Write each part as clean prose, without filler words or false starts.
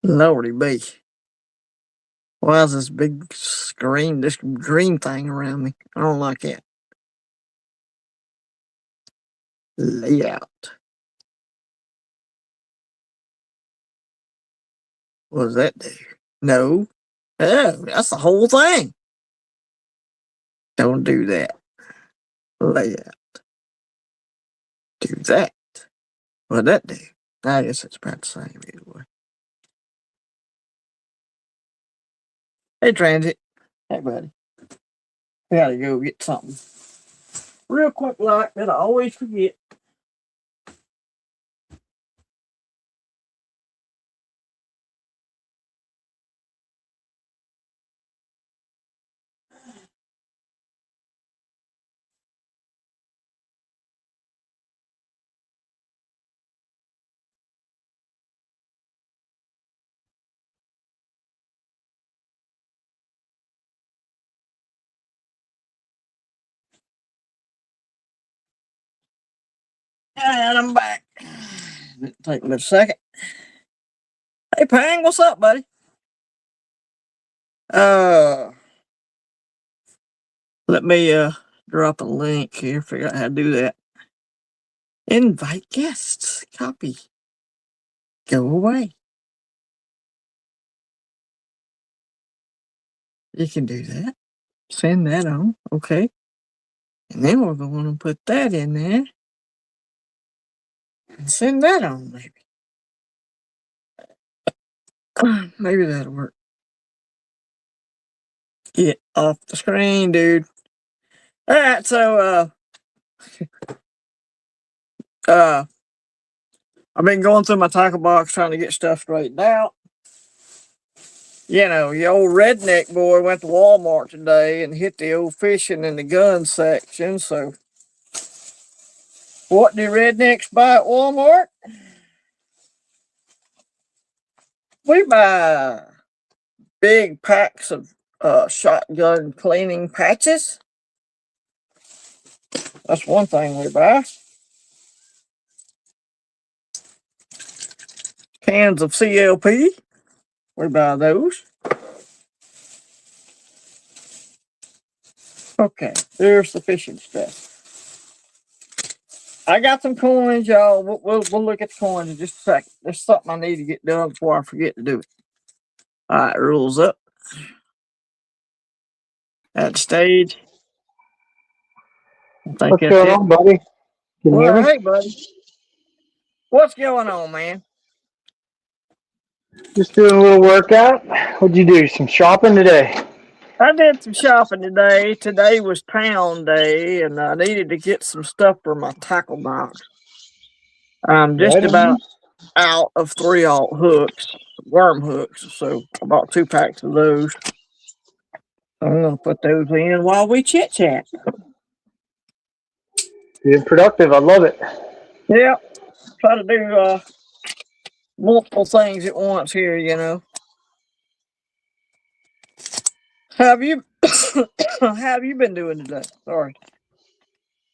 Lordy be. Why is this big screen, this green thing around me? I don't like it. Layout. What does that do? No. Oh, that's the whole thing. Don't do that. Layout. Do that. What'd that do? I guess it's about the same either way. Hey, Transit. Hey, buddy. I gotta go get something real quick like that I always forget. And I'm back. Didn't take me a second. Hey, Pang, what's up, buddy? Let me drop a link here. Figure out how to do that. Invite guests. Copy. Go away. You can do that. Send that on. Okay. And then we're going to put that in there. And send that on, maybe. Maybe that'll work. Get off the screen, dude. All right, so I've been going through my tackle box trying to get stuff straightened out. You know, your old redneck boy went to Walmart today and hit the old fishing and the gun section. So, what do rednecks buy at Walmart? We buy big packs of shotgun cleaning patches. That's one thing we buy. Cans of CLP. We buy those. Okay, there's the fishing stuff. I got some coins, y'all. We'll look at the coins in just a second. There's something I need to get done before I forget to do it. All right, rules up. At stage. I think What's that's going it. on, buddy? Can you hear Well, me? hey, buddy. What's going on, man? Just doing a little workout. What'd you do? Some shopping today? I did some shopping today. Today was pound day, and I needed to get some stuff for my tackle box. I'm just Right about on. out of 3/0 hooks, worm hooks, so I bought 2 packs of those. I'm gonna put those in while we chit chat. Being productive. I love it. Yeah, try to do multiple things at once here. You know. Have you how have you been doing today? Sorry.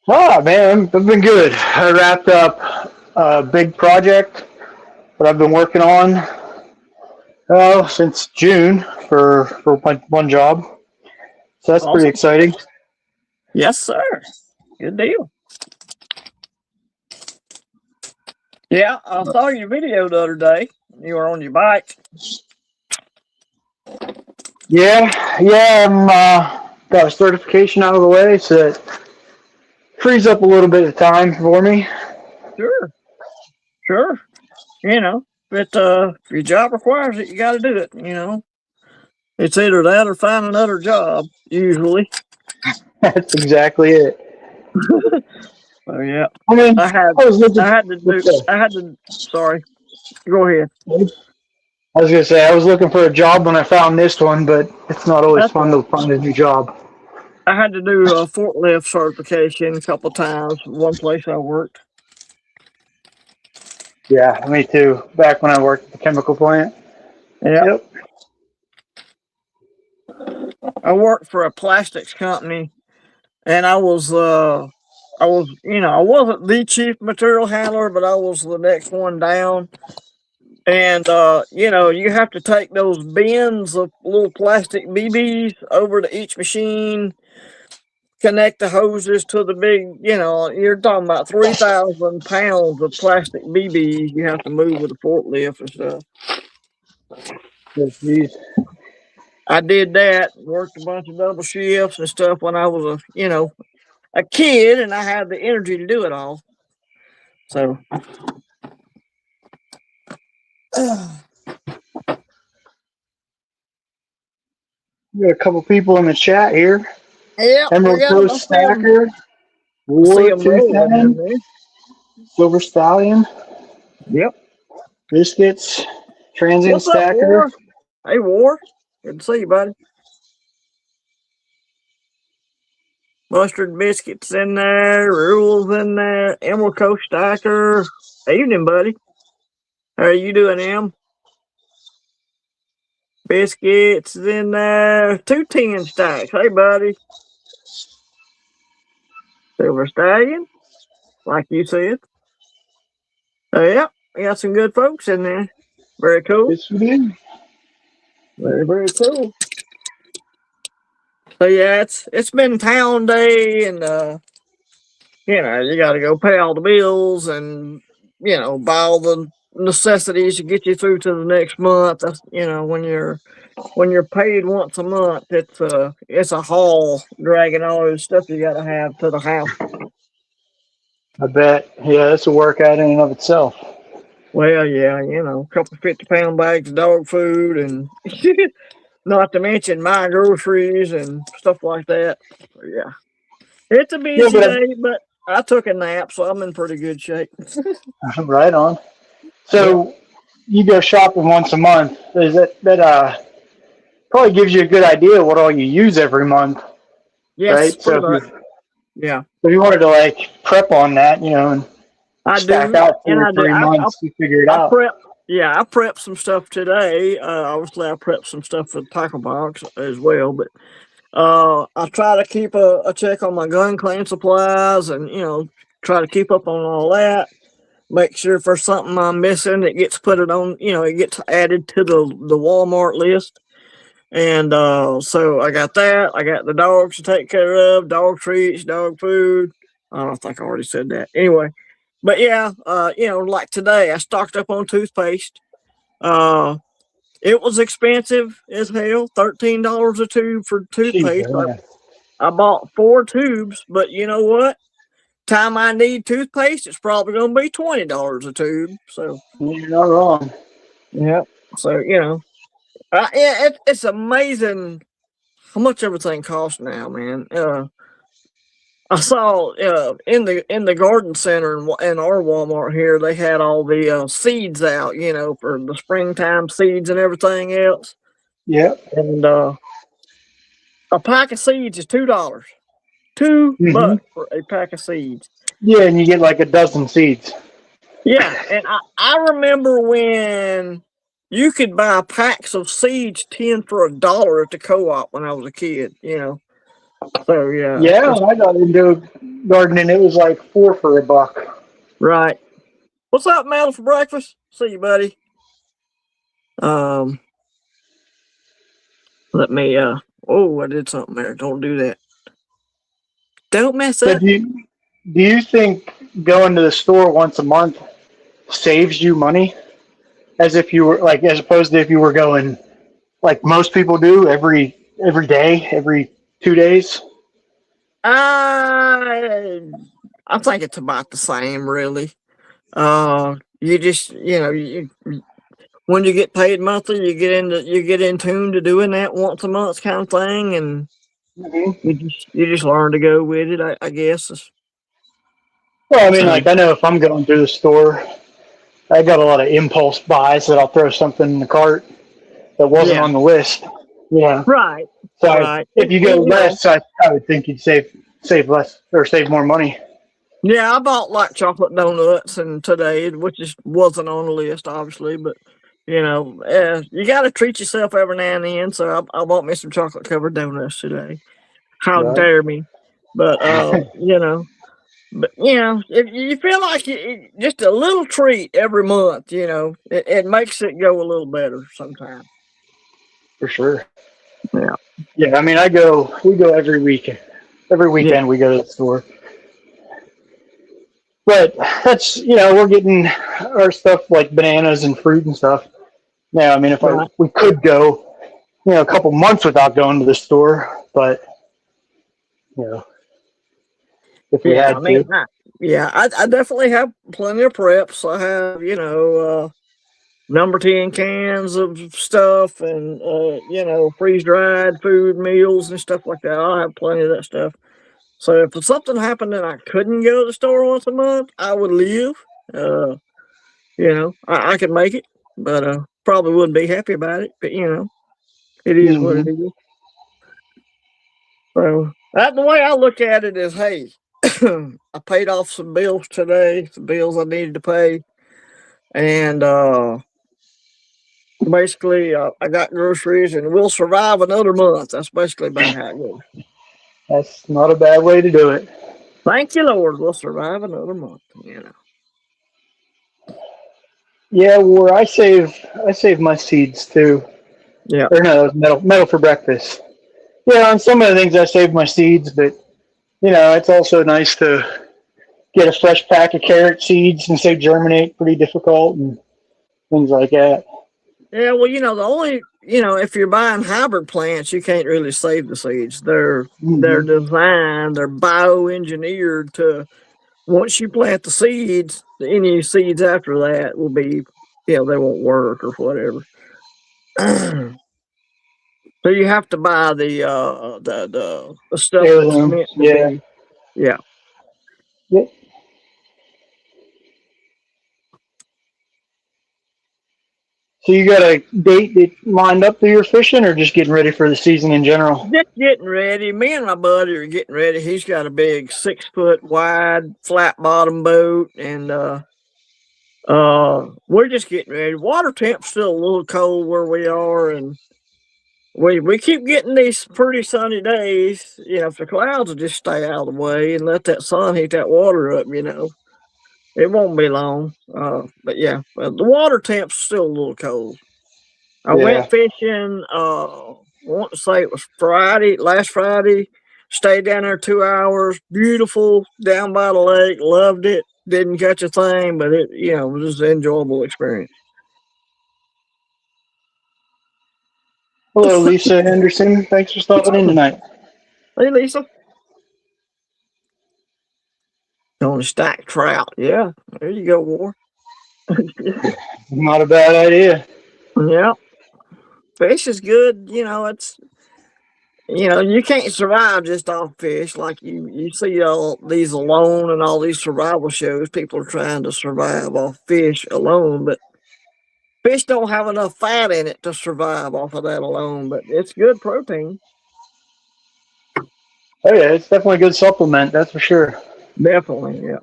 Oh, man, I've been good. I wrapped up a big project that I've been working on since June for one job. So that's pretty Awesome. exciting. Yes, sir. Good deal. Yeah, I saw your video the other day. You were on your bike. Yeah, I'm got a certification out of the way, so it frees up a little bit of time for me. Sure, sure. You know, if your job requires it, you got to do it. You know, it's either that or find another job. Usually. That's exactly it. So yeah, I mean, I had I was looking. I had to do. I had to. Sorry. Go ahead. I was gonna say I was looking for a job when I found this one, but it's not always That's fun right. to find a new job. I had to do a forklift certification a couple times. One place I worked. Yeah, me too. Back when I worked at the chemical plant. Yeah, Yep. I worked for a plastics company, and I wasn't the chief material handler, but I was the next one down. And you have to take those bins of little plastic BBs over to each machine, connect the hoses to the big, you're talking about 3,000 pounds of plastic BBs you have to move with a forklift and stuff. Oh, geez. I did that, worked a bunch of double shifts and stuff when I was a kid, and I had the energy to do it all. So, We got a couple people in the chat here. yeah, we Emerald got them. I Coast see them. Stacker, I see War them rolling in 210, there. Silver Stallion, Yep. Biscuits, Transient What's up, Stacker. War? Hey, War. Good to see you, buddy. Mustard biscuits in there, rules in there, Emerald Coast Stacker. Evening, buddy. How are you doing, Em? Biscuits in there, 210 stacks. Hey, buddy. Silver Stallion, like you said. Yeah, we got some good folks in there. Very cool. Yes, we did. Very, very cool. So yeah, it's been town day, and you got to go pay all the bills and buy all the necessities to get you through to the next month. That's when you're paid once a month, it's a haul dragging all this stuff you got to have to the house. I bet. Yeah, that's a workout in and of itself. Well, yeah, a couple 50-pound bags of dog food, and not to mention my groceries and stuff like that. So, yeah, it's a Yeah, busy but day, but I took a nap, so I'm in pretty good shape. right on. Yep. So you go shopping once a month. Is that probably gives you a good idea of what all you use every month, Yes, right? pretty much. Yeah, If you wanted to like prep on that, and I stack do, out two and or I do. three months to figure it I out. prep. Yeah, I prepped some stuff today. Obviously, I prepped some stuff for the tackle box as well, but I try to keep a check on my gun cleaning supplies, and try to keep up on all that. Make sure if there's something I'm missing, it gets put it on. It gets added to the Walmart list. And so I got that. I got the dogs to take care of, dog treats, dog food. I don't think I already said that. Anyway, but yeah, like today, I stocked up on toothpaste. Uh, it was expensive as hell, $13 a tube for toothpaste. Jeez, I bought 4 tubes, but you know what? Time I need toothpaste, it's probably going to be $20 a tube. So you're not wrong. yeah, so it's amazing how much everything costs now, man. I saw in the garden center in our Walmart here, they had all the seeds out, for the springtime seeds and everything else. Yep. And a pack of seeds is $2. Two hmm bucks for a pack of seeds. Yeah, and you get like a dozen seeds. Yeah, and I remember when you could buy packs of seeds 10 for $1 at the co-op when I was a kid. So yeah, Yeah, I got into gardening. It was like 4 for $1. right. What's up, Mel, for breakfast? See you, buddy. Um, let me. Oh, I did something there. Don't do that. Don't mess So up. do you think going to the store once a month saves you money, as opposed to if you were going like most people do every day, every 2 days? I think it's about the same, really. You just, when you get paid monthly, you get in tune to doing that once a month kind of thing, and hmm you just learn to go with it. I guess. Well, I mean, So like I know if I'm going through the store, I got a lot of impulse buys that I'll throw something in the cart that wasn't yeah, on the list. Yeah. right, So right. if you go less, I would think you'd save less or save more money. Yeah, I bought like chocolate donuts and today, which just wasn't on the list, obviously. But you got to treat yourself every now and then. So I bought me some chocolate covered donuts today. How Right. dare me? But But if you feel like just a little treat every month, it makes it go a little better sometimes. For sure. Yeah, Yeah, I mean, we go every week. Every yeah, weekend we go to the store. But that's, we're getting our stuff like bananas and fruit and stuff. Now, I mean, if right. we could go, a couple months without going to the store, but, you know, if we Yeah, I had mean, to. I definitely have plenty of preps. I have, number 10 cans of stuff and, freeze dried food, meals, and stuff like that. I'll have plenty of that stuff. So if something happened and I couldn't go to the store once a month, I would leave. Uh, I could make it, but probably wouldn't be happy about it. But it is what it Hmm. is. So that the way I look at it is, hey, I paid off some bills today, some bills I needed to pay, and basically I got groceries, and we'll survive another month. That's basically about how it goes. That's not a bad way to do it. Thank you, Lord. We'll survive another month. Yeah, where I save my seeds too. Yeah. Or no, metal for breakfast. Yeah, on some of the things I save my seeds, but it's also nice to get a fresh pack of carrot seeds since they germinate pretty difficult and things like that. Yeah, well, the only if you're buying hybrid plants, you can't really save the seeds. They're Hmm. designed, they're bioengineered to once you plant the seeds, any seeds after that will be, they won't work or whatever. So you have to buy the stuff that's Heirloom. meant to Yeah. be. Yeah. Yep. So you got a date that lined up for your fishing, or just getting ready for the season in general? Just getting ready. Me and my buddy are getting ready. He's got a big 6 foot wide flat bottom boat, and we're just getting ready. Water temp's still a little cold where we are, and we keep getting these pretty sunny days. If the clouds will just stay out of the way and let that sun heat that water up, it won't be long. But yeah, the water temp's still a little cold. I Yeah. went fishing. I want to say it was last Friday. Stayed down there 2 hours. Beautiful down by the lake. Loved it. Didn't catch a thing, but it was just an enjoyable experience. Hello, Lisa Henderson. Thanks for stopping in tonight. Hey, Lisa. On a stacked trout. Yeah, there you go, War. Not a bad idea. Yeah, fish is good. You can't survive just off fish. Like you see all these alone and all these survival shows. People are trying to survive off fish alone, but fish don't have enough fat in it to survive off of that alone. But it's good protein. Oh yeah, it's definitely a good supplement. That's for sure. Definitely, yeah.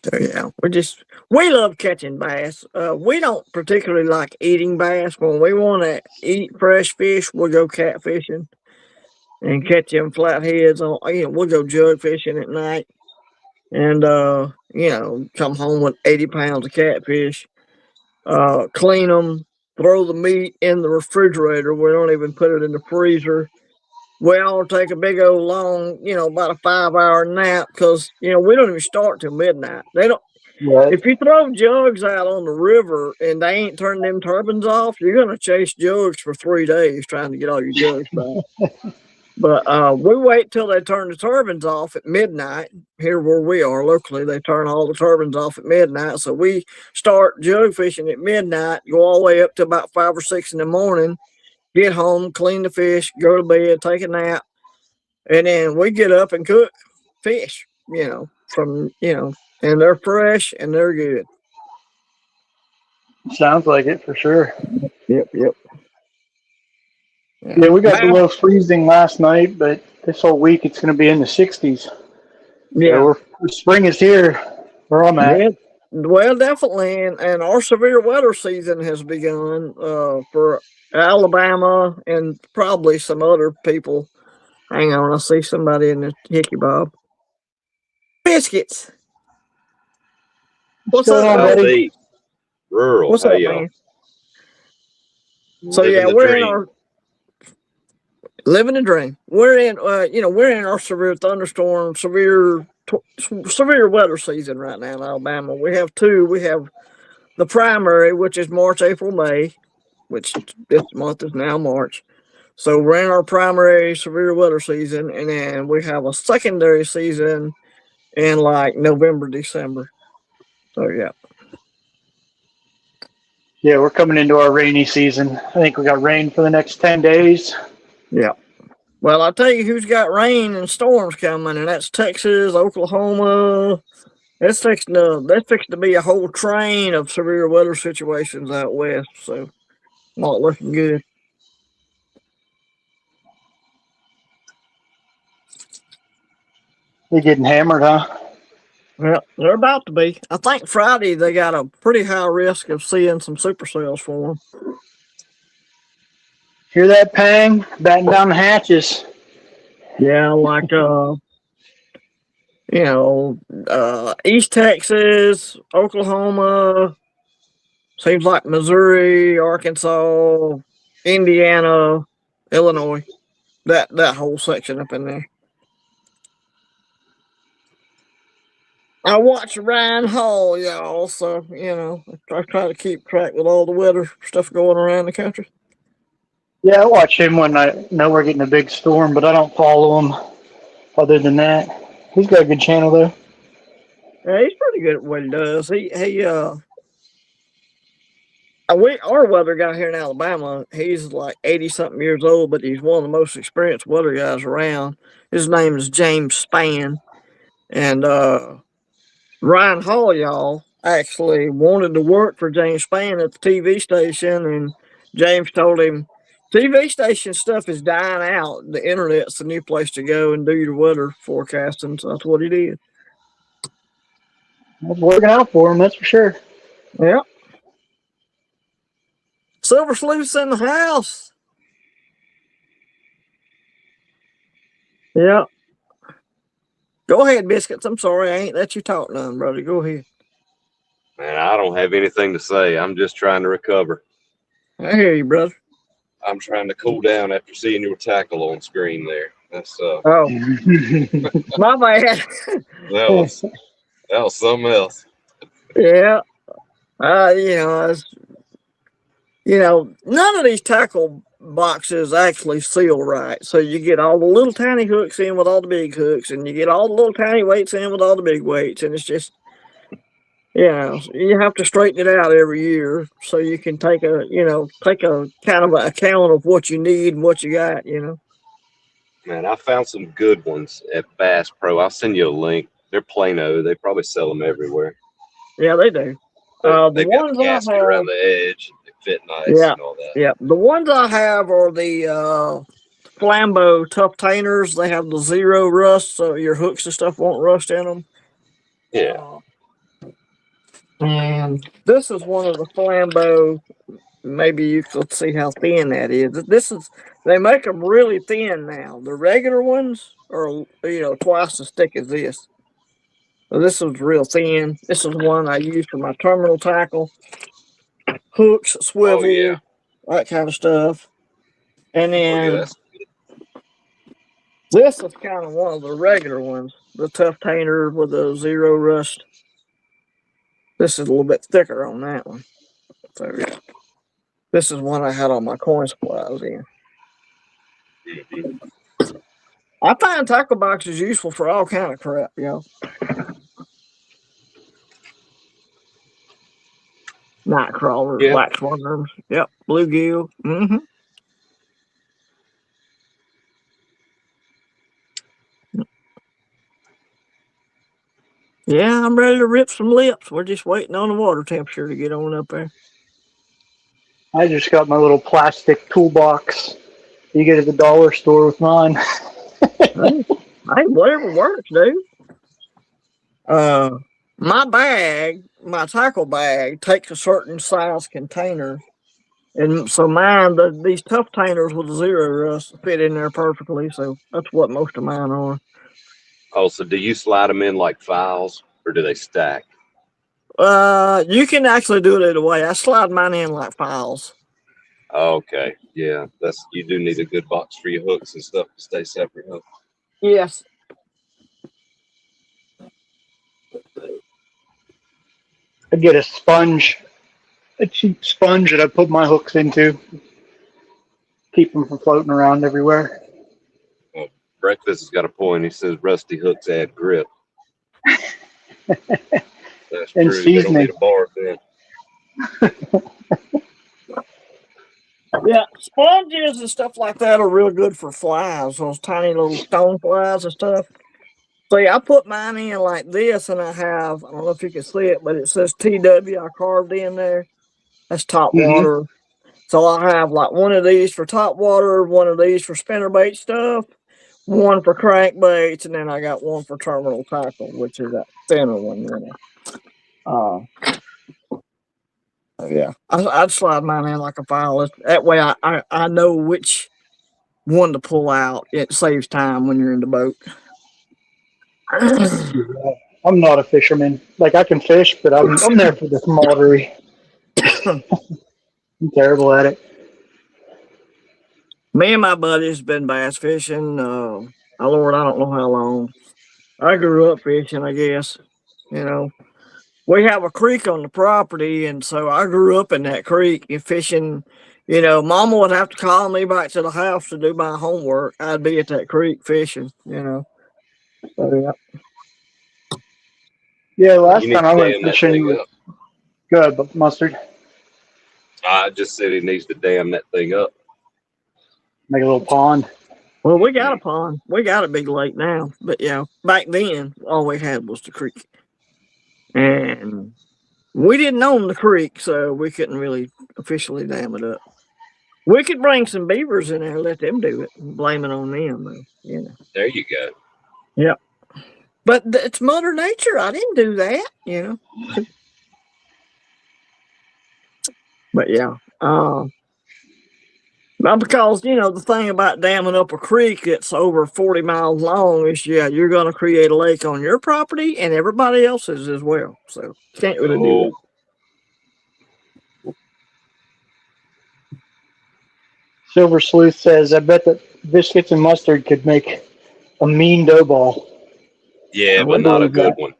So yeah, we love catching bass. We don't particularly like eating bass. When we want to eat fresh fish, we'll go catfishing and catch them flatheads. We'll go jug fishing at night and come home with 80 pounds of catfish. Clean them, throw the meat in the refrigerator. We don't even put it in the freezer. We all take a big old long, about a 5 hour nap because we don't even start till midnight. They don't. Right. If you throw jugs out on the river and they ain't turned them turbines off, you're gonna chase jugs for 3 days trying to get all your jugs back. But we wait till they turn the turbines off at midnight. Here where we are locally, they turn all the turbines off at midnight. So we start jug fishing at midnight, go all the way up to about 5 or 6 in the morning, get home, clean the fish, go to bed, take a nap, and then we get up and cook fish, and they're fresh and they're good. Sounds like it for sure. Yep, yep. Yeah. Yeah, we got Bass, below freezing last night, but this whole week it's going to be in the 60s. So yeah. spring is here where I'm at. Yeah. Well, definitely, and our severe weather season has begun for Alabama and probably some other people. Hang on, I see somebody in the Hickey Bob. Biscuits. What's What's going up, on, buddy? buddy? LB, rural. What's How up, y'all? man? So Living yeah, the we're in dream. our living the dream. We're in, we're in our severe thunderstorm, severe weather season right now in Alabama. We have two. We have the primary, which is March, April, May, which this month is now March. So we're in our primary severe weather season, and then we have a secondary season in like November, December. So yeah. Yeah, we're coming into our rainy season. I think we got rain for the next 10 days. Yeah. Well, I'll tell you who's got rain and storms coming, and that's Texas, Oklahoma. That's fixing to be a whole train of severe weather situations out west. So not looking good. You're getting hammered, huh? Well, they're about to be. I think Friday they got a pretty high risk of seeing some supercells form. Hear that pang? Batten down the hatches. Yeah, like East Texas, Oklahoma, seems like Missouri, Arkansas, Indiana, Illinois. That whole section up in there. I watch Ryan Hall, y'all, so I try to keep track with all the weather stuff going around the country. Yeah, I watch him when I know we're getting a big storm, but I don't follow him other than that. He's got a good channel, though. Yeah, he's pretty good at what he does. Our weather guy here in Alabama, he's like 80 something years old, but he's one of the most experienced weather guys around. His name is James Spann. And Ryan Hall, y'all, actually wanted to work for James Spann at the TV station, and James told him, TV station stuff is dying out. The internet's the new place to go and do your weather forecasting. So that's what he did. It's working out for him, that's for sure. Yeah. Silver Sleuth's in the house. Yeah. Go ahead, Biscuits. I'm sorry. I ain't let you talk none, brother. Go ahead. Man, I don't have anything to say. I'm just trying to recover. I hear you, brother. I'm trying to cool down after seeing your tackle on screen there. That's Oh, my bad. that was something else. Yeah. None of these tackle boxes actually seal right. So you get all the little tiny hooks in with all the big hooks, and you get all the little tiny weights in with all the big weights, and it's just, you have to straighten it out every year so you can take a kind of account of what you need and what you got. Man, I found some good ones at Bass Pro. I'll send you a link. They're Plano. They probably sell them everywhere. Yeah, they do. They've The got ones the I gasket have, around the edge. They fit nice yeah, and all that. yeah. The ones I have are the Flambeau tough tainers. They have the zero rust, so your hooks and stuff won't rust in them. Yeah. And this is one of the Flambeau. Maybe you could see how thin that is. They make them really thin now. The regular ones are twice as thick as this. So this is real thin. This is one I use for my terminal tackle, hooks, Oh, yeah. swivel, that kind of stuff. And Oh, yeah. then this is kind of one of the regular ones, the tough tainer with the zero rust. This is a little bit thicker on that one. So yeah. This is one I had on my coin supplies in. I find tackle boxes useful for all kind of crap, Night crawlers, Yeah. wax worms, yep, bluegill. Mm-hmm. Yeah, I'm ready to rip some lips. We're just waiting on the water temperature to get on up there. I just got my little plastic toolbox you get at the dollar store with mine. Hey, whatever works, dude. My tackle bag takes a certain size container, And so these tough tainters with the zero rust fit in there perfectly. So that's what most of mine are. Oh, so do you slide them in like files or do they stack? You can actually do it either way. I slide mine in like files. Okay, yeah, that's you do need a good box for your hooks and stuff to stay separate. Huh? Yes. I get a cheap sponge that I put my hooks into, keep them from floating around everywhere. Well, Breakfast has got a point. He says rusty hooks add grip. That's And true. They don't seasoning. need a barb then. Yeah, sponges and stuff like that are real good for flies, those tiny little stone flies and stuff. See, I put mine in like this, and I don't know if you can see it, but it says TW. I carved in there. That's top Hmm. water. So I have like one of these for top water, one of these for spinnerbait stuff, one for crankbaits, and then I got one for terminal tackle, which is that thinner one, yeah, I'd slide mine in like a file. That way I know which one to pull out. It saves time when you're in the boat. Yeah. I'm not a fisherman. Like I can fish, but I'm there for the camaraderie. I'm terrible at it. Me and my buddies been bass fishing. Lord, I don't know how long. I grew up fishing, I guess. You know, we have a creek on the property, and so I grew up in that creek and fishing. Mama would have to call me back to the house to do my homework. I'd be at that creek fishing. So, yeah. Yeah, You last need time to I went dam that fishing thing was up. good, but mustard, I just said he needs to dam that thing up. make a little pond. Well, we got a pond. We got a big lake now, but back then all we had was the creek, and we didn't own the creek, so we couldn't really officially dam it up. We could bring some beavers in there and let them do it and blame it on them, though. There you go. Yeah. But it's Mother Nature. I didn't do that. But yeah. Not because, the thing about damming up a creek that's over 40 miles long is, you're going to create a lake on your property and everybody else's as well. So you can't really do Oh, that. Silver Sleuth says, I bet that biscuits and mustard could make a mean dough ball. yeah, I but would not a believe good that. one.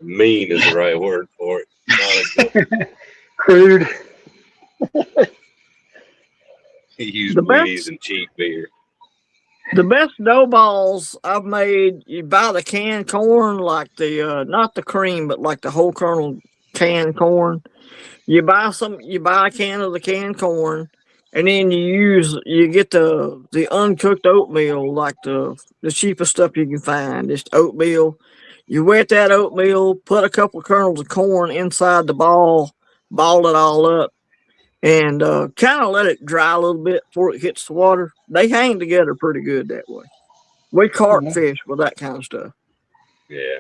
Mean is the right word for it. Not a good one. Crude. He used The Wheaties best and cheap beer. The best dough balls I've made, you buy the canned corn, like not the cream, but like the whole kernel canned corn. You buy a can of the canned corn, and then you get the uncooked oatmeal, like the cheapest stuff you can find. Just oatmeal. You wet that oatmeal, put a couple of kernels of corn inside the ball it all up, and kind of let it dry a little bit before it hits the water. They hang together pretty good that way. We carp Yeah, fish with that kind of stuff. Yeah.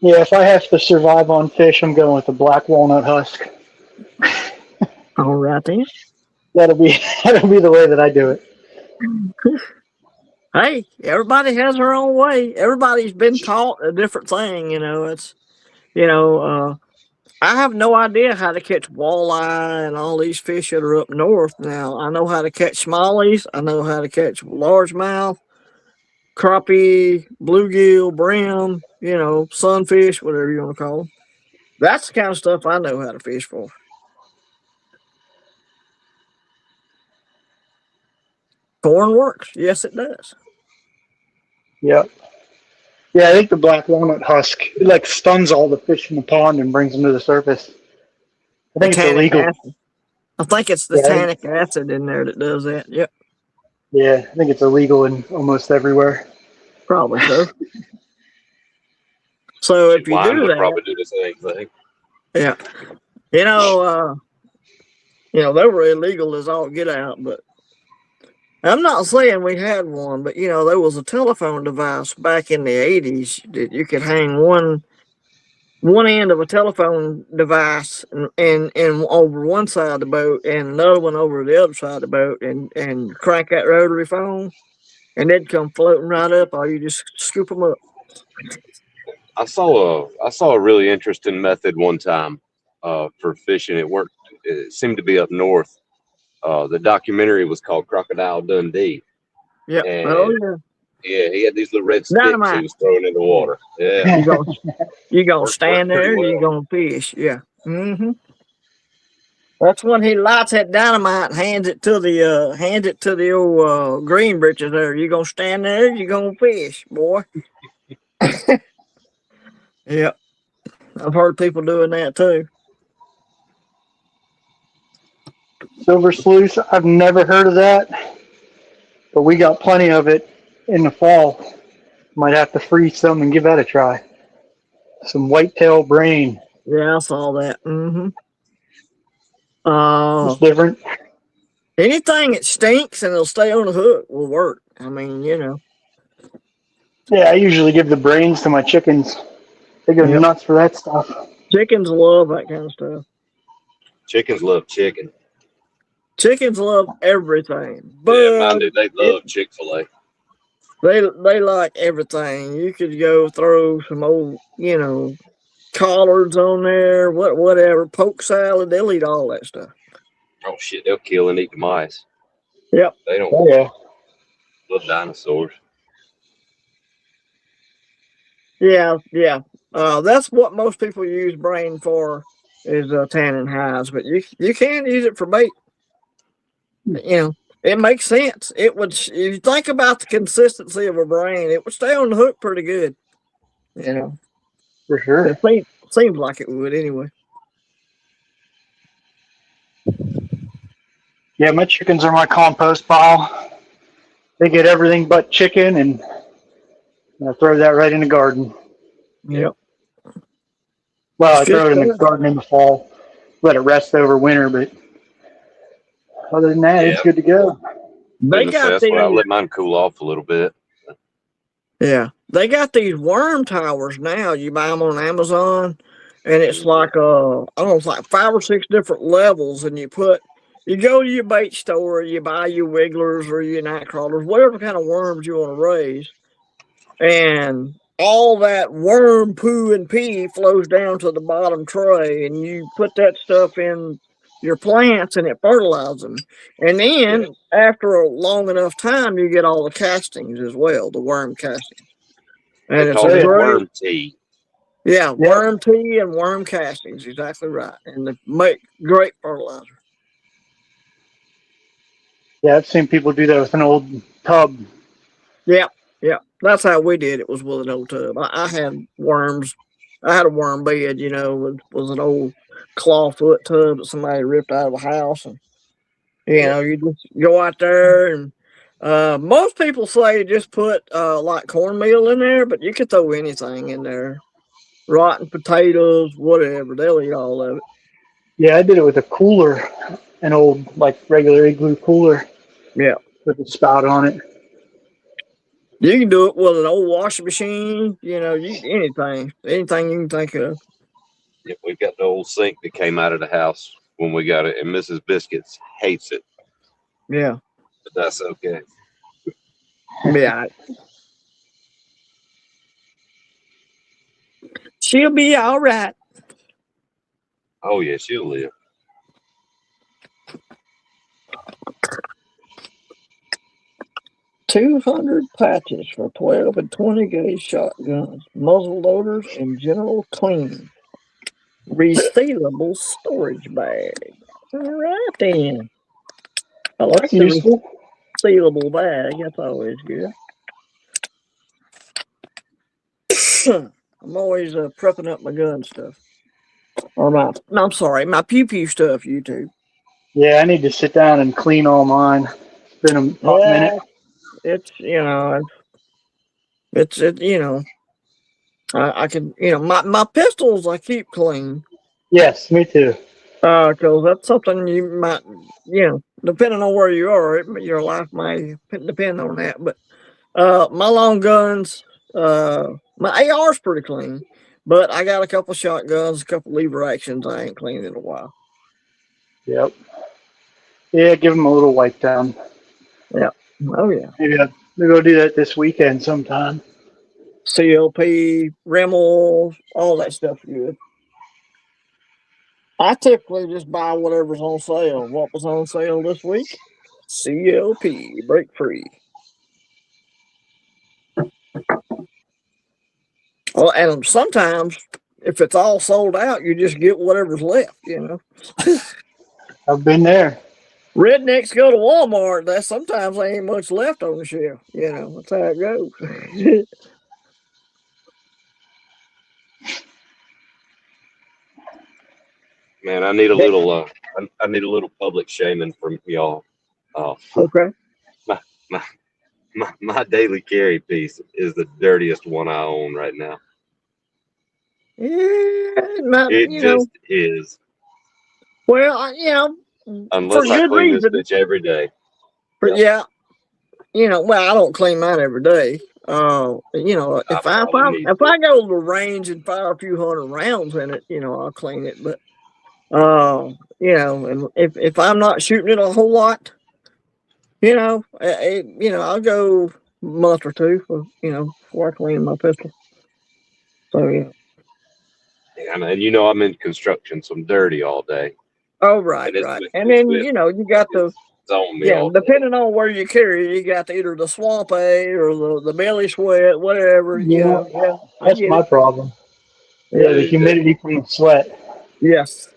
if I have to survive on fish, I'm going with the black walnut husk. All right then. That'll be that'll be the way that I do it. Hey, everybody has their own way. Everybody's been taught a different thing. You know, uh, I have no idea how to catch walleye and all these fish that are up north now. I know how to catch smallies. I know how to catch largemouth, crappie, bluegill, brim, sunfish, whatever you want to call them. That's the kind of stuff I know how to fish for. Corn works. Yes, it does. Yep. Yeah, I think the black walnut husk it like stuns all the fish in the pond and brings them to the surface. I The think it's tannic illegal. acid. I think it's the Yeah, tannic acid in there that does that. Yep, yeah, I think it's illegal in almost everywhere. probably so. So Shit, if you wine do would that, probably do the same thing. yeah, you know, uh, they were illegal as all get out. But I'm not saying we had one, but there was a telephone device back in the '80s that you could hang one end of a telephone device and over one side of the boat and another one over the other side of the boat and crank that rotary phone and they'd come floating right up or you just scoop them up. I saw a really interesting method one time for fishing. It worked. It seemed to be up north. The documentary was called Crocodile Dundee, Yep. Oh and yeah. yeah, he had these little red sticks he Dynamite. was throwing in the water. Yeah, You gonna you gonna worked stand pretty there, you well. gonna fish. Yeah. That's when he lights that dynamite and hands it to the old green britches there. You gonna stand there, you gonna fish, boy. Yep. I've heard people doing that too. Silver sluice. I've never heard of that, but we got plenty of it in the fall. Might have to freeze some and give that a try. Some whitetail brain. Yeah, I saw that. It's different. Anything that stinks and it'll stay on the hook will work. I mean, Yeah, I usually give the brains to my chickens. They go Yep. nuts for that stuff. Chickens love that kind of stuff. Chickens love chicken. Chickens love everything, Yeah, mine but do. They love Chick-fil-A. they like everything. You could go throw some old, collards on there, whatever, poke salad. They'll eat all that stuff. Oh shit, they'll kill and eat the mice. Yep. They don't Oh yeah. love dinosaurs. Yeah. Yeah. That's what most people use brain for is tanning hides, but you can use it for bait. It makes sense. It would, if you think about the consistency of a brain, it would stay on the hook pretty good. For sure. It seems like it would anyway. Yeah, my chickens are my compost pile. They get everything but chicken, and I throw that right in the garden. Yep. Well, It's I good throw it in the stuff. garden in the fall, let it rest over winter, but other than that, Yeah, it's good to go. They say got that's why I these, let mine cool off a little bit. yeah, they got these worm towers now. You buy them on Amazon, and it's like I don't know, it's like 5 or 6 different levels, and you go to your bait store, you buy your wigglers or your night crawlers, whatever kind of worms you want to raise, and all that worm poo and pee flows down to the bottom tray, and you put that stuff in your plants, and it fertilizes them. And Yeah, then after a long enough time, you get all the castings as well, the worm castings, they and it's call a Oh that yeah. great, worm tea. yeah, Yep. worm tea and worm castings, exactly right, and they make great fertilizer. Yeah, I've seen people do that with an old tub. Yeah, yeah. That's how we did it. Was with an old tub. I had worms. I had a worm bed. Was an old clawfoot tub that somebody ripped out of a house, and Yeah, you just go out there and. Most people say just put like cornmeal in there, but you could throw anything in there. Rotten potatoes, whatever. They'll eat all of it. Yeah, I did it with a cooler, an old like regular igloo cooler Yeah. with a spout on it. You can do it with an old washing machine, anything you can think of. yeah, we've got the old sink that came out of the house when we got it, and Mrs. Biscuits hates it, Yeah. but that's okay. Yeah. She'll be all right. Oh yeah, she'll live. 200 patches for 12 and 20 gauge shotguns, muzzle loaders, and general cleaning. Resealable storage bag. All right then. I like It's the useful. resealable bag. That's always good. I'm always prepping up my gun stuff. Or no, I'm sorry, my pew pew stuff, YouTube. Yeah, I need to sit down and clean all mine. It's been a hot minute. Yeah, it's, I can, my pistols I keep clean. Yes, me too. Because that's something you might, depending on where you are, your life may depend on that. But my long guns, my AR's pretty clean. But I got a couple shotguns, a couple lever actions I ain't cleaned in a while. Yep. Yeah, give them a little wipe down. Yeah. Oh yeah. Maybe I'll do that this weekend sometime. CLP, Rimmel, all that stuff good. I typically just buy whatever's on sale. What was on sale this week? CLP, break free. Well, and sometimes if it's all sold out, you just get whatever's left, you know. I've been there. Rednecks go to Walmart. That sometimes there ain't much left on the shelf. You know, that's how it goes. Man, I need a little I need a little public shaming from y'all. Okay. my, my my daily carry piece is the dirtiest one I own right now. Yeah, not, It you know, just is. well, you know, for Unless I good clean this reason. bitch every day. Yep. Yeah, you know, well, I don't clean mine every day. You know, I if I if probably I need if to. I go to the range and fire a few hundred rounds in it, you know, I'll clean it. But you know, and if I'm not shooting it a whole lot, you know, you know, I'll go a month or two, for, you know, before I clean my pistol. So yeah. And you know I'm in construction, so I'm dirty all day. Oh right, And right. And then you know you got the it's on me yeah, all day. depending on where you carry, you got either the swamp A or the belly sweat, whatever. You Yeah, know, yeah, I that's get my it. problem. Yeah. Yeah, the humidity from the sweat. Yes.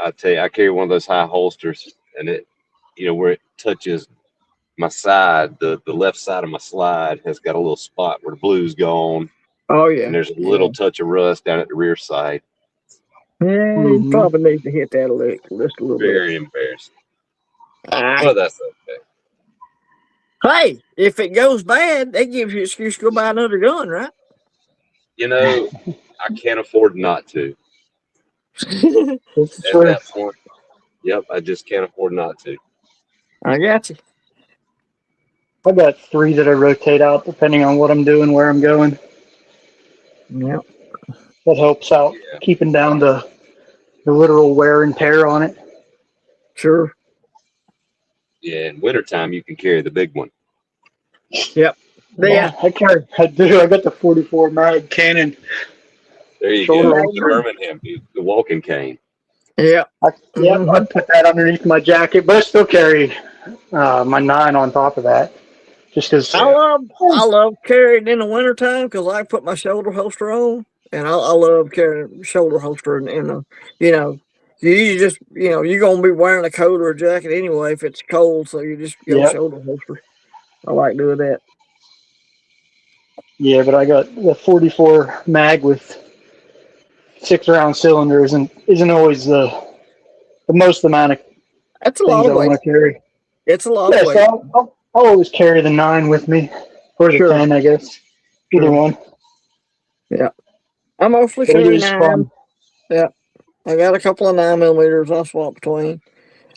I tell you, I carry one of those high holsters, and it, you know, where it touches my side, the left side of my slide has got a little spot where the blue's gone, Oh and yeah. there's a Yeah. little touch of rust down at the rear side. Yeah, you Hmm. probably need to hit that just a little bit. Very embarrassing. Ah. But that's okay. Hey, if it goes bad, that gives you an excuse to go buy another gun, right? You know, I can't afford not to. It's At true. that point, yep, I just can't afford not to. I got you. I got 3 that I rotate out depending on what I'm doing, where I'm going. Yeah, That helps out Yeah, keeping down the literal wear and tear on it. sure. yeah. In wintertime, you can carry the big one. Yep. Yeah. Yeah, I got the 44 mag cannon There you shoulder go. I The holster. agree. Birmingham, the walking cane. Yeah. Yep, I Hmm. put that underneath my jacket, but I still carry my 9 on top of that, just because. Yeah, I love carrying in the wintertime because I put my shoulder holster on, and I love carrying shoulder holster in the, you know, you just, you know, you're gonna be wearing a coat or a jacket anyway if it's cold, so you just go Yep. shoulder holster. I like doing that. Yeah, but I got the 44 mag with 6 round cylinder isn't always the most amount of That's a lot things of I want weight. to carry. It's a lot of Yeah, so weight. I'll always carry the 9 with me, or the Sure, 10, I guess. Either sure. one. Yeah, I mostly But it carry is nine. fun. Yeah, I got a couple of 9 millimeters I swap between.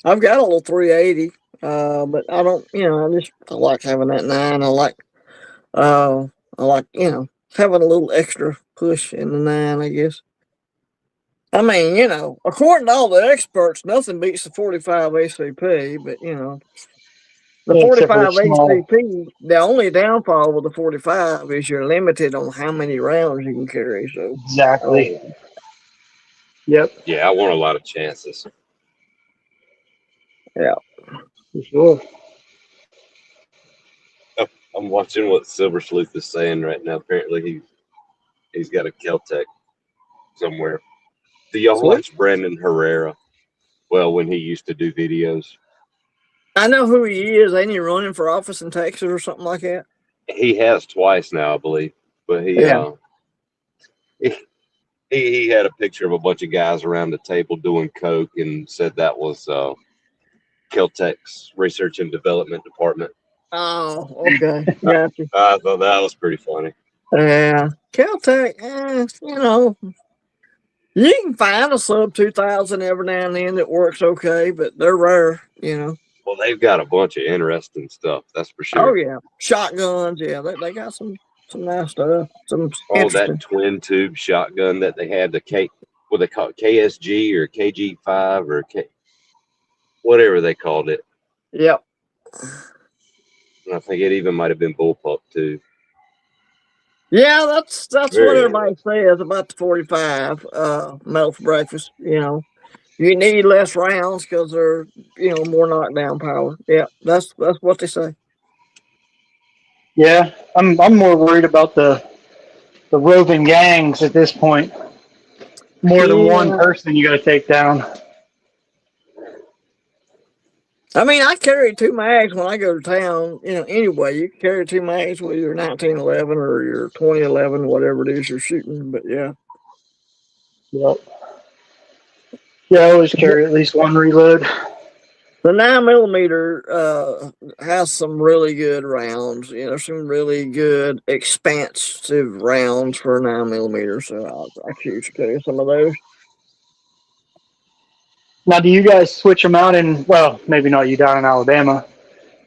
I've got a little 380, but I don't, you know, I like having that nine. Uh, I like, you know, having a little extra push in the nine, I guess. I mean, you know, according to all the experts, nothing beats the 45 ACP, but, you know, the Yeah, except for the 45 small. ACP, the only downfall with the 45 is you're limited on how many rounds you can carry. So, Exactly. oh, Yep, yeah. I want a lot of chances. yeah. for sure. Oh, I'm watching what Silver Sleuth is saying right now. Apparently, he's got a Keltec somewhere. Do y'all Sweet. watch Brandon Herrera? Well, when he used to do videos, I know who he is. Ain't he running for office in Texas or something like that? he has twice now, I believe. But Yeah. he he had a picture of a bunch of guys around the table doing coke and said that was Keltec's research and development department. Oh, okay. Gotcha. I thought that was pretty funny. Yeah. Caltech, you know, you can find a sub 2000 every now and then that works okay, but they're rare, you know. Well, they've got a bunch of interesting stuff, that's for Oh, sure. yeah. Shotguns, yeah. They got some. some nice stuff. Some Oh, that interesting. twin tube shotgun that they had, the K, what they call it, KSG or KG5 or whatever they called it. Yep. And I think it even might have been bullpup too. Yeah, that's what Very everybody says about the 45 metal for breakfast. You know, you need less rounds because they're more knockdown power. Yeah, that's what they say. Yeah, I'm more worried about the roving gangs at this point. More than one Yeah, person you got to take down. I mean, I carry two mags when I go to town. Anyway, you can carry two mags with your 1911 or your 2011, whatever it is you're shooting. But yeah, Yep. Yeah, I always carry at least one reload. the 9 millimeter has some really good rounds. Some really good expansive rounds for 9 millimeter. So I choose to carry some of those. Now, do you guys switch them out in, well, maybe not you down in Alabama,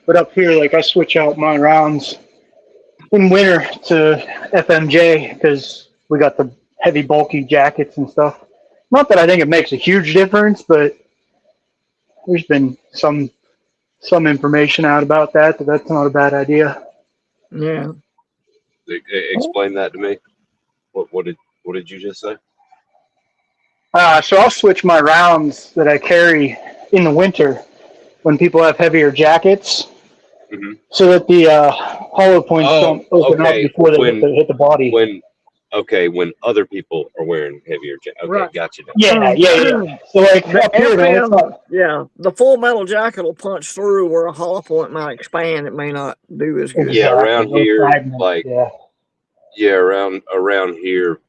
but up here, like I switch out my rounds in winter to FMJ because we got the heavy, bulky jackets and stuff. Not that I think it makes a huge difference, but there's been some information out about that that's not a bad idea. Yeah. Explain that to me. What did you just say? So I'll switch my rounds that I carry in the winter when people have heavier jackets, Mm-hmm. so that the hollow points don't open up before they hit the body. When other people are wearing heavier jackets. Okay, Right. gotcha. Yeah. So like The up here, man, it's not. yeah, the full metal jacket will punch through where a hollow point might expand. It may not do as good. Yeah, around here, like yeah, around here,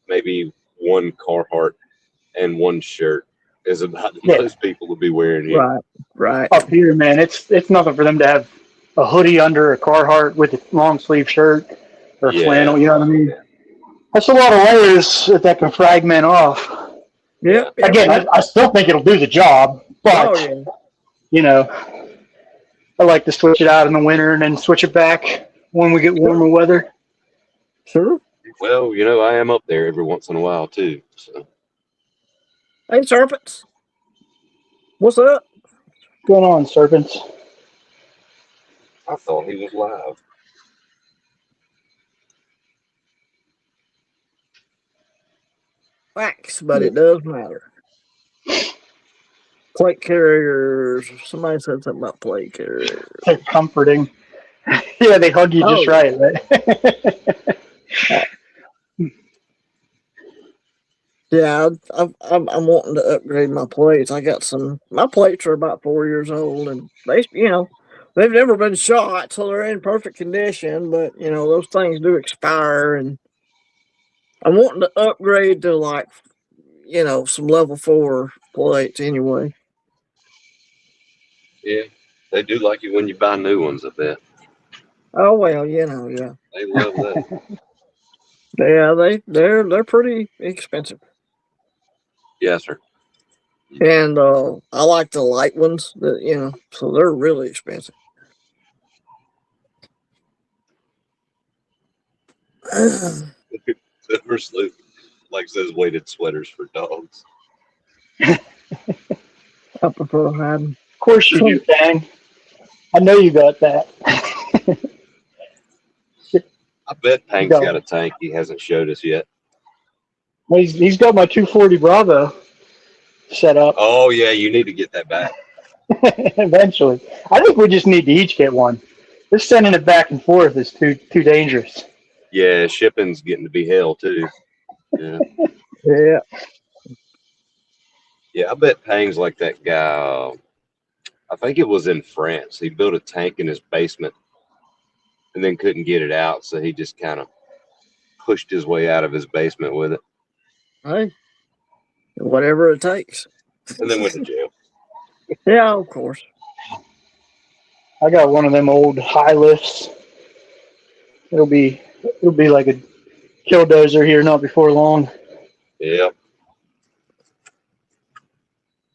maybe one Carhartt and one shirt is about the most people will be wearing here. Right. Up here, man, it's nothing for them to have a hoodie under a Carhartt with a long sleeve shirt or flannel. You know what I mean? That's a lot of layers that can fragment off. Yep. Again, I still think it'll do the job, but I like to switch it out in the winter and then switch it back when we get warmer weather. Sure. Well, I am up there every once in a while too. So. Hey, Serpents. What's up? What's going on, Serpents? I thought he was live. Facts, but it does matter. Plate carriers. Somebody said something about plate carriers. They're comforting. Yeah, they hug you just right. Yeah, I'm wanting to upgrade my plates. My plates are about 4 years old, and they've never been shot, so they're in perfect condition. But those things do expire, and I'm wanting to upgrade to some level 4 plates anyway. Yeah, they do like you when you buy new ones, I bet. Oh well, yeah. They love that. Yeah, they're pretty expensive. Yes, sir. And I like the light ones, so they're really expensive. First, like says, weighted sweaters for dogs. I prefer hiding. Of course you do, Dang. I know you got that. I bet Tank's got a tank he hasn't showed us yet. He's got my 240 Bravo set up. Oh yeah, you need to get that back. Eventually. I think we just need to each get one. Just sending it back and forth is too dangerous. Yeah, shipping's getting to be hell too. Yeah. Yeah, I bet Pang's like that guy. I think it was in France. He built a tank in his basement and then couldn't get it out, so he just kind of pushed his way out of his basement with it. Hey, whatever it takes. And then went to jail. Yeah, of course. I got one of them old high lifts. It'll be like a killdozer here not before long. Yeah.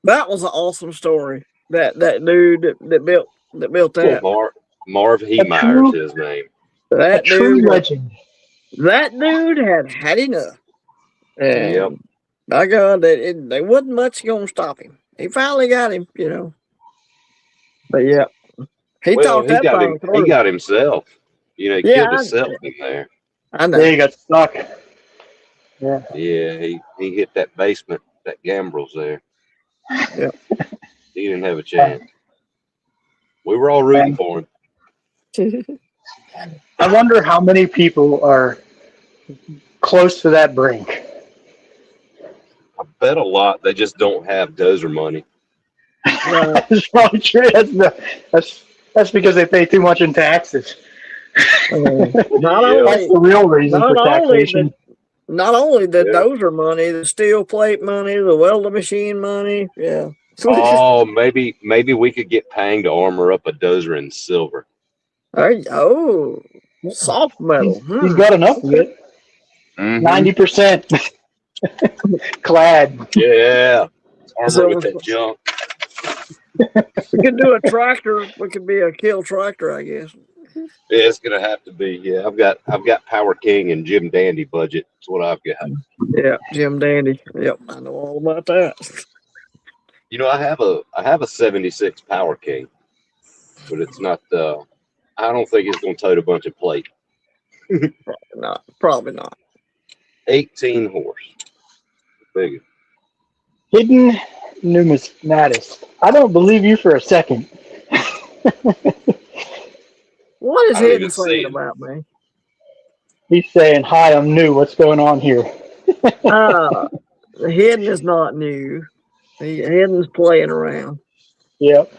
That was an awesome story. That dude that built that. Marv Heemeyer's his name. That a true dude, legend. That dude had had enough. Yep. And by God, they wasn't much going to stop him. He finally got him, you know. But yeah, he Well, talked he that got him. thing He through. got himself. You know, he Yeah, killed himself in there. I know. Yeah, you got stuck. Yeah. Yeah, he hit that basement, that gambrels there. Yeah. He didn't have a chance. We were all rooting for him. I wonder how many people are close to that brink. I bet a lot. They just don't have dozer money. Right. That's probably true. That's because they pay too much in taxes. Not Yeah, That's only the real reason not for only the taxation. not only the yeah. dozer money, the steel plate money, the welding machine money. Yeah. Oh, maybe we could get Pang to armor up a dozer in silver. Oh, soft metal. He's got enough of it. Mm-hmm. 90% clad. Yeah, armor with So that junk. we could do a tractor. We could be a kill tractor, I guess. Yeah, it's gonna have to be. Yeah, I've got Power King and Jim Dandy budget. That's what I've got. Yeah, Jim Dandy. Yep, I know all about that. You know, I have a '76 Power King, but it's not. I don't think it's gonna tote a bunch of plate. Not probably not. 18 horse. Big. Hidden numismatist. I don't believe you for a second. What is I don't Hidden even see saying it. about me? He's saying, "Hi, I'm new. What's going on here?" Uh, Hidden is not new. Hidden's playing around. Yep.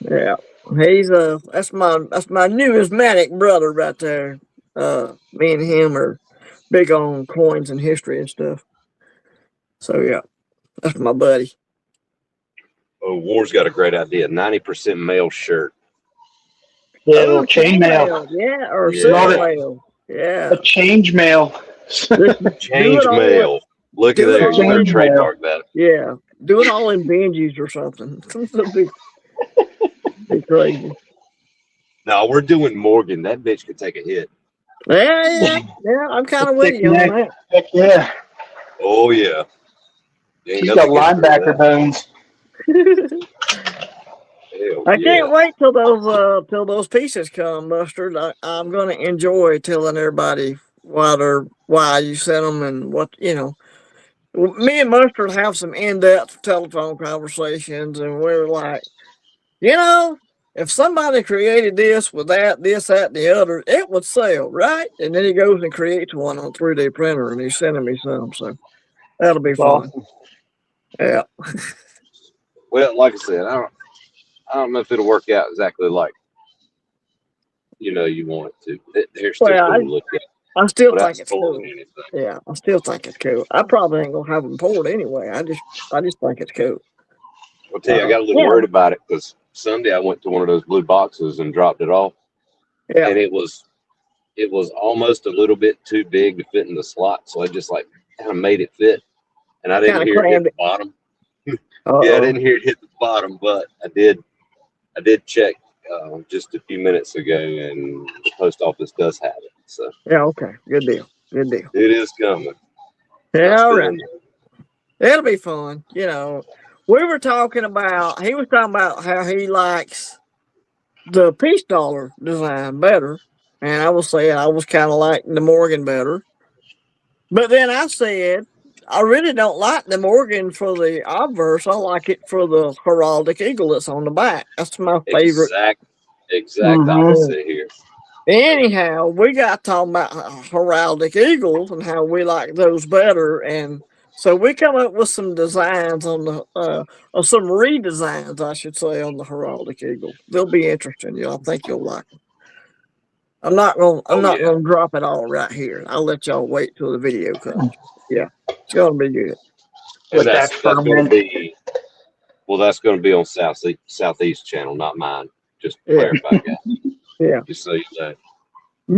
Yeah, he's that's my numismatic brother right there. Me and him are big on coins and history and stuff. So yeah, that's my buddy. Oh, War's got a great idea. 90% male shirt. Yeah, a Oh, little chainmail. yeah, or Love silver Yeah. it. mail, A yeah. change mail. Just do it Change all, mail. Look at do it there. You all better in, Change mail. trademark that. yeah, do it all in Benjis or something. It'll be crazy. No, we're doing Morgan. That bitch could take a hit. Yeah. I'm kind of with Thick you on neck. that. Heck yeah. Oh yeah. You ain't She's nothing got against her with linebacker that. bones. Hell I yeah. can't wait till those pieces come, Mustard. I'm gonna enjoy telling everybody why you sent them and what you know. Me and Mustard have some in-depth telephone conversations, and we're like, you know, if somebody created this with that, this, that, and the other, it would sell, right? And then he goes and creates one on 3D printer, and he's sending me some, so that'll be It's fun. awesome. Yeah. Well, like I said, I don't know if it'll work out exactly like you want it to. They're still Well, cool to look at I still without think it's spoiling cool. anything. Yeah, I still think it's cool. I probably ain't gonna have them poured anyway. I just think it's cool. I'll tell you, I got a little Yeah, worried about it because Sunday I went to one of those blue boxes and dropped it off, yeah. and it was almost a little bit too big to fit in the slot, so I just like kind of made it fit, and I didn't Kind of hear it hit crammed the it. bottom. Yeah, I Uh-oh. didn't hear it hit the bottom, but I did check just a few minutes ago, and the post office does have it, so Yeah, okay. Good deal. Good deal. it is coming. It's not Yeah, all still right. in there. It'll be fun. You know, he was talking about how he likes the peace dollar design better. And I was saying I was kind of like the Morgan better. But then I said, I really don't like the Morgan for the obverse. I like it for the heraldic eagle that's on the back. That's my favorite. Exact Mm-hmm. opposite here. Anyhow, we got talking about heraldic eagles and how we like those better, and so we come up with some designs on the or some redesigns, I should say, on the heraldic eagle. They'll be interesting. I think you'll like them. I'm Oh not yeah. gonna drop it all right here. I'll let y'all wait till the video comes. Yeah, it's gonna be good. And With that that's going to ferment. be that's going to be on Southeast channel, not mine. Just to Yeah, clarify, guys. yeah. Just so you know.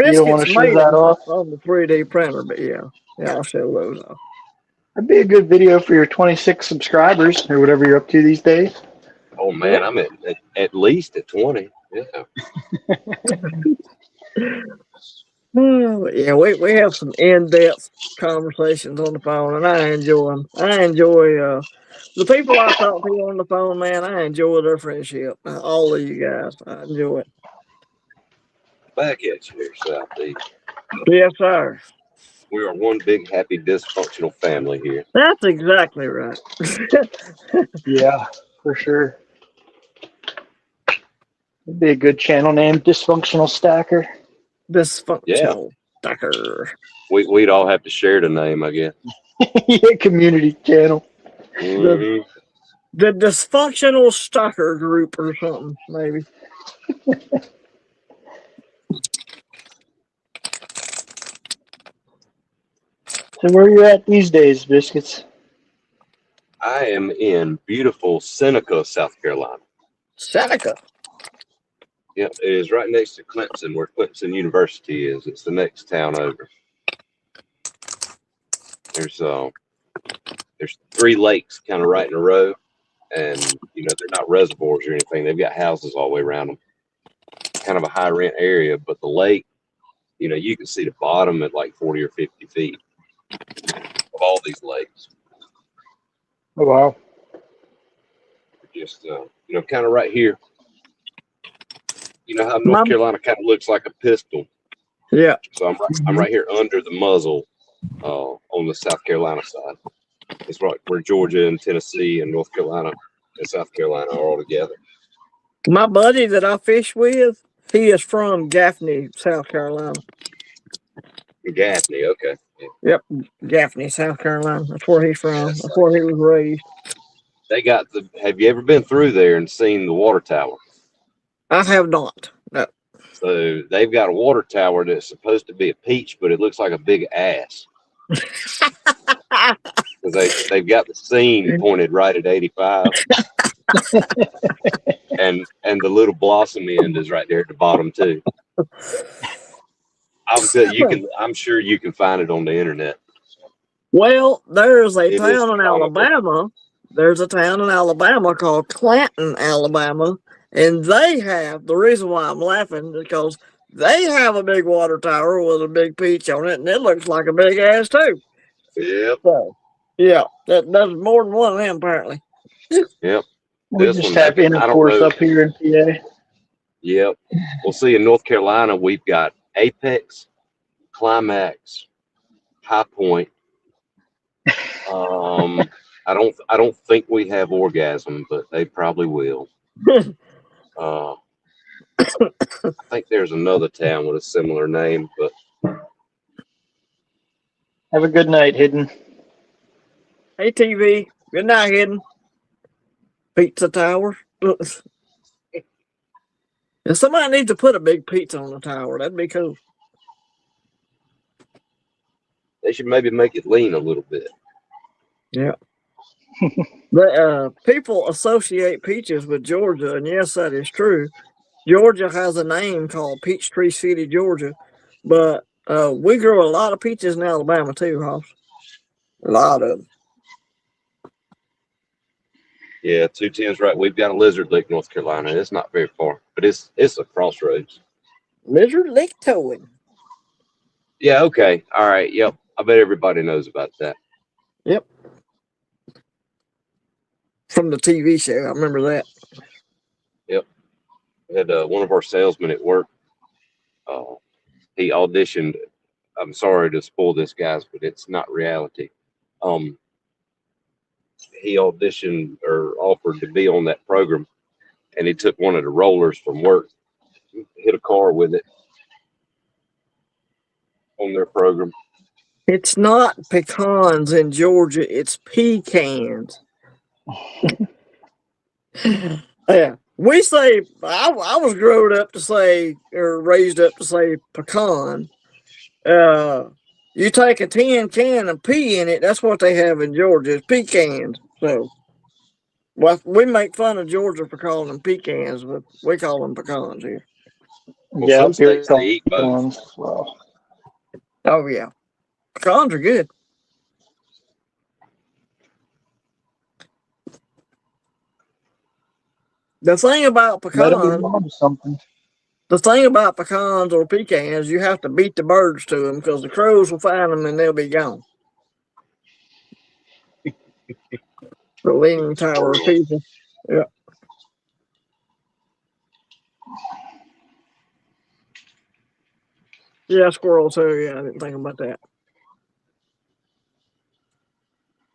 You don't want Biscuits to show made that them off? on the 3D printer, but yeah, I'll show those off. That'd be a good video for your 26 subscribers or whatever you're up to these days. Oh man, I'm at least at 20. Yeah. Oh, yeah, we have some in-depth conversations on the phone, and I enjoy them. I enjoy the people I talk to on the phone, man. I enjoy their friendship. All of you guys, I enjoy it. Back at you here, Southeast. Yes, sir. We are one big, happy, dysfunctional family here. That's exactly right. Yeah, for sure. It'd be a good channel name, Dysfunctional Stacker. Yeah, Dysfunctional Stacker. we'd all have to share the name, I guess. Yeah, community channel. The Hmm. the dysfunctional stalker group or something, maybe. So where you at these days, Biscuits? I am in beautiful Seneca, South Carolina. Seneca. Yep, it is right next to Clemson, where Clemson University is. It's the next town over. There's there's three lakes kind of right in a row, and they're not reservoirs or anything. They've got houses all the way around them. Kind of a high rent area, but the lake, you can see the bottom at like 40 or 50 feet of all these lakes. Oh wow. Just kind of right here. You know how My, North Carolina kind of looks like a pistol. yeah. So I'm right here under the muzzle on the South Carolina side. It's right where Georgia and Tennessee and North Carolina and South Carolina are all together. My buddy that I fish with, he is from Gaffney, South Carolina. Gaffney, okay. Yeah. Yep, Gaffney, South Carolina. That's where he's from. Yes, That's where he was raised. they got the. Have you ever been through there and seen the water tower? I have not. No. So they've got a water tower that's supposed to be a peach, but it looks like a big ass because they've got the scene pointed right at 85, and the little blossom end is right there at the bottom too. I'm sure you can find it on the internet. Well, there's a It is town in comical. Alabama. There's a town in Alabama called Clanton, Alabama, and they have the reason why I'm laughing is because they have a big water tower with a big peach on it, and it looks like a big ass too. Yep, So, yeah, there's more than one of them apparently. yep. We This just one, have I don't intercourse know. up here in PA. Yep. We'll see. In North Carolina, we've got Apex, Climax, High Point. I don't think we have Orgasm, but they probably will. Uh, I think there's another town with a similar name, but Have a good night, Hidden. Hey, TV. Good night, Hidden. Pizza Tower. If somebody needs to put a big pizza on the tower, that'd be cool. they should maybe make it lean a little bit. Yeah. The people associate peaches with Georgia, and yes, that is true. Georgia has a name called Peachtree City, Georgia, but we grow a lot of peaches in Alabama too, Hoss. A lot of them. Yeah, 210's right. We've got a Lizard Lick, North Carolina. It's not very far, but it's a crossroads. Lizard Lake Towing. Yeah. Okay. All right. Yep. I bet everybody knows about that. Yep. From the TV show, I remember that. Yep. We had one of our salesmen at work. He auditioned. I'm sorry to spoil this, guys, but it's not reality. He auditioned or offered to be on that program, and he took one of the rollers from work, hit a car with it on their program. It's not pecans in Georgia, it's pecans. Yeah. We say, I was grown up to say, or raised up to say pecan. You take a tin can of pea in it, that's what they have in Georgia, it's pecans. So, well, we make fun of Georgia for calling them pecans, but we call them pecans here. Well, Yeah, some up here states they called eat both. pecans as well. Oh, yeah. Pecans are good. The thing about Let them be pecans, on to something. The thing about pecans or pecans, you have to beat the birds to them because the crows will find them and they'll be gone. The Leaning Tower of Pisa. Yeah. Yeah, squirrel too. Yeah, I didn't think about that.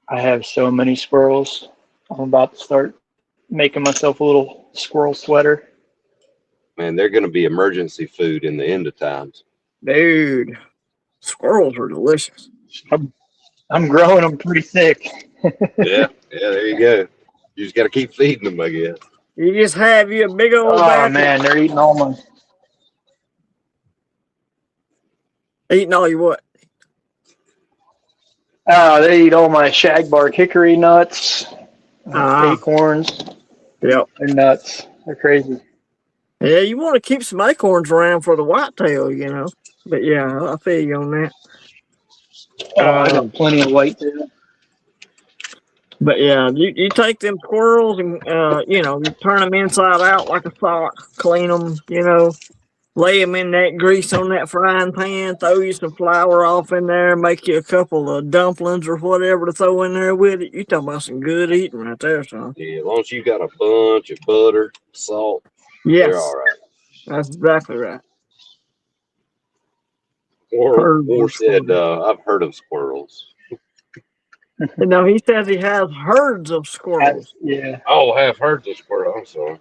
I have so many squirrels. I'm about to start making myself a little squirrel sweater. Man, they're going to be emergency food in the end of times. Dude, squirrels are delicious. I'm growing them pretty thick. Yeah, there you go. You just got to keep feeding them, I guess. You just have you a big old Oh batch man, they're eating all my. eating all you what? They eat all my shagbark hickory nuts, Ah, acorns. yep. They're nuts. They're crazy. Yeah, you want to keep some acorns around for the whitetail, you know. But yeah, I feel you on that. Oh, I got plenty of whitetail. But yeah, you take them squirrels and you know, you turn them inside out like a sock, clean them, you know, lay them in that grease on that frying pan, throw you some flour off in there, make you a couple of dumplings or whatever to throw in there with it. You talking about some good eating right there, son. Yeah, as long as you got a bunch of butter, salt, they're all Yes, right. that's exactly right. Herds Or of said, squirrels. I've heard of squirrels. You know, he says he has herds of squirrels. Yeah. Oh, I have heard of squirrels. I'm sorry.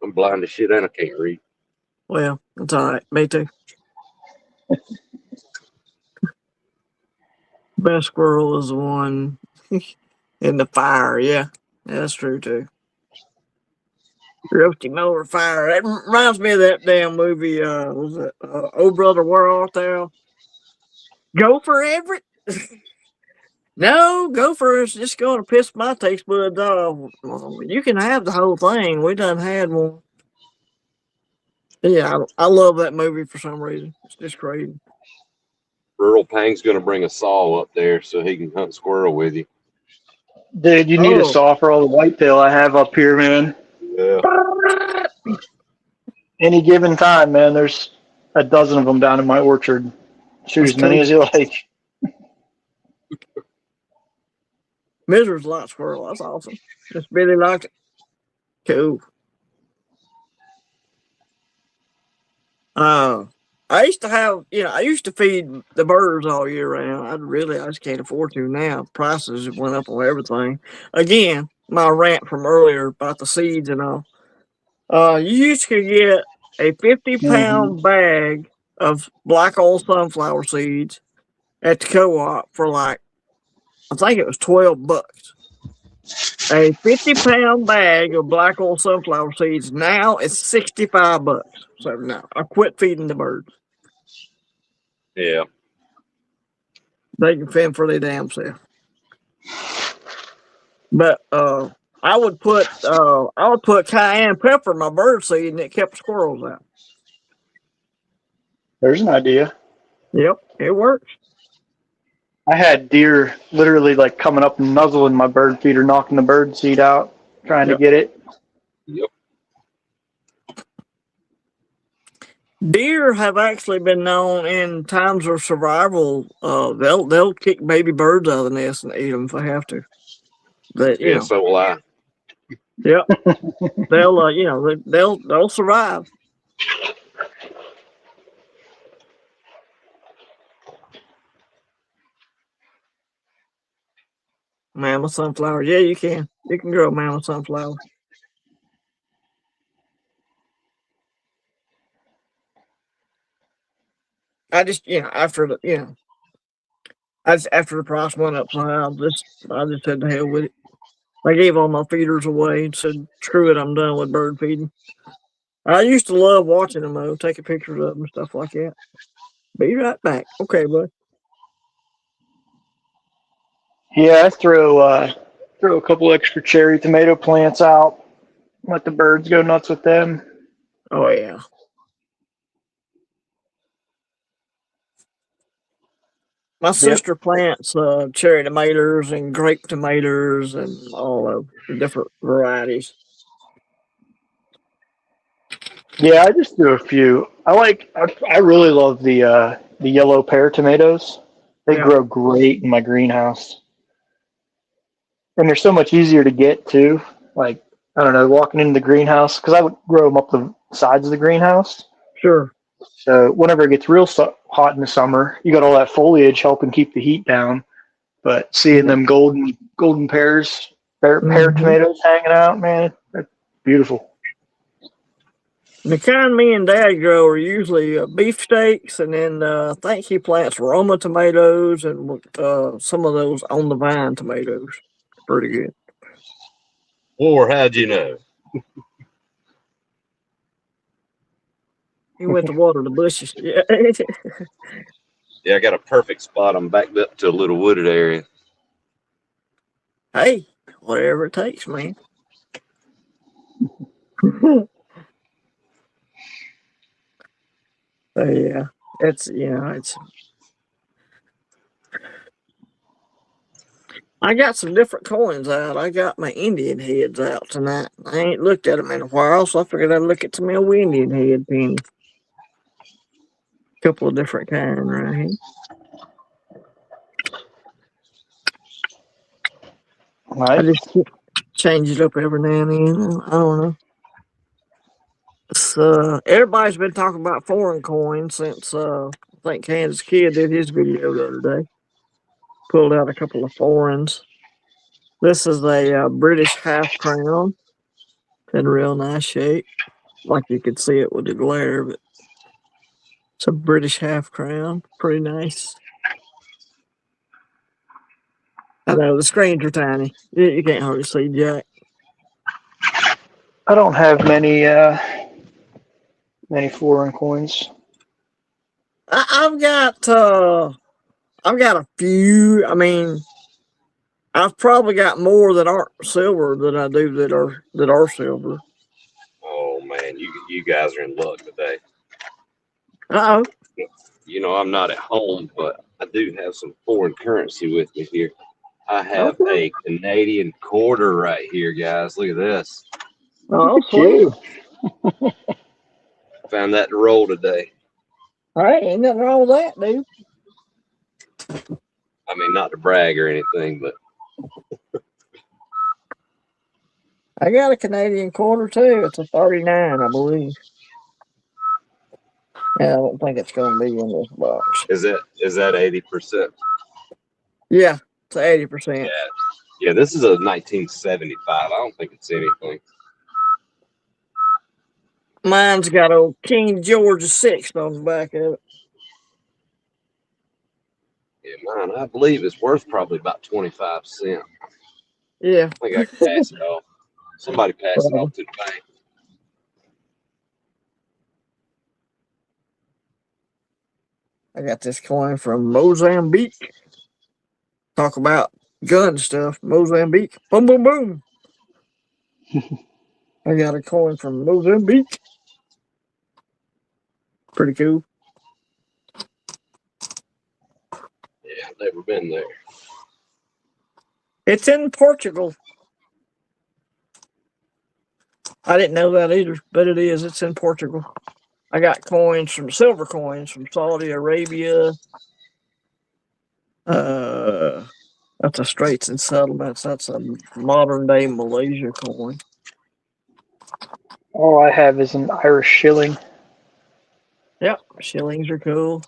I'm blind as shit and I can't read. Well, that's all right. Me too. Best squirrel is the one in the fire. Yeah, that's true too. Roast him over fire. That reminds me of that damn movie. Was it Oh Brother, Where Art Thou? Go for Everett? No, Gopher's just going to piss my taste buds off. You can have the whole thing. We done had one. Yeah, I love that movie for some reason. It's just crazy. Rural Pang's going to bring a saw up there so he can hunt squirrel with you. Dude, you need a Oh, saw for all the whitetail I have up here, man. Yeah. Any given time, man, there's a dozen of them down in my orchard. Shoot that's as many cool. as you like. Miser's like squirrel. That's awesome. Just really liked it. Cool. Uh, I used to have, you know, I used to feed the birds all year round. I just can't afford to now. Prices have went up on everything. Again, my rant from earlier about the seeds and all. You used to get a 50 Mm-hmm. pound bag of black oil sunflower seeds at the co-op for like, I think it was $12. A 50 pound bag of black oil sunflower seeds now is $65. So no, I quit feeding the birds. Yeah. They can fend for their damn self. But I would put cayenne pepper in my bird seed and it kept squirrels out. There's an idea. Yep, it works. I had deer literally like coming up and nuzzling my bird feeder, knocking the bird seed out, trying to Yep. get it. Yep. Deer have actually been known in times of survival. They'll kick baby birds out of the nest and eat them if they have to. But you Yeah, know, so will I. yep, they'll you know they'll survive. Mammoth sunflower, yeah, you can. You can grow mammoth sunflower. I just after the after the price went up, so I just said to hell with it. I gave all my feeders away and said, screw it, I'm done with bird feeding. I used to love watching them though, taking pictures of them and stuff like that. Be right back. Okay, bud. Yeah, I throw a couple extra cherry tomato plants out. Let the birds go nuts with them. Oh yeah. My Yep. sister plants cherry tomatoes and grape tomatoes and all of the different varieties. Yeah, I just do a few. I really love the yellow pear tomatoes. They Yeah, grow great in my greenhouse, and they're so much easier to get too. Like I don't know, walking into the greenhouse because I would grow them up the sides of the greenhouse. sure. So whenever it gets real hot in the summer, you got all that foliage helping keep the heat down. But seeing Yeah. them golden pear Hmm. tomatoes hanging out, man, that's beautiful. The kind me and Dad grow are usually beefsteaks, and then I think he plants Roma tomatoes and some of those on the vine tomatoes. Pretty good. Or how'd you know? He went to water the bushes. Yeah. Yeah, I got a perfect spot. I'm backed up to a little wooded area. Hey, whatever it takes, man. So, yeah, it's. I got some different coins out. I got my Indian heads out tonight. I ain't looked at them in a while, so I figured I'd look at some old Indian head penny. Couple of different kind right here. I Nice. just change it up every now and then. I don't know. So everybody's been talking about foreign coins since I think Kansas Kid did his video the other day. Pulled out a couple of foreigns. This is a British half crown. It's in real nice shape. Like you could see it with the glare, but it's a British half crown. Pretty nice. I know the screens are tiny. You can't hardly see Jack. I don't have many foreign coins. I've got a few. I mean, I've probably got more that aren't silver than I do that are silver. Oh man, you guys are in luck today. Uh oh. You know I'm not at home, but I do have some foreign currency with me here. I have Okay. a Canadian quarter right here, guys. Look at this. Look Oh, at sweet. you. Found that to roll today. All right, ain't nothing wrong with that, dude. I mean, not to brag or anything, but I got a Canadian quarter too. It's a 39, I believe. Yeah, I don't think it's going to be in this box. is that 80%? Yeah, it's 80%. Yeah, yeah. This is a 1975. I don't think it's anything. Mine's got old King George VI on the back of it. Yeah, mine. I believe it's worth probably about 25 cents. Yeah, I think I can pass it off. Somebody pass it probably. off to the bank. I got this coin from Mozambique. Talk about gun stuff. Mozambique. Boom, boom, boom. I got a coin from Mozambique. Pretty cool. Yeah, I've never been there. It's in Portugal. I didn't know that either, but it is. It's in Portugal. I got silver coins from Saudi Arabia. Uh, that's a Straits and Settlements. That's a modern day Malaysia coin. All I have is an Irish shilling. Yep, shillings are cool.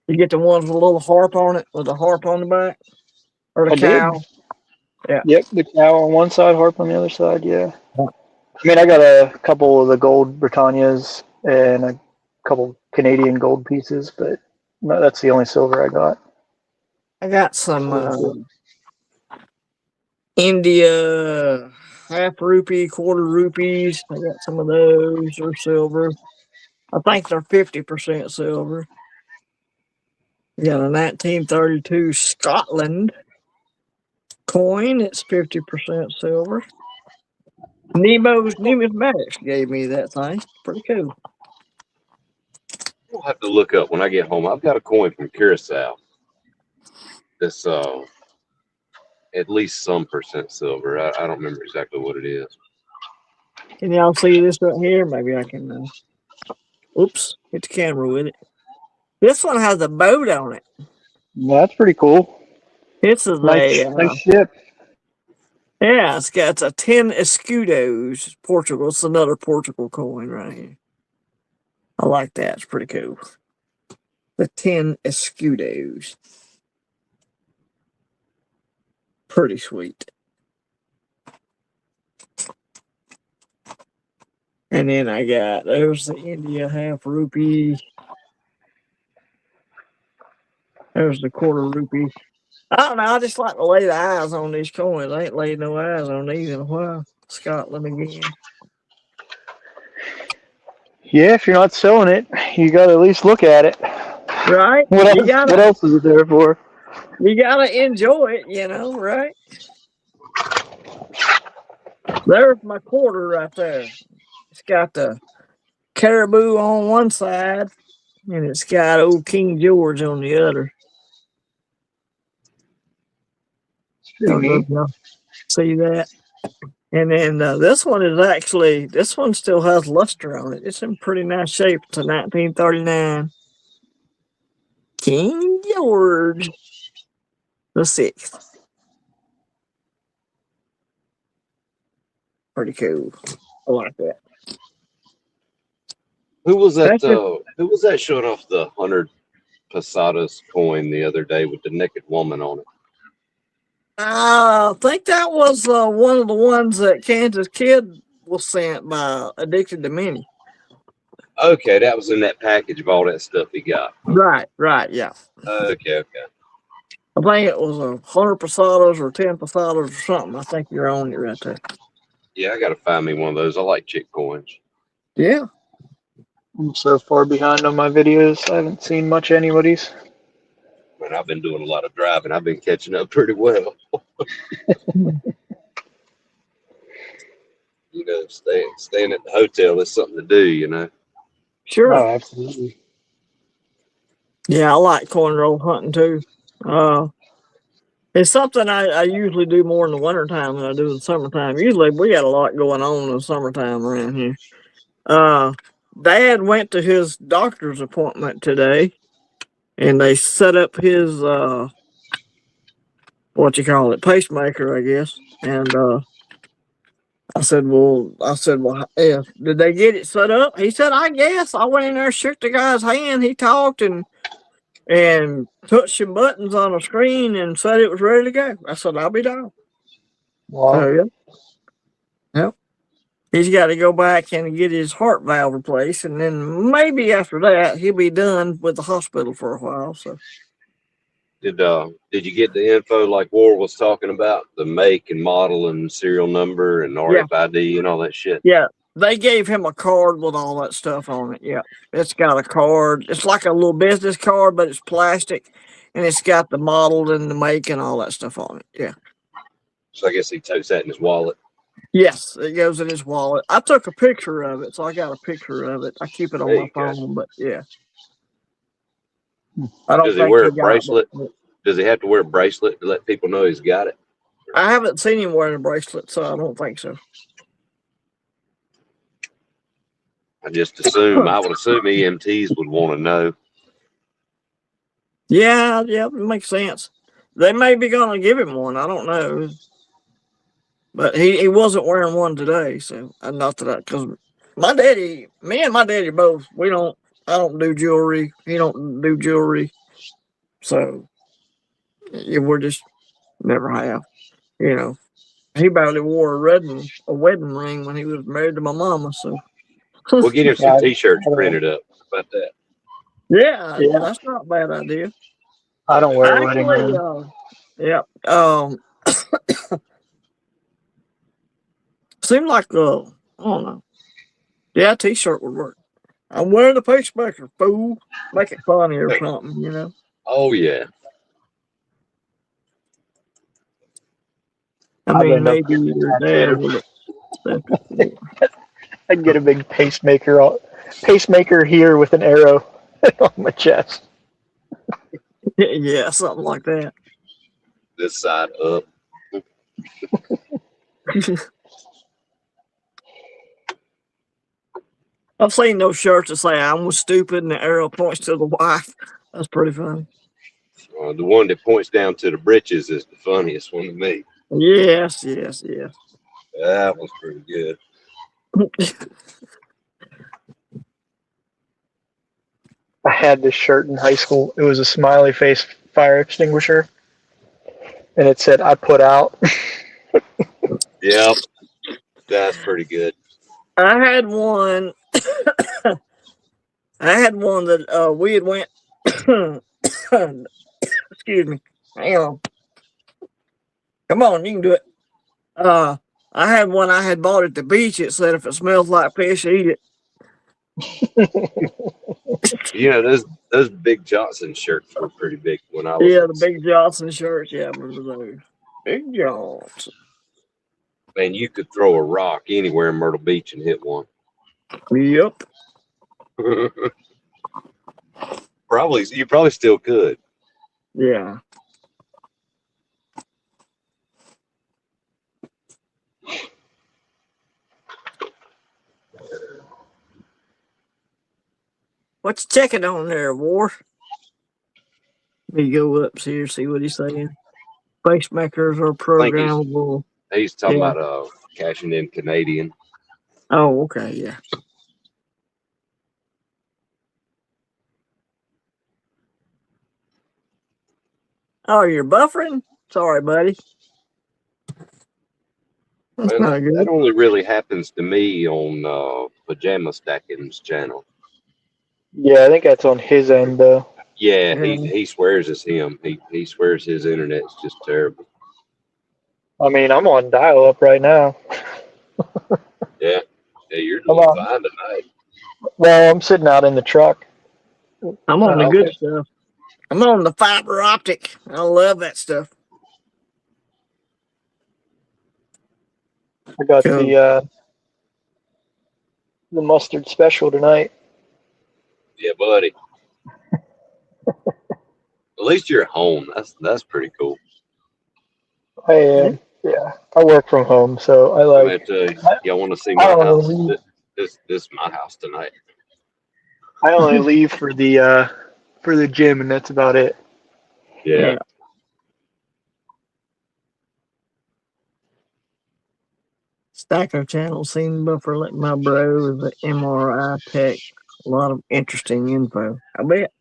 You get the ones with a little harp on it, with a harp on the back, or the I did. cow. Yeah. Yep, the cow on one side, harp on the other side. Yeah. I mean, I got a couple of the gold Britannias and a couple Canadian gold pieces, but no, that's the only silver I got. I got some Cool. India half rupee, quarter rupees. I got some of those. They're silver. I think they're 50% silver. We got a 1932 Scotland coin. It's 50% silver. Nemo's Numismatics gave me that thing. Pretty cool. We'll have to look up when I get home. I've got a coin from Curacao. That's at least some percent silver. I don't remember exactly what it is. Can y'all see this right here? Maybe I can. Oops, hit the camera with it. This one has a boat on it. Yeah, that's pretty cool. This is Nice, a nice ship. yeah, it's a 10 escudos, Portugal. It's another Portugal coin right here. I like that. It's pretty cool. The 10 escudos. Pretty sweet. And then I got, there's the India half rupee. There's the quarter rupee. I don't know. I just like to lay the eyes on these coins. I ain't laid no eyes on these in a while. Scotland again. Yeah, if you're not selling it, you got to at least look at it. Right? What You else? What gotta else is it there for? you gotta enjoy it, right? There's my quarter right there. It's got the caribou on one side and it's got old King George on the other. It's pretty neat. See that? And then this one is actually, this one still has luster on it. It's in pretty nice shape. It's a 1939 King George the Sixth. Pretty cool. I like that. Who was that? That's just, Who was that showing off the 100 pesetas coin the other day with the naked woman on it? I think that was one of the ones that Kansas Kid was sent by Addicted to Mini. Okay, that was in that package of all that stuff he got. Right, yeah. Okay. I think it was 100 pesetas or 10 pesetas or something. I think you're on it right there. Yeah, I gotta find me one of those. I like chick coins. Yeah. I'm so far behind on my videos. I haven't seen much of anybody's. Man, I've been doing a lot of driving. I've been catching up pretty well. Staying at the hotel is something to do. Sure. Oh, absolutely. Yeah, I like coin roll hunting too. It's something I usually do more in the wintertime than I do in the summertime. Usually we got a lot going on in the summertime around here. Dad went to his doctor's appointment today and they set up his pacemaker, I guess. And I said, well, yeah, did they get it set up? He said, I guess. I went in there, shook the guy's hand. He talked and touched some buttons on the screen and said it was ready to go. I said, I'll be down. Wow. So, yeah. He's got to go back and get his heart valve replaced. And then maybe after that, he'll be done with the hospital for a while. So, Did you get the info like War was talking about, the make and model and serial number and RFID and all that shit? Yeah, they gave him a card with all that stuff on it. Yeah, it's got a card. It's like a little business card, but it's plastic, and it's got the model and the make and all that stuff on it. Yeah. So I guess he totes that in his wallet. Yes, it goes in his wallet. I took a picture of it, so I got a picture of it. I keep it on my phone, but yeah. I don't Does he think wear he a bracelet? got it. Does he have to wear a bracelet to let people know he's got it? I haven't seen him wearing a bracelet, so I don't think so. I would assume EMTs would want to know. Yeah, it makes sense. They may be going to give him one. I don't know. But he wasn't wearing one today, so not that because me and my daddy both, I don't do jewelry. He don't do jewelry. So yeah, we're just never have. He barely wore a wedding ring when he was married to my mama. So We'll get him some Yeah, T-shirts printed up. How about that? yeah, Yeah. that's not a bad idea. I don't wear a wedding Actually, ring. yeah. Seemed like I don't know. Yeah, T-shirt would work. I'm wearing a pacemaker, fool. Make it funny or something. Oh yeah. I mean, maybe your dad would accept it. I'd get a big pacemaker here with an arrow on my chest. Yeah, something like that. This side up. I've seen those shirts that say "I'm stupid" and the arrow points to the wife. That's pretty funny. The one that points down to the britches is the funniest one to me. Yes, yes, yes. That was pretty good. I had this shirt in high school. It was a smiley face fire extinguisher, and it said "I put out." Yep, that's pretty good. I had one. I had one that we had went. Excuse me. Hang on. Come on, you can do it. Uh, I had one I had bought at the beach. It said if it smells like fish, eat it. You know, those Big Johnson shirts were pretty big when I was Yeah, in the school. Big Johnson shirts. Yeah, I remember those. Big Johnson. Man, you could throw a rock anywhere in Myrtle Beach and hit one. Yep. You probably still could. Yeah. What's checking on there, War? Let me go up here, see what he's saying. Pacemakers are I think programmable. he's talking Yeah. about cashing in Canadian. Oh, okay. Yeah. Oh, you're buffering? Sorry, buddy. That's Man, not that good. only really happens to me on Pajama Stacking's channel. Yeah, I think that's on his end though. Yeah, Yeah. he swears it's him. He swears his internet's just terrible. I mean, I'm on dial up right now. Yeah, yeah, you're I'm doing on. fine tonight. Well, I'm sitting out in the truck. I'm on the Okay. good stuff. I'm on the fiber optic. I love that stuff. I got Cool. the mustard special tonight. Yeah, buddy. At least you're home. That's pretty cool. I am. Yeah, I work from home, so I I'm at like. I, y'all want to see I my only house? leave. This is my house tonight. I only leave for the gym, and that's about it. Yeah, Yeah. Stacker channel seen buffer let my bro the MRI tech. A lot of interesting info. I bet.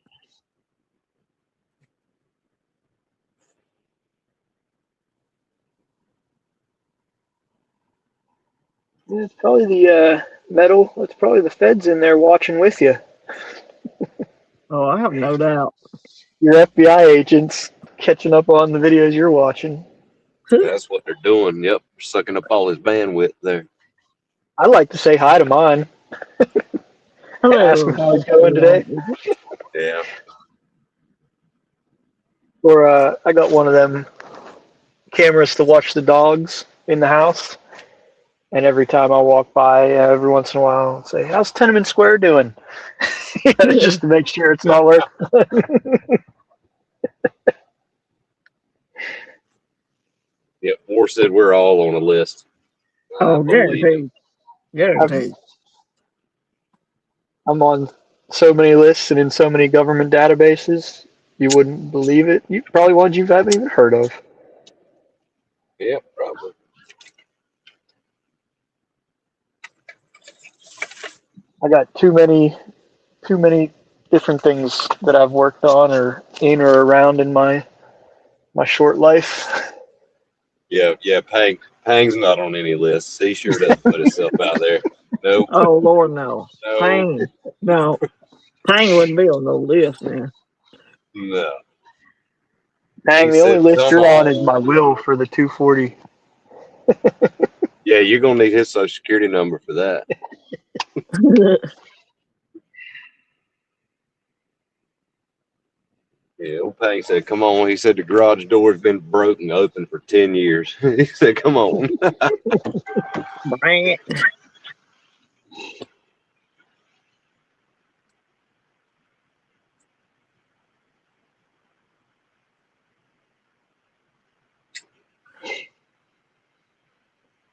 It's probably the metal. It's probably the feds in there watching with you. Oh, I have no doubt. Your FBI agents catching up on the videos you're watching. that's what they're doing. Yep, sucking up all his bandwidth there. I like to say hi to mine. Ask him Hello. how he's going today. Yeah, Or I got one of them cameras to watch the dogs in the house. And every time I walk by, every once in a while, I'll say, "How's Tenement Square doing?" Just to make sure it's not working. yeah. War said we're all on a list. I Oh, believe him. guaranteed. Guaranteed. I'm on so many lists and in so many government databases, you wouldn't believe it. You probably ones you haven't even heard of. Yeah, probably. I got too many different things that I've worked on or in or around in my short life. Yeah, yeah. Pang's not on any lists. He sure doesn't put himself out there. Nope, Oh, Lord, no. no, Pain. No. Pain wouldn't be on no list, man. no. Dang, He the only said, list "Come you're on is my on." will for the 240. Yeah, you're gonna need his social security number for that. Yeah, old Pang said, "Come on." He said the garage door's been broken open for 10 years. He said, "Come on." Bring it.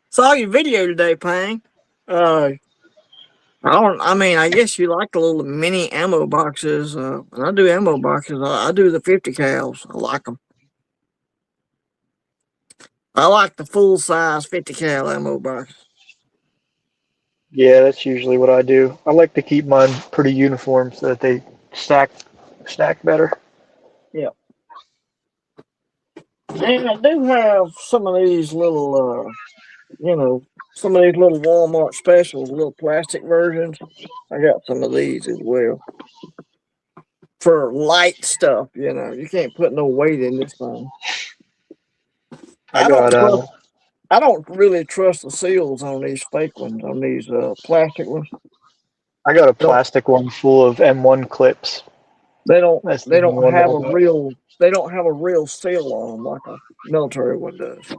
Saw your video today, Pang. Uh, I mean, I guess you like the little mini ammo boxes. And I do ammo boxes. I do the 50 cals. I like them. I like the full size 50 cal ammo box. Yeah, that's usually what I do. I like to keep mine pretty uniform so that they stack better. Yeah. And I do have some of these little, some of these little Walmart specials, little plastic versions. I got some of these as well for light stuff. You can't put no weight in this thing. I I don't got trust. I don't really trust the seals on these fake ones, on these plastic ones. I got a Don't plastic one full of M1 clips. they don't That's the they only don't one that have I a got. real seal on them like a military one does.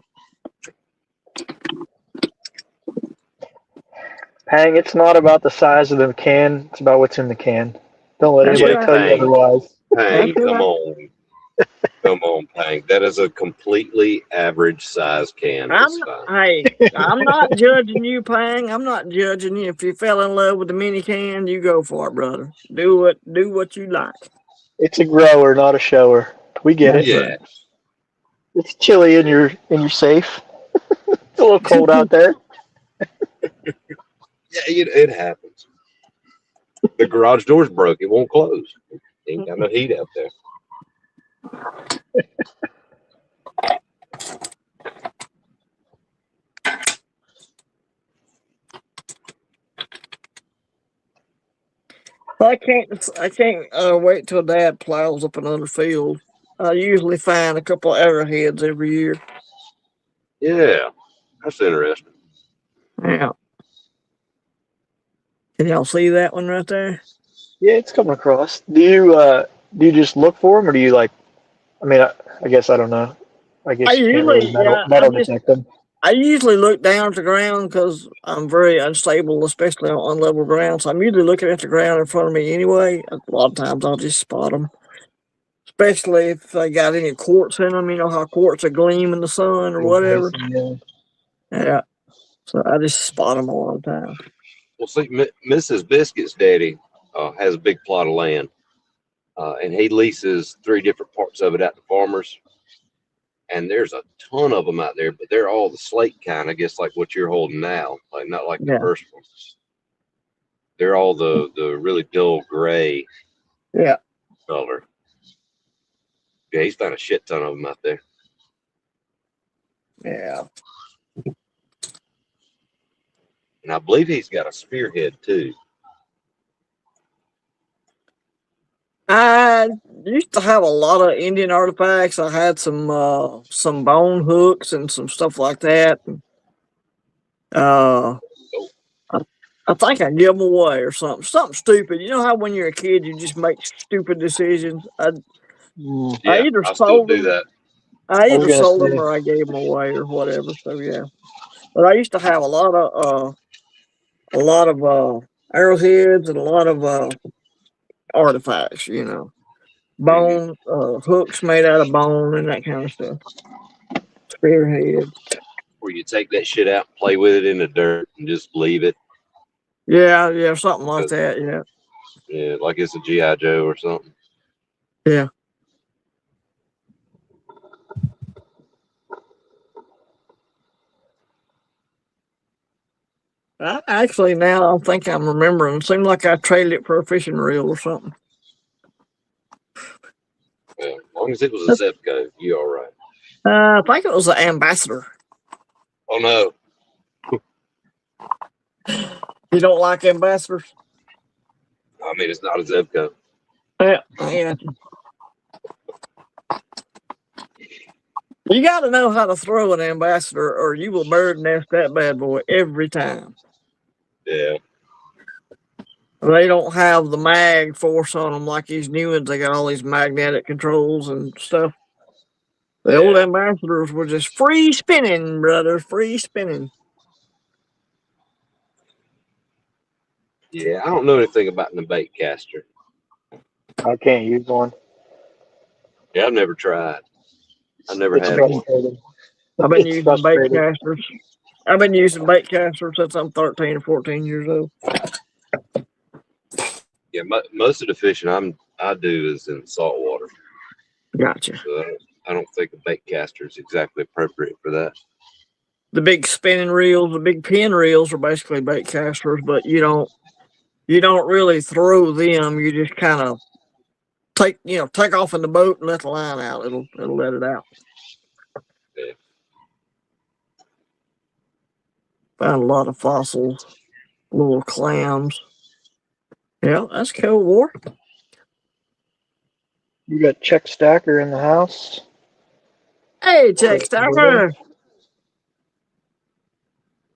Pang, it's not about the size of the can, it's about what's in the can. Don't let That's Yeah, anybody right. tell you Pang, otherwise. That's Pang, come right. on. Come on, Pang. That is a completely average size can. I'm It's fine. hey, I'm not judging you, Pang. I'm not judging you. If you fell in love with the mini can, you go for it, brother. Do what you like. It's a grower, not a shower. We get That's it. Yeah. right. It's chilly in your safe. It's a little cold out there. Yeah, it happens. The garage door's broke. It won't close. Ain't got no heat out there. I can't wait till Dad plows up another field. I usually find a couple arrowheads every year. Yeah, that's interesting. Yeah. Can y'all see that one right there? Yeah, it's coming across. Do you just look for them, or do you like? I mean, I guess I don't know. I I guess you can't really usually, yeah, metal detect them. I usually look down at the ground because I'm very unstable, especially on unlevel ground. So I'm usually looking at the ground in front of me anyway. A lot of times I'll just spot them, especially if they got any quartz in them. You know how quartz are gleam in the sun or whatever. Yeah. Yeah. So I just spot them all the time. Well, see, Mrs. Biscuit's daddy has a big plot of land, and he leases three different parts of it out to farmers. And there's a ton of them out there, but they're all the slate kind, I guess, like what you're holding now, like not like the Yeah. first one. They're all the really dull gray Yeah. color. Yeah, he's found a shit ton of them out there. Yeah. And I believe he's got a spearhead too. I used to have a lot of Indian artifacts. I had some bone hooks and some stuff like that. Uh, I, I think I give them away or something stupid. You know how when you're a kid you just make stupid decisions. I Yeah, either I still sold do them, that. I I was either gonna sold them say, or I gave them away or whatever. So yeah, but I used to have a lot of arrowheads and a lot of artifacts. Mhm. Bone hooks made out of bone and that kind of stuff. Spearheads. Where you take that shit out, play with it in the dirt, and just leave it. Yeah, yeah, something like 'Cause, that. Yeah, yeah, like it's a GI Joe or something. yeah. Actually, now I think I'm remembering. It seemed like I traded it for a fishing reel or something. Well, as long as it was a Zepco, you all right. I think it was the ambassador. Oh no, You don't like ambassadors? I mean it's not a Zepco. Yeah, yeah. You got to know how to throw an ambassador, or you will bird nest that bad boy every time. Yeah, They don't have the mag force on them like these new ones. They got all these magnetic controls and stuff. The old yeah, ambassadors were just free spinning, brother, free spinning. yeah. I don't know anything about the bait caster. I can't use one. Yeah, I've never tried. I never It's had one. frustrating. I've been It's using bait frustrating. casters. I've been using bait casters since I'm 13 or 14 years old. Yeah, most of the fishing I do is in salt water. Gotcha. So I don't think a bait caster is exactly appropriate for that. The big spinning reels, the big pin reels are basically bait casters, but you don't really throw them. You just kind of take off in the boat and let the line out. It'll let it out. Yeah. Found a lot of fossils, little clams. Yeah, that's cool, War. You got SEstkr in the house. Hey, SEstkr.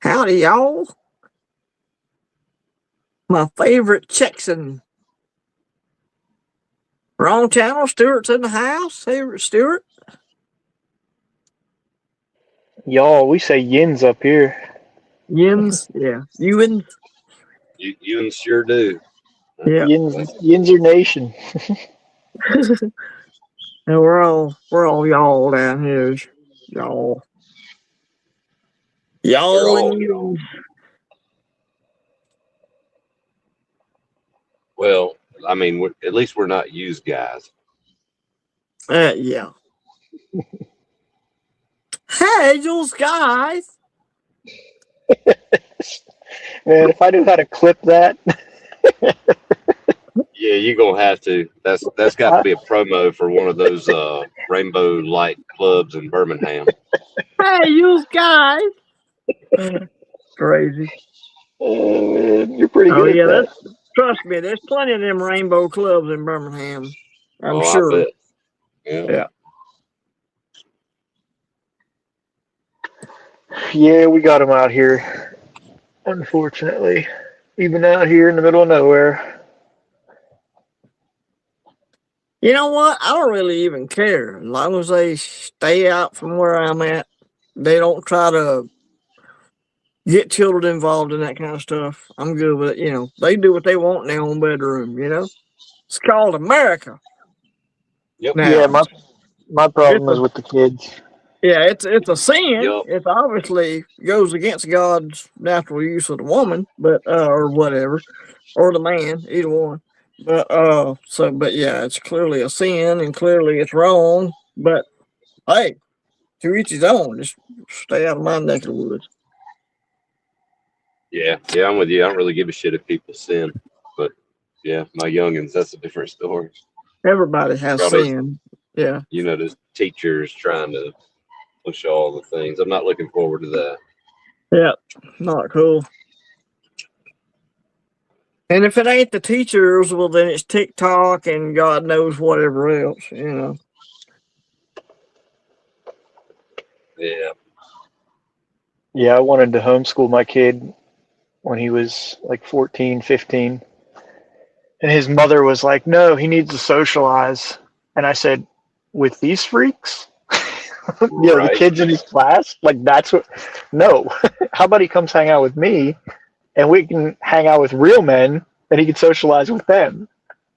Howdy, y'all. My favorite Texan. Wrong channel. Stuart's in the house. Hey, Stuart. Y'all, we say yins up here. Yins. Yeah. Ewins. You sure do. Yeah. Yins are nation. And we're all y'all down here. Y'all. We're Y'all all and y'all. you. Well, I mean, at least we're not used guys. Yeah. Hey, those guys. Man, if I knew how to clip that, Yeah, you're gonna have to. That's got to be a promo for one of those rainbow light clubs in Birmingham. Hey, you guys. Crazy. man, you're pretty Oh, good at yeah. that. Trust me, there's plenty of them rainbow clubs in Birmingham. I'm Oh, I sure. bet. Yeah. Yeah. Yeah, we got them out here, unfortunately. Even out here in the middle of nowhere. You know what? I don't really even care. As long as they stay out from where I'm at, they don't try to get children involved in that kind of stuff. I'm good with it. They do what they want in their own bedroom. It's called America. Yep. Yeah, Now, my it's problem a is with the kids. yeah, it's a sin. Yep. It obviously goes against God's natural use of the woman, but or whatever, or the man, either one. But yeah, it's clearly a sin and clearly it's wrong. But hey, to each his own. Just stay out of my neck of the woods. Yeah. Yeah. I'm with you. I don't really give a shit if people sin, but yeah, my youngins, that's a different story. Everybody has Probably, sin. Yeah. the teachers trying to push all the things. I'm not looking forward to that. Yeah. Not cool. And if it ain't the teachers, well, then it's TikTok and God knows whatever else. Yeah. Yeah, I wanted to homeschool my kid when he was like 14, 15. And his mother was like, no, he needs to socialize. And I said, with these freaks? The Right. kids in his class? Like, that's what. No. How about he comes hang out with me and we can hang out with real men and he can socialize with them?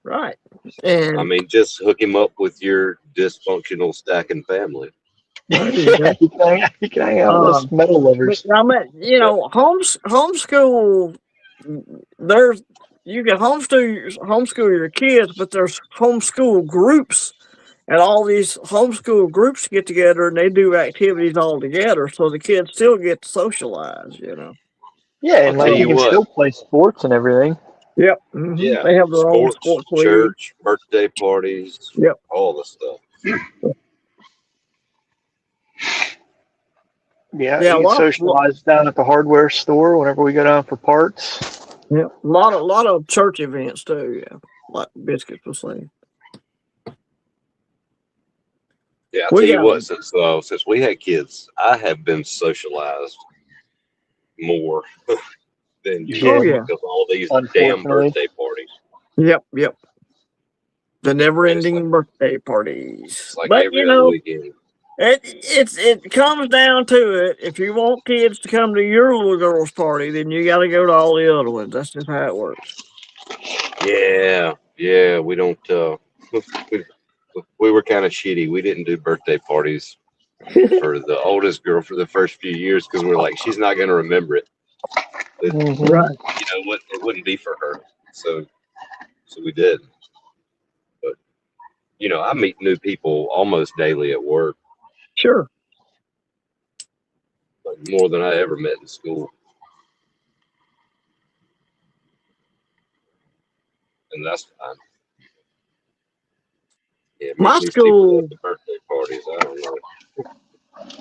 Right. I And mean, just hook him up with your dysfunctional stacking family. there you Yeah, go. he can hang out with Uh, us metal but lovers. I mean, Yep. homeschool. There's you can homeschool your kids, but there's homeschool groups, and all these homeschool groups get together and they do activities all together, so the kids still get to socialize. Yeah, I'll and tell like he you can what. still play sports and everything. Yep. Yeah. They have their own Sports, sports league. church, birthday parties, Yep. all the stuff. Yeah, Yeah. he can socialize down at the hardware store whenever we go down for parts. Yeah. A lot of church events too. Yeah. Like Biscuits was saying. Yeah, I'll We tell you got what, since we had kids, I have been socialized more than Oh Yeah, usual yeah. because of all these damn unfortunately. birthday parties. Yep. The And it's like never-ending birthday parties. But every other weekend. it comes down to it. If you want kids to come to your little girl's party, then you got to go to all the other ones. That's just how it works. Yeah, we don't. We were kind of shitty. We didn't do birthday parties for the oldest girl for the first few years because we're like, she's not going to remember it. But Hmm. Right. you know what? wouldn't be for her. So we did. But I meet new people almost daily at work, Sure. like more than I ever met in school. And that's fine. Yeah, My meeting these people school, at the birthday parties, I don't know.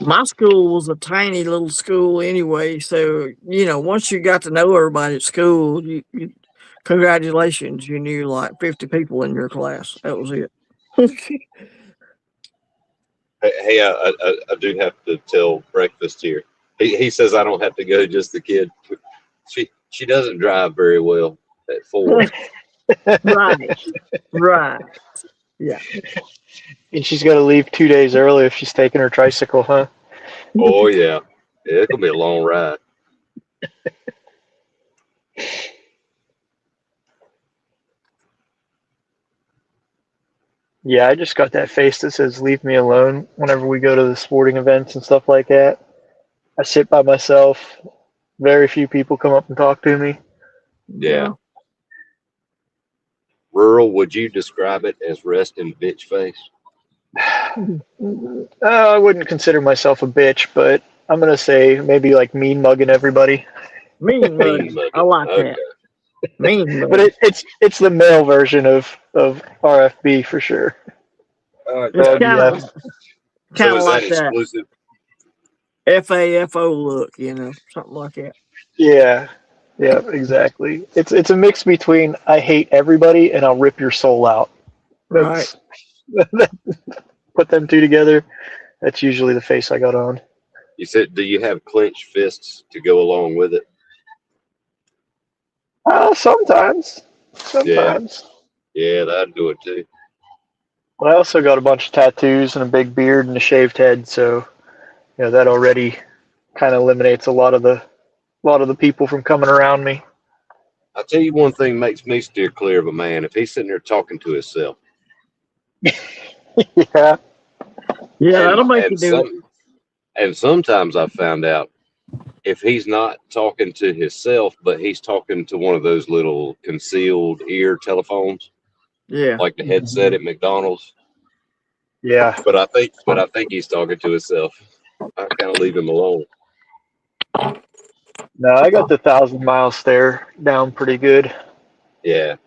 my school was a tiny little school anyway. So, once you got to know everybody at school, congratulations, you knew like 50 people in your class. That was it. Hey, I do have to tell Breakfast here. He says I don't have to go, just the kid. She doesn't drive very well at 4. Right. Right. Yeah. And she's got to leave 2 days early if she's taking her tricycle, huh? Oh yeah, it's gonna be a long ride. Yeah, I just got that face that says "Leave me alone" whenever we go to the sporting events and stuff like that. I sit by myself. Very few people come up and talk to me. Yeah. Rural, would you describe it as resting bitch face? I wouldn't consider myself a bitch, but I'm gonna say maybe like mean mugging everybody. Mean Mean mugging. I mugging. like Okay. that. Mean But mugging. it's the male version of RFB for sure. It's Doggy kind F. of So is that like that exclusive? FAFO look, something like that. Yeah, yeah, exactly. It's a mix between I hate everybody and I'll rip your soul out. Right. That's put them two together. That's usually the face I got on. You said, do you have clenched fists to go along with it? Sometimes, Yeah. sometimes. Yeah, that'd do it too. But I also got a bunch of tattoos and a big beard and a shaved head, so that already kind of eliminates a lot of the people from coming around me. I'll tell you one thing makes me steer clear of a man if he's sitting there talking to himself. Yeah, Yeah, And that'll make you and do it. sometimes I've found out if he's not talking to himself, but he's talking to one of those little concealed ear telephones, Yeah. like the headset at McDonald's. yeah. But I think he's talking to himself. I kind of leave him alone. No, I got the 1,000 mile stare down pretty good. Yeah.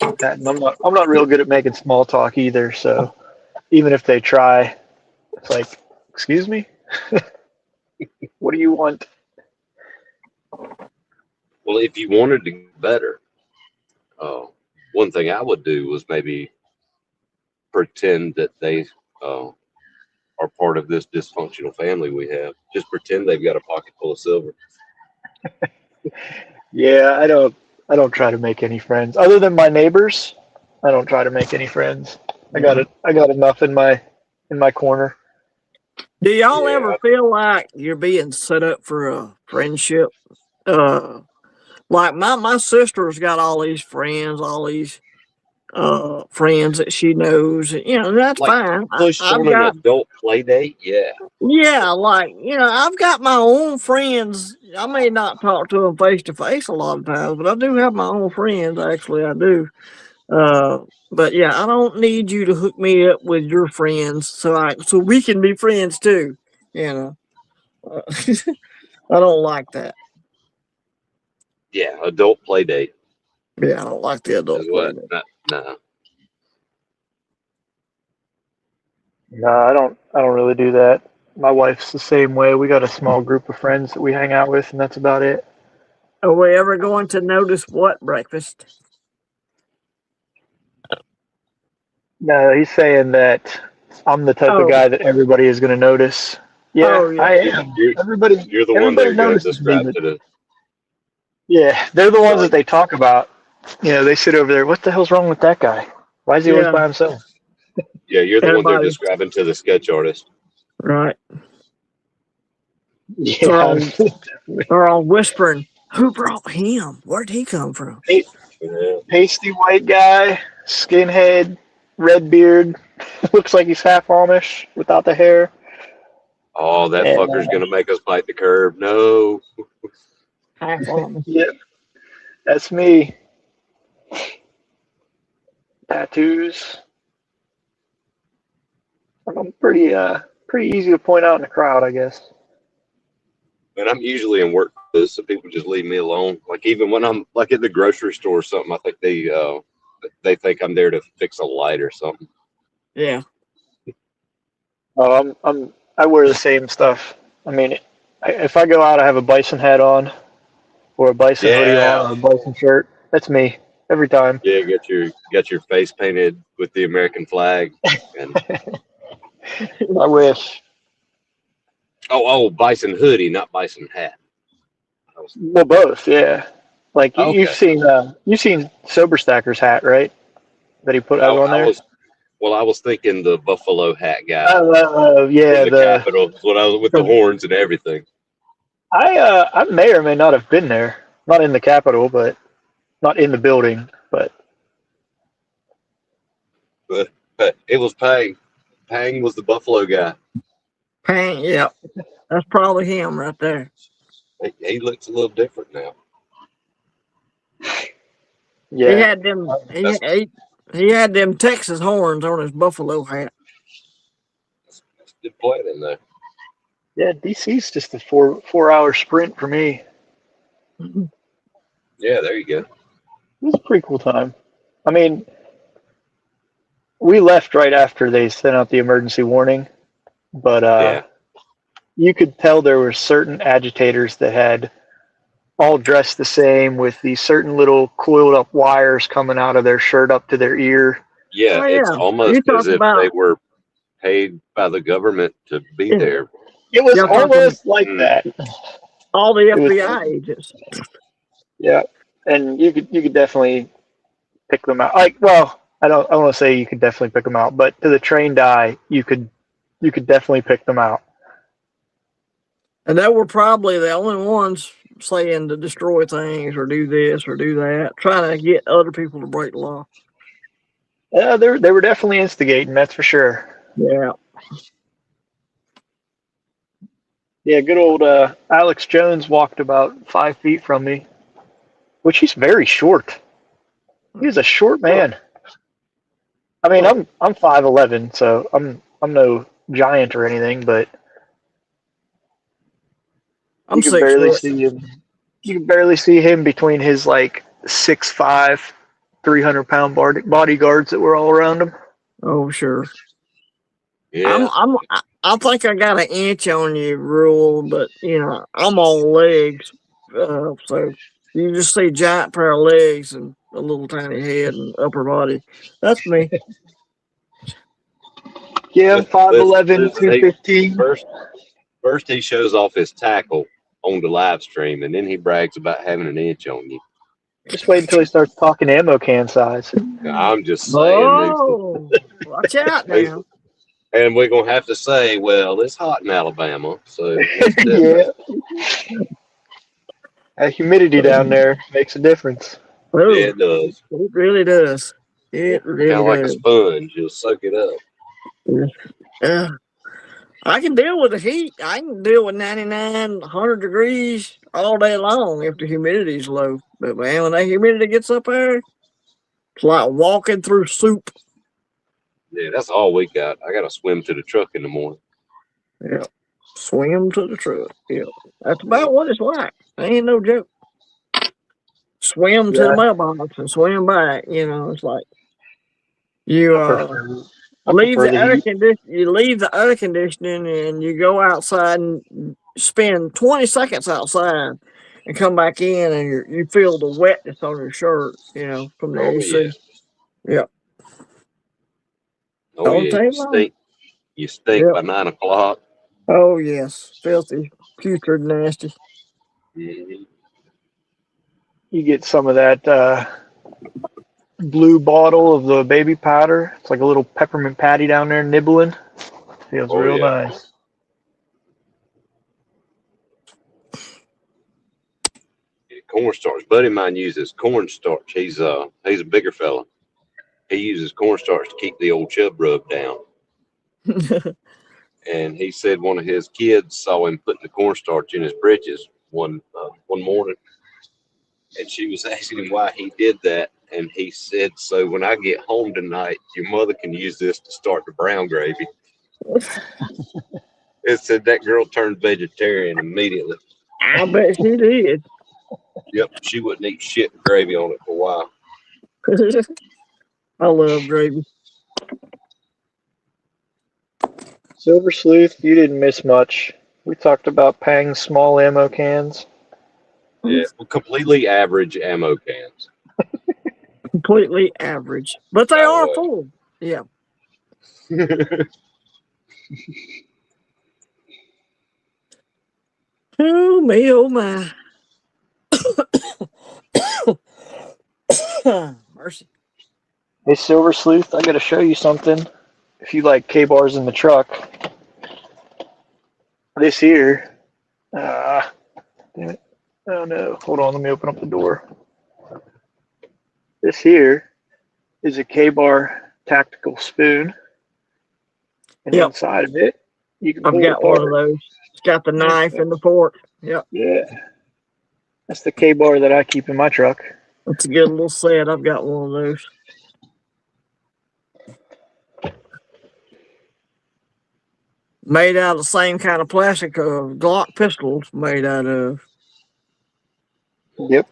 And I'm not real good at making small talk either. So even if they try, it's like, excuse me, what do you want? Well, if you wanted to get better, one thing I would do was maybe pretend that they are part of this dysfunctional family we have. Just pretend they've got a pocket full of silver. Yeah, I don't try to make any friends other than my neighbors. I don't try to make any friends. I got Yeah. it. I got enough in my corner. Do y'all ever Yeah. feel like you're being set up for a friendship? Uh, like my sister's got all these friends that she knows. That's Like fine. pushed I've on an got adult play date. Yeah. yeah, like I've got my own friends. I may not talk to them face to face a lot of times, but I do have my own friends. Actually, I do. Uh, but yeah, I don't need you to hook me up with your friends so we can be friends too. You know, uh, I don't like that. Yeah. Adult play date Yeah, I don't like the is adult play. what. Nah. No, I don't really do that. My wife's the same way. We got a small group of friends that we hang out with, and that's about it. Are we ever going to notice what breakfast? No, he's saying that I'm the type of Oh, guy that everybody is going to notice. Yeah, oh yeah, I yeah. am. You're Everybody, you're the one everybody they're gonna notices me, describe but to the yeah, they're the ones that right. they talk about. They sit over there. What the hell's wrong with that guy? Why is he always Yeah, by himself? Yeah, you're the one they're everybody, describing to the sketch artist. right? They're Yeah, all they're all whispering. Who brought him? Where'd he come from? Yeah. pasty white guy, skinhead, red beard, looks like he's half Amish without the hair. Oh, that And fucker's gonna make us bite the curb. No. Half on me. yeah, that's me. Tattoos. I'm pretty easy to point out in the crowd, I guess. And I'm usually in work clothes, so people just leave me alone. Like even when I'm like at the grocery store or something, I think they think I'm there to fix a light or something. Yeah. Oh, I wear the same stuff. I mean, if I go out, I have a bison hat on, or a bison hoodie Yeah, on, or a bison shirt. That's me every time. yeah. Get your face painted with the American flag, and I wish. bison hoodie, not bison hat. I was, Well, both, yeah. Like okay. you've seen Sober Stacker's hat, right? That he put I, out on I there. was I was thinking the buffalo hat guy in Yeah. the Capitol when I was with the horns and everything. I may or may not have been there. Not in the Capitol, but not in the building. But But it was Pang. Pang was the buffalo guy. Paint, yep. That's probably him right there. He looks a little different now. He yeah, had them he had them Texas horns on his buffalo hat. That's good planning there. yeah. DC's just a 4 hour sprint for me. Yeah, there you go. It was a pretty cool time. I mean, we left right after they sent out the emergency warning, but Yeah. you could tell there were certain agitators that had all dressed the same with these certain little coiled up wires coming out of their shirt up to their ear. Yeah, Oh it's yeah. almost You as talk if they about were paid by the government to be yeah, there. It was y'all talking almost like Mm. that. all the It was, FBI agents. yeah, and you could definitely pick them out. Like, well, I don't want to say you could definitely pick them out, but to the trained eye, you could definitely pick them out. And they were probably the only ones saying to destroy things or do this or do that, trying to get other people to break the law. Yeah, they were definitely instigating, that's for sure. Yeah. Yeah, good old Alex Jones walked about 5 feet from me, which he's very short. He's a short man. I mean, I'm 5'11", so I'm no giant or anything, but I'm you can 6 barely foot. see him. You can barely see him between his like 6'5", 300-pound bodyguards that were all around him. Oh sure. Yeah. I think I got an inch on you rule, but I'm on legs. So you just see giant pair of legs and a little tiny head and upper body. That's me. Yeah, I'm 5'11", Listen, 215. first he shows off his tackle on the live stream, and then he brags about having an inch on you. Just wait until he starts talking ammo can size. I'm just saying. Oh, watch out now. And we're going to have to say, well, it's hot in Alabama, so that's Yeah, that humidity down there makes a difference. Oh, Yeah, it does. it really does. It Kind really of like a does. sponge. You'll soak it up. Yeah. I can deal with the heat. I can deal with 99, 100 degrees all day long if the humidity's low. But man, when that humidity gets up there, it's like walking through soup. Yeah, that's all we got. I got to swim to the truck in the morning. Yeah. Swim to the truck. Yeah. That's about what it's like. Ain't no joke. Swim to the Yeah, mailbox and swim back. It's like you I prefer I leave prefer the the air heat. conditioning. You leave the air conditioning and you go outside and spend 20 seconds outside and come back in and you feel the wetness on your shirt. From the Oh, yeah. AC. Yep. Oh, Don't yeah. take You long. stink. You stink Yep. by 9 o'clock. Oh yes, filthy, putrid, nasty. Mm-hmm. You get some of that blue bottle of the baby powder. It's like a little peppermint patty down there nibbling. Feels Oh, real yeah. nice. Cornstarch. Buddy of mine uses cornstarch. He's a bigger fella. He uses cornstarch to keep the old chub rub down. And he said one of his kids saw him putting the cornstarch in his britches one morning, and she was asking him why he did that. And he said, "So when I get home tonight, your mother can use this to start the brown gravy." It said that girl turned vegetarian immediately. I bet she did. Yep, she wouldn't eat shit with gravy on it for a while. I love gravy. Silver Sleuth, you didn't miss much. We talked about Pang's small ammo cans. Yeah, completely average ammo cans. Completely average, but they By are the full. Yeah. way. Oh me, oh my. Mercy. Hey, Silver Sleuth, I gotta show you something. If you like K-bars in the truck, this here. Ah, damn it. Oh no. Hold on, let me open up the door. This here is a K-bar tactical spoon, and Yep, inside of it, you can I've pull it got one of apart. those. It's got the knife and the fork. Yep, Yeah, that's the K-bar that I keep in my truck. it's a good little set. I've got one of those. Made out of the same kind of plastic Glock pistols made out of. Yep.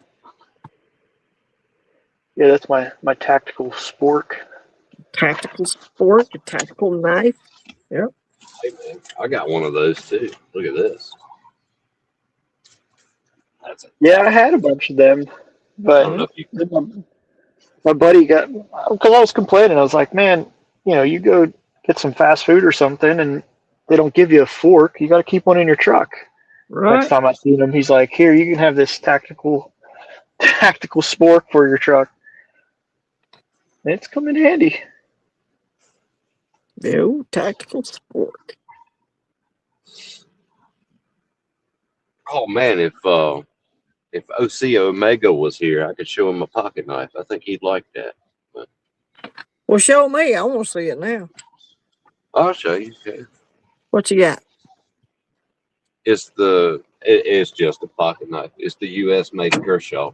Yeah, that's my tactical spork. Tactical fork, a tactical knife. Yep. Hey man, I got one of those too. Look at this. That's a Yeah, I had a tactical. bunch of them, I but don't know if you. my buddy got, because I was complaining. I was like, man, you go get some fast food or something, and they don't give you a fork. You got to keep one in your truck. Next Right. time I see him, he's like, here, you can have this tactical spork for your truck. And it's come in handy. The old tactical sport. Oh man, if OC Omega was here, I could show him a pocket knife. I think he'd like that. But Well, show me. I want to see it now. I'll show you. Okay. What you got? It's just a pocket knife. It's the U.S. made Kershaw.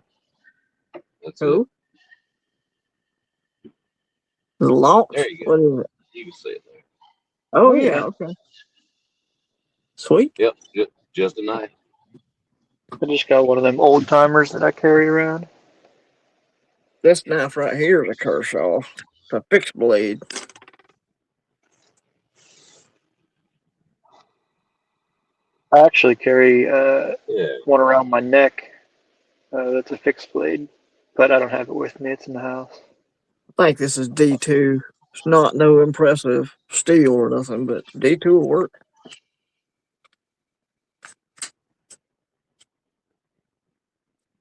That's it. Who? The launch? There you go. What is it? You can see it there. Oh, Oh, yeah. Okay. Sweet. Yep, just a knife. I just got one of them old timers that I carry around. This knife right here is a Kershaw. It's a fixed blade. I actually carry Yeah. one around my neck. That's a fixed blade, but I don't have it with me. It's in the house. I think this is D2. It's not no impressive steel or nothing, but D2 will work.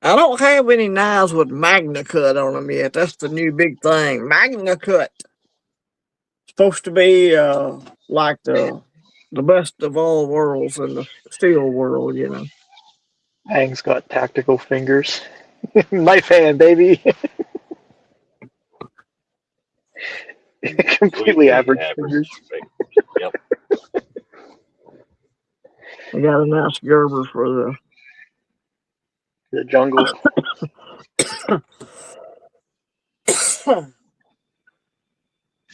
I don't have any knives with Magna Cut on them yet. That's the new big thing. Magna Cut. Supposed to be like the best of all worlds in the steel world, you know. Hang's got tactical fingers. Knife hand, baby. Completely Completely average average. fingers. Yep. I got a nice Gerber for The jungle. the.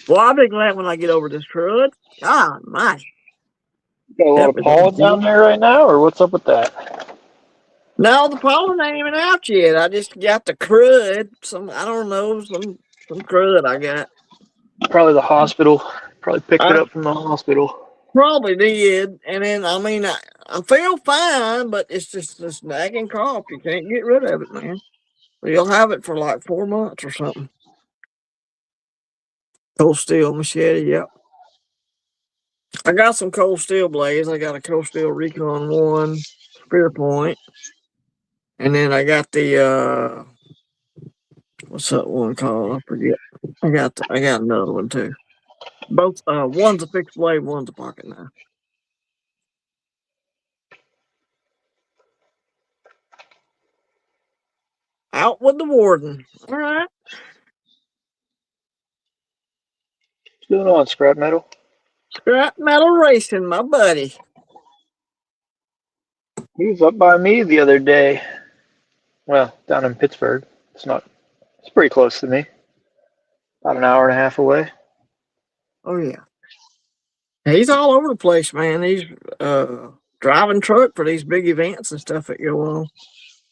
Well, I'll be glad when I get over this crud. God, my. Got a lot of Everything's pollen down good. there right now, or what's up with that? No, the pollen ain't even out yet. I just got the crud. I don't know, some crud I got. Probably the hospital. Probably picked it I up from the hospital. probably did. And then, I mean, I feel fine, but it's just this nagging cough. You can't get rid of it, man. You'll have it for like 4 months or something. Cold steel machete, yep. I got some cold steel blades. I got a cold steel Recon 1 spear point. And then I got the what's that one called? I forget. I got another one too. Both one's a fixed blade, one's a pocket knife. Out with the warden. All right. What's going on, scrap metal? Scrap metal racing, my buddy. He was up by me the other day. Well, down in Pittsburgh. It's pretty close to me. About an hour and a half away. Oh yeah. He's all over the place, man. He's driving truck for these big events and stuff that go on.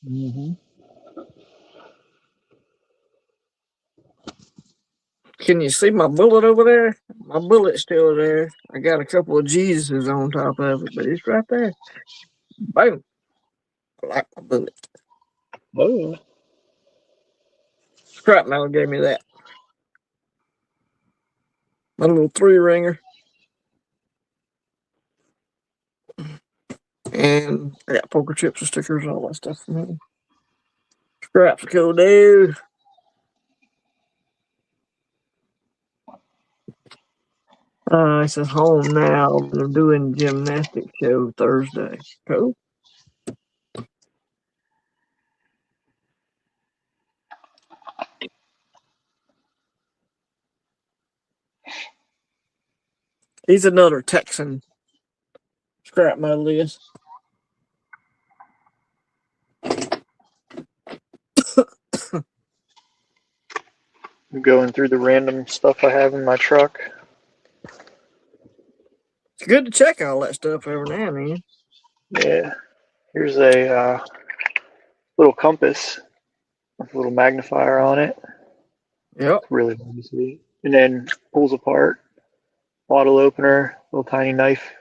Mm-hmm. Can you see my bullet over there? My bullet's still there. I got a couple of Jesuses on top of it, but it's right there. Boom. I like my bullet. Oh. Scrap metal gave me that. My little 3-ringer. And I got poker chips and stickers and all that stuff from him. Scrap's a cool dude. It's at home now. I'm doing gymnastics show Thursday. Cool. He's another Texan scrap metalist. I'm going through the random stuff I have in my truck. It's good to check all that stuff every now and then. Yeah. Here's a little compass with a little magnifier on it. Yep. Really easy. And then pulls apart. Bottle opener, little tiny knife.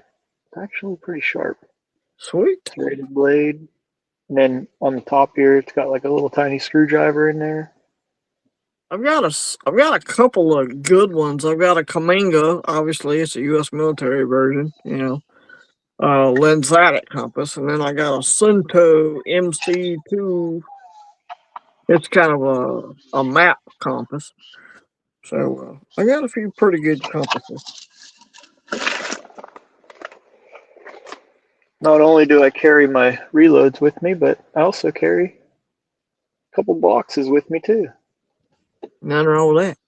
It's actually pretty sharp. Sweet. Serrated blade. And then on the top here, it's got like a little tiny screwdriver in there. I've got a couple of good ones. I've got a Kaminga, obviously it's a U.S. military version, lensatic compass, and then I got a Sunto MC2. It's kind of a map compass. So I got a few pretty good compasses. Not only do I carry my reloads with me, but I also carry a couple boxes with me too. Nothing wrong with that.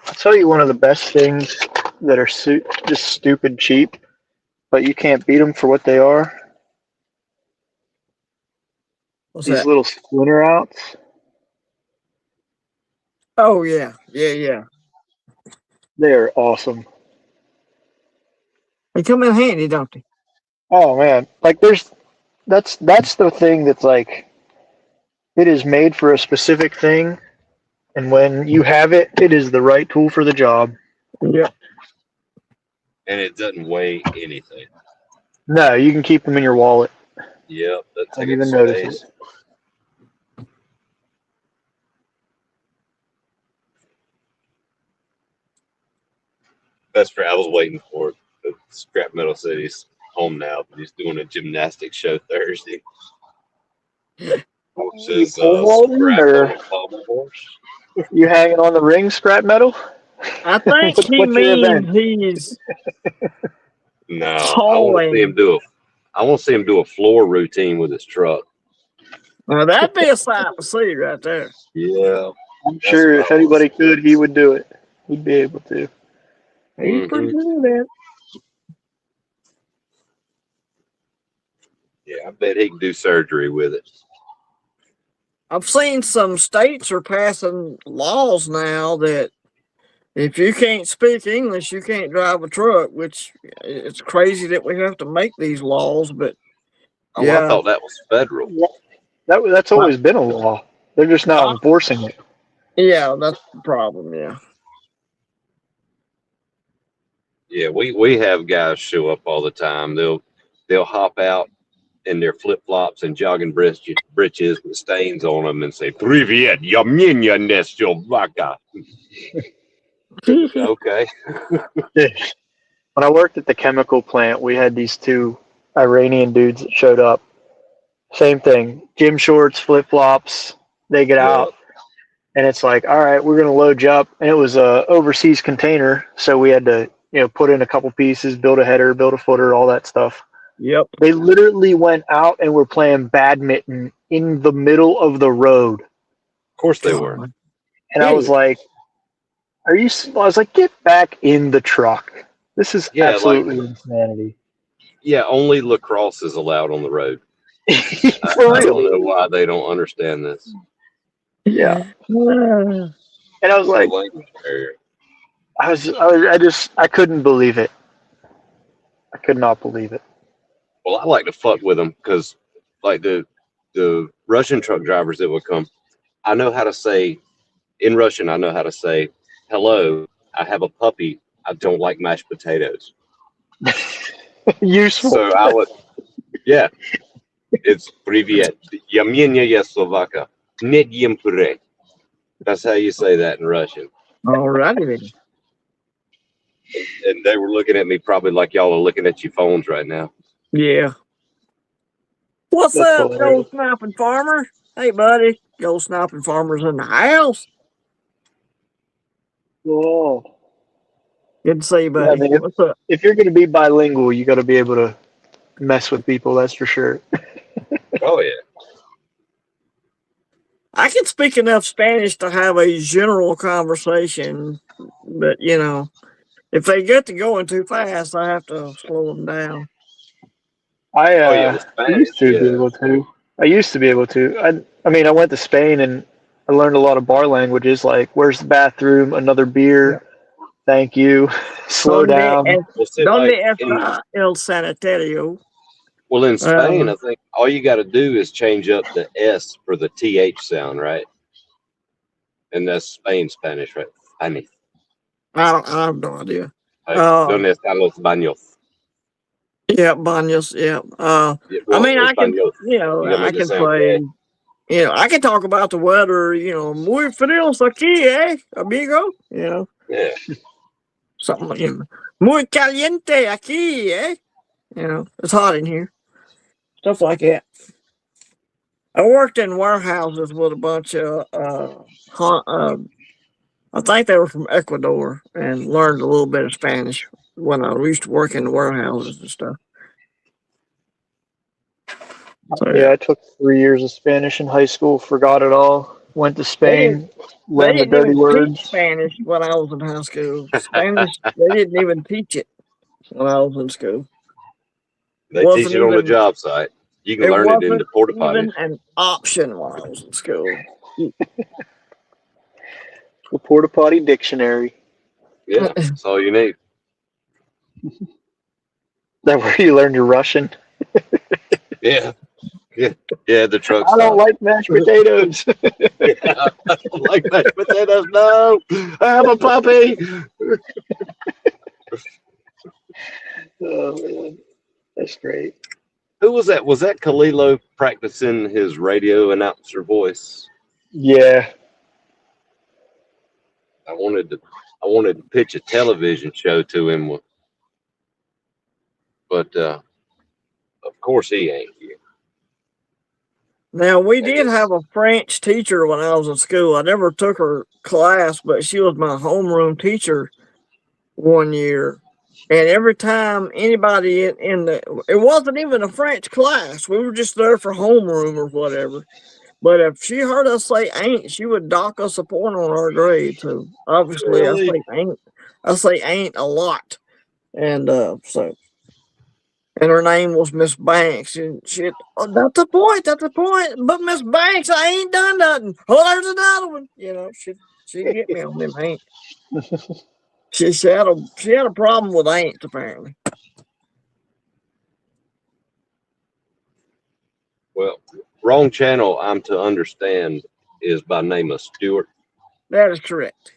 I'll tell you one of the best things that are just stupid cheap, but you can't beat them for what they are. What's These that? little splinter outs. Oh yeah. Yeah. They are awesome. They come in handy, don't they? Oh man, like that's the thing that's like it is made for a specific thing, and when you have it, it is the right tool for the job. Yep. And it doesn't weigh anything. No, you can keep them in your wallet. Yep, that's Don't like even it notice stays. it. Best friend, I was waiting for it. The Scrap Metal City's home now, but he's doing a gymnastics show Thursday. You pole vaulting or you hanging on the ring, scrap metal? I think he What's your event? means he's No, I want to see him do a floor routine with his truck. Now that'd be a sight to see right there. Yeah, I'm sure if anybody could, he would do it. He'd be able to. He's pretty good at it. Yeah, I bet he can do surgery with it. I've seen some states are passing laws now that if you can't speak English, you can't drive a truck, which it's crazy that we have to make these laws, but Oh, yeah. I thought that was federal. That's always been a law. They're just not enforcing it. Yeah, that's the problem, yeah. Yeah, we have guys show up all the time. They'll hop out in their flip flops and jogging breeches with stains on them and say, "Привет, я меня несё vaca." Okay. When I worked at the chemical plant, we had these two Iranian dudes that showed up. Same thing, gym shorts, flip flops. They get out, and it's like, all right, we're gonna load you up. And it was a overseas container, so we had to, put in a couple pieces, build a header, build a footer, all that stuff. Yep. They literally went out and were playing badminton in the middle of the road. course they were. God. And I was like, "Are you?" I was like, "Get back in the truck. This is Yeah, like absolutely insanity." only lacrosse is allowed on the road. For I don't real. know why they don't understand this. Yeah. And I was The like, language barrier. I couldn't believe it. I could not believe it. Well, I like to fuck with them because, like the Russian truck drivers that would come, I know how to say in Russian. I know how to say, "Hello, I have a puppy. I don't like mashed potatoes." Useful. So I would, yeah, it's "Привет, я меня есть собака, не ем пюре." That's how you say that in Russian. All righty then. And they were looking at me probably like y'all are looking at your phones right now. Yeah. What's That's up, hilarious. Gold Sniping Farmer? Hey, buddy. Gold Sniping Farmer's in the house. Whoa. Good to see you, Yeah, I buddy. mean, What's up? if you're going to be bilingual, you got to be able to mess with people. That's for sure. Oh yeah. I can speak enough Spanish to have a general conversation, but if they get to going too fast, I have to slow them down. Oh yeah, with I used Spanish, to be yeah. able to. I used to be able to. I mean, I went to Spain and I learned a lot of bar languages like "Where's the bathroom?" "Another beer?" "Thank you?" "Slow Donde, down." Well, see, donde like está el sanitario? in Spain, Uh, I think all you got to do is change up the S for the TH sound, right? And that's Spanish, right? Spanish. I have no idea. Like, Uh, ¿Dónde están los baños? yeah, baños. Yeah. Yeah, I well, mean, español. You gotta I make it can sound say, gay. I can talk about the weather. Muy frío aquí, amigo. Yeah. Something muy caliente aquí, it's hot in here. Stuff like that. I worked in warehouses with a bunch of, I think they were from Ecuador and learned a little bit of Spanish when I used to work in the warehouses and stuff. So Yeah, yeah, I took 3 years of Spanish in high school. Forgot it all. Went to they didn't. Spain. They Learned the didn't dirty even teach words. Spanish when I was in high school. Spanish, they didn't even teach it when I was in school. They teach wasn't it on the even job site. You can It learn it in wasn't the porta potties. even an option when I was in school. The porta potty dictionary. Yeah, that's all you need. That where you learn your Russian. Yeah, yeah, yeah. The truck I don't stop. like mashed potatoes. Yeah, I don't like mashed potatoes. No, I have a puppy. Oh man, that's great. Who was that? Was that Kalilo practicing his radio announcer voice? Yeah, I wanted to, I wanted to pitch a television show to him, but of course he ain't here. Now, we I did guess. have a French teacher when I was in school. I never took her class, but she was my homeroom teacher one year. And every time anybody in it wasn't even a French class. We were just there for homeroom or whatever. But if she heard us say ain't, she would dock us a point on our grade. So obviously Really? I say ain't a lot. And and her name was Miss Banks. And oh, that's the point, that's the point. But Miss Banks, I ain't done nothing. Oh, there's another one. She'd get me on them ain't. She had a problem with ain't apparently. Well, wrong channel. I'm to understand is by name of Stuart. That is correct.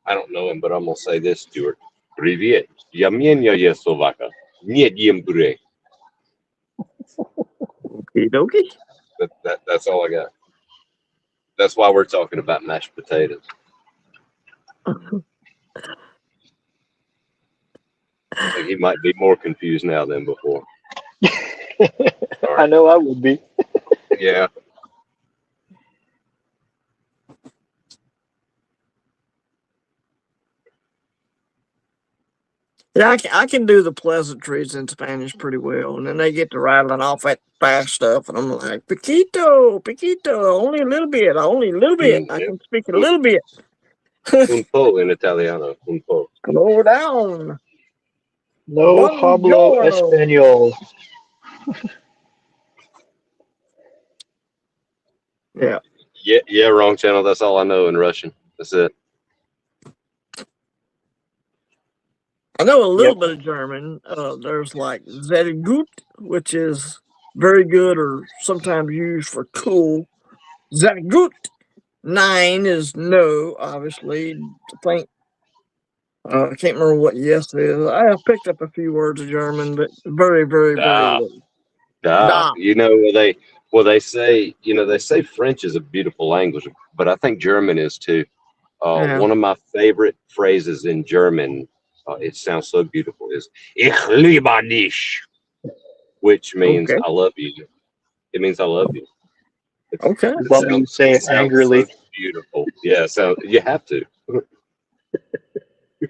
I don't know him, but I'm gonna say this, Stuart. Привет. Я меня есть собака. Нет ем пюре. Okie dokie. That's all I got. That's why we're talking about mashed potatoes. I think he might be more confused now than before. I know I would be. Yeah. Yeah, I can do the pleasantries in Spanish pretty well, and then they get to rattling off that fast stuff, and I'm like, "Piquito, piquito, only a little bit, only a little bit. I Yep. can speak a little bit." Un po in Italiano. Un po. Slow down. No hablo Buongiorno. español. Yeah, Yeah, wrong channel. That's all I know in Russian. That's it. I know a little Yep. bit of German. There's like sehr gut, which is very good, or sometimes used for cool. Sehr gut. Nine is no, obviously. I think I can't remember what yes is. I have picked up a few words of German, but very, very, very Da, little. da. Da. You know, they say, they say French is a beautiful language, but I think German is too. Yeah. One of my favorite phrases in German, it sounds so beautiful, is "Ich liebe dich," which means Okay. I love you. It means I love you. Okay. Love when you say it Sounds angrily. so beautiful. Yeah, so you have to.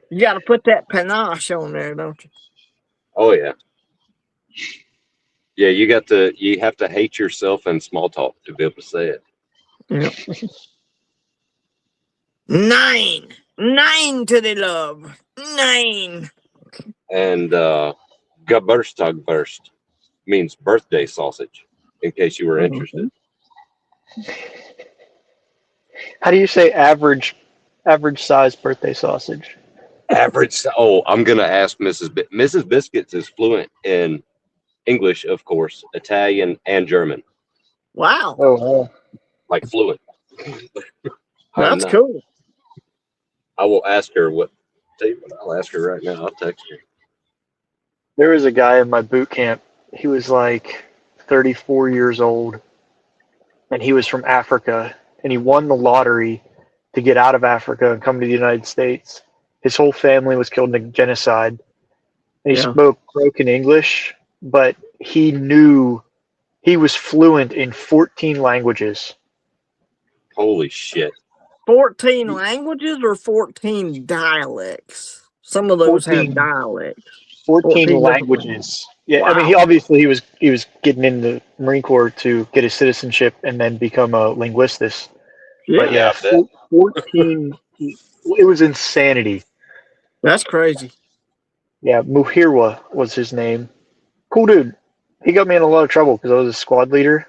You got to put that panache on there, don't you? Oh yeah. Yeah, you have to hate yourself in small talk to be able to say it. Yeah. Nine. Nine to the love. Nine. And Geburtstagwurst means birthday sausage, in case you were interested. How do you say average size birthday sausage? Average. Oh, I'm gonna ask Mrs. Biscuits is fluent in English, of course, Italian, and German. Wow. Oh, wow. Like fluent. I'm That's not. cool. I will ask her what. Tell you what, I'll ask her right now. I'll text her. There was a guy in my boot camp. He was like 34 years old, and he was from Africa, and he won the lottery to get out of Africa and come to the United States. His whole family was killed in a genocide, and he Yeah. spoke broken English, but he was fluent in 14 languages. Holy shit! 14 languages or 14 dialects? Some of those have 14, dialects. 14 different languages. Yeah, I mean, Wow. he was getting in the Marine Corps to get his citizenship and then become a linguist. But Yeah. yeah, 14. It was insanity. That's crazy. Yeah, Muhirwa was his name. Cool dude. He got me in a lot of trouble because I was a squad leader.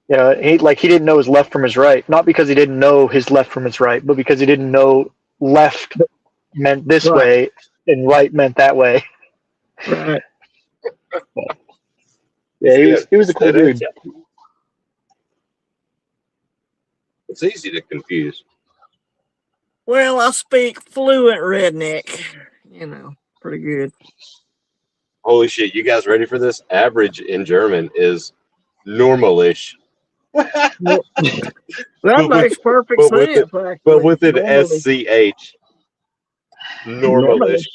Yeah, he didn't know his left from his right. Not because he didn't know his left from his right, but because he didn't know left meant this Right. way and right meant that way. Right. Yeah, he was a cool dude. It's easy to confuse. Well, I speak fluent redneck. Pretty good. Holy shit! You guys ready for this? Average in German is normalish. Well, that But with makes perfect but with it sense, actually. but with an Normally. SCH. Normalish.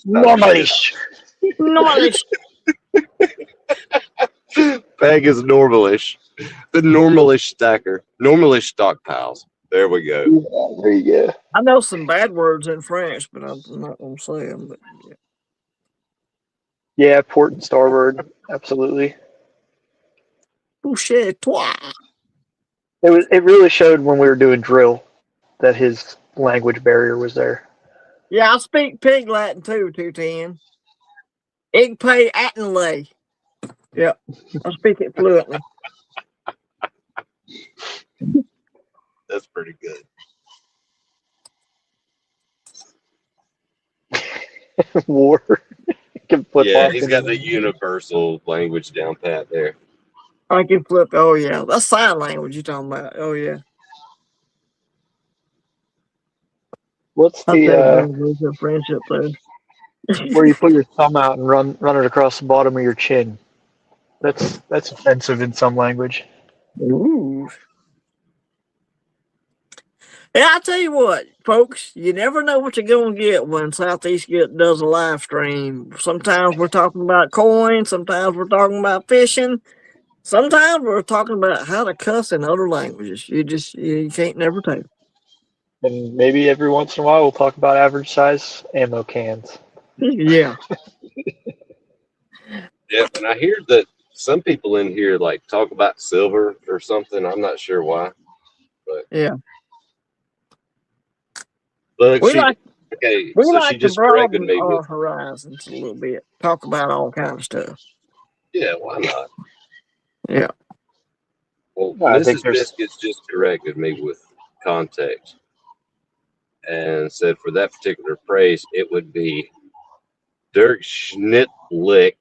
Normally. Normally. Bag is normalish. The normalish stacker. Normalish stockpiles. There we go. Yeah, there you go. I know some bad words in French, but I'm not going to say them. But yeah. Yeah, port and starboard. Absolutely. Touché toi. It really showed when we were doing drill that his language barrier was there. Yeah, I speak pig Latin too, 210. Ik pay Attenley. Yep. I speak it fluently. That's pretty good. War. Yeah, he's got the universal language down pat there. I can flip. Oh, yeah. That's sign language you're talking about. Oh, yeah. What's the friendship there? where you put your thumb out and run it across the bottom of your chin? That's offensive in some language. Ooh. Yeah, I tell you what, folks, you never know what you're going to get when Southeast does a live stream. Sometimes we're talking about coins, sometimes we're talking about fishing, sometimes we're talking about how to cuss in other languages. You can't never tell. And maybe every once in a while we'll talk about average size ammo cans. Yeah. Yeah, and I hear that some people in here like talk about silver or something. I'm not sure why, but Yeah. look, We she like okay. we So she like to just corrected broaden me our with, horizons a little bit. Talk about all kind of stuff. yeah, why not? Yeah. Well, I think Mrs. there's Biscuits just corrected me with context and said for that particular phrase it would be Dirk Schnittlick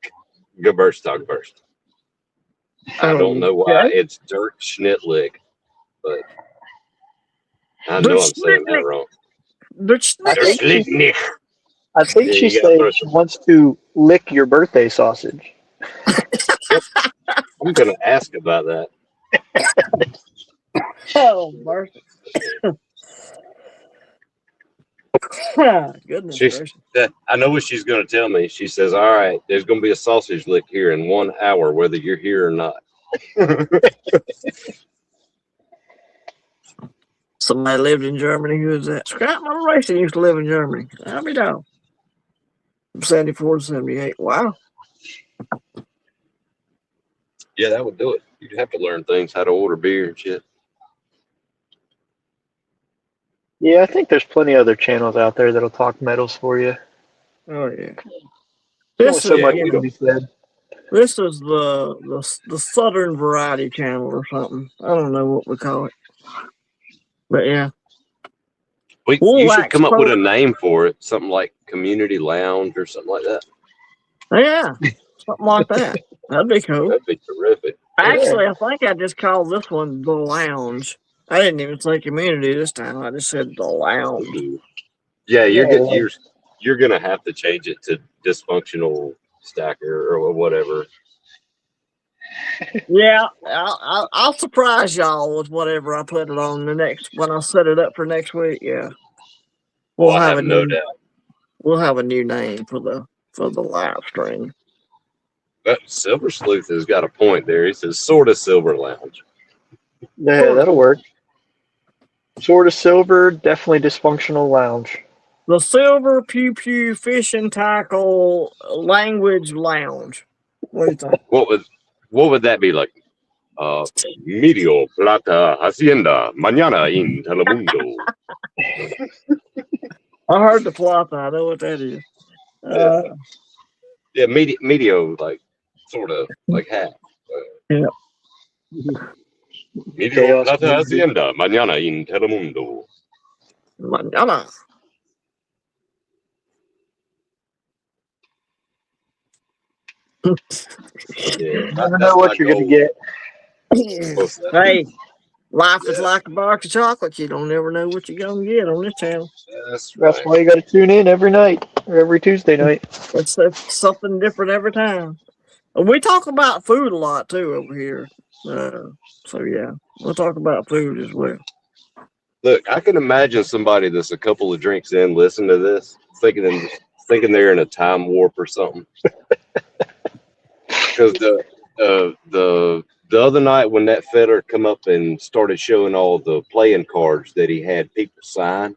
Geburtstagburst. I don't know why Okay. it's Dirk Schnittlick, but I The know I'm saying that Schnittlich. wrong. The I Dirk think Schnittlich. she Schnittlick. I think Yeah, she's you gotta saying throw she some. wants to lick your birthday sausage. Yep, I'm gonna ask about that. Oh, mercy. Goodness She's gracious. that I know what she's gonna tell me. She says, "All right, there's gonna be a sausage lick here in 1 hour, whether you're here or not." Somebody lived in Germany. Who was that? Scrapman Racing used to live in Germany. I'll be down. From 74 to 78. Wow. Yeah, that would do it. You'd have to learn things, how to order beer and shit. Yeah, I think there's plenty of other channels out there that'll talk metals for you. Oh, yeah. There's only This so is, Yeah, much we can don't. be said. this is the Southern Variety Channel or something. I don't know what we call it. But yeah. You should Wax come up with a Poet. name for it, something like Community Lounge or something like that. Yeah. Something like that. That'd be cool. That'd be terrific. Actually, I think I just called this one the Lounge. I didn't even say community this time. I just said the Lounge. Ooh. Yeah, Yeah, you're gonna have to change it to dysfunctional stacker or whatever. Yeah, I'll surprise y'all with whatever I put it on the next when I set it up for next week. Yeah, Oh, we'll I have have a no new doubt. name for the live stream. But Silver Sleuth has got a point there. He says sort of Silver Lounge. yeah, Sort of that'll work. Sword of Silver, definitely dysfunctional lounge. the Silver Pew Pew Fish and Tackle Language Lounge. What do you think? What would that be like? Medio Plata Hacienda Mañana in Telemundo. I heard the plot. I know what that is. Yeah, medio like sort of like half. Yeah. Medio Chaos Plata Movement. Hacienda Mañana in Telemundo. Mañana. Yeah, You never know that's my what you're gonna goal. get. What's that? Hey, life is Yeah, like a box of chocolates. You don't never know what you're gonna get on this channel. that's That's right. why you got to tune in every night or every Tuesday night. It's something different every time. And we talk about food a lot too over here. So yeah, we'll talk about food as well. Look, I can imagine somebody that's a couple of drinks in, listen to this, thinking they're in a time warp or something. Because the other night when that feller come up and started showing all the playing cards that he had people sign,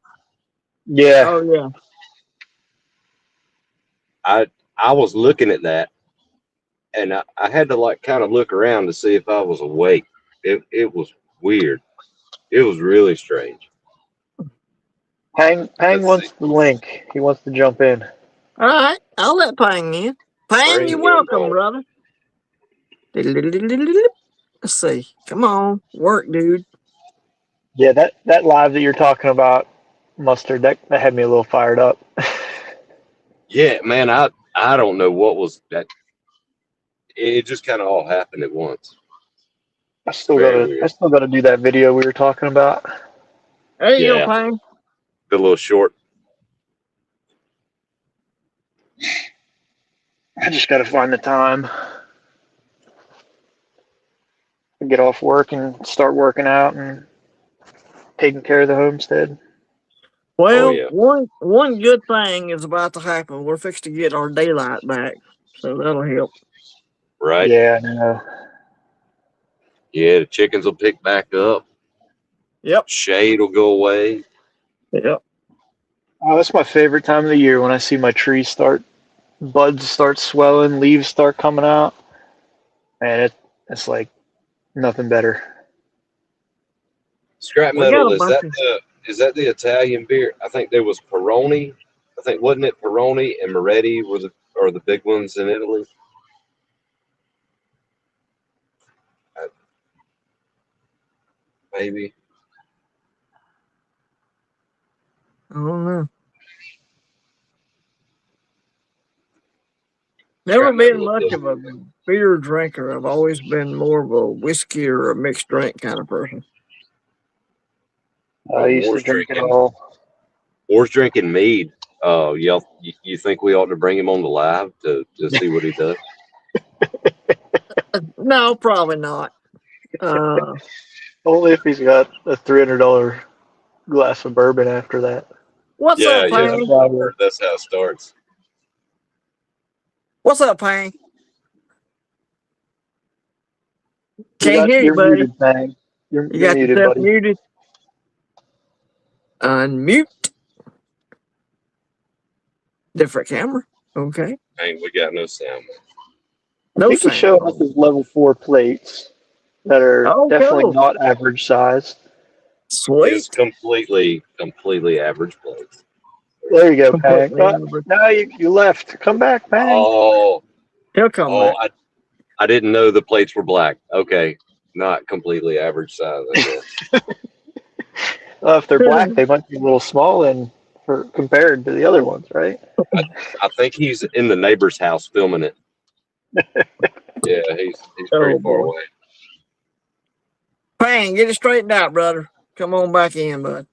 Yeah, Oh yeah. I was looking at that and I had to like kind of look around to see if I was awake. It was weird. It was really strange. Pang Let's see. wants the link. He wants to jump in. All right, I'll let Pang in. Pang, Bring you're him welcome, on. brother. Let's see. Come on, work, dude. Yeah, that live that you're talking about, Mustard, that had me a little fired up. Yeah, man, I don't know what was that. It just kind of all happened at once. I still Very gotta I weird. still gotta do that video we were talking about. There you go, Yeah, Pang. the little short. I just gotta find the time. Get off work and start working out and taking care of the homestead. Oh Well, yeah, one good thing is about to happen. We're fixed to get our daylight back, so that'll help. right. Yeah, I know. Yeah, the chickens will pick back up. Yep. Shade will go away. Yep. Oh, that's my favorite time of the year when I see my trees start buds start swelling, leaves start coming out, and it's like nothing better. Scrap We got metal, a bunch of. is that the Italian beer? I think there was Peroni. I think wasn't it Peroni and Moretti were the big ones in Italy? Maybe. I don't know. Never Scrap been metal much does. of a beer drinker. I've always been more of a whiskey or a mixed drink kind of person. I used to drink it all. War's drinking mead. You think we ought to bring him on the live to see what he does? No, probably not. Only if he's got a $300 glass of bourbon after that. What's Yeah, up, yeah. Pang? I've heard that's how it starts. What's up, Pang? Can't hear you, You're buddy. muted, Bang. You You're got muted, yourself buddy. muted. Unmute. Different camera. Okay. Hey, we got no sound. I No think he's sound. showing us his level 4 plates that are Oh, definitely cool. not average size. It's Sweet. completely average place. There you go, Pang. Completely average. Now you left. Come back, Pang. Oh, He'll come back. I didn't know the plates were black. Okay, not completely average size, I guess. If they're black, they might be a little small compared to the other ones, right? I think he's in the neighbor's house filming it. Yeah, he's pretty far boy. away. Pang, get it straightened out, brother. Come on back in, bud.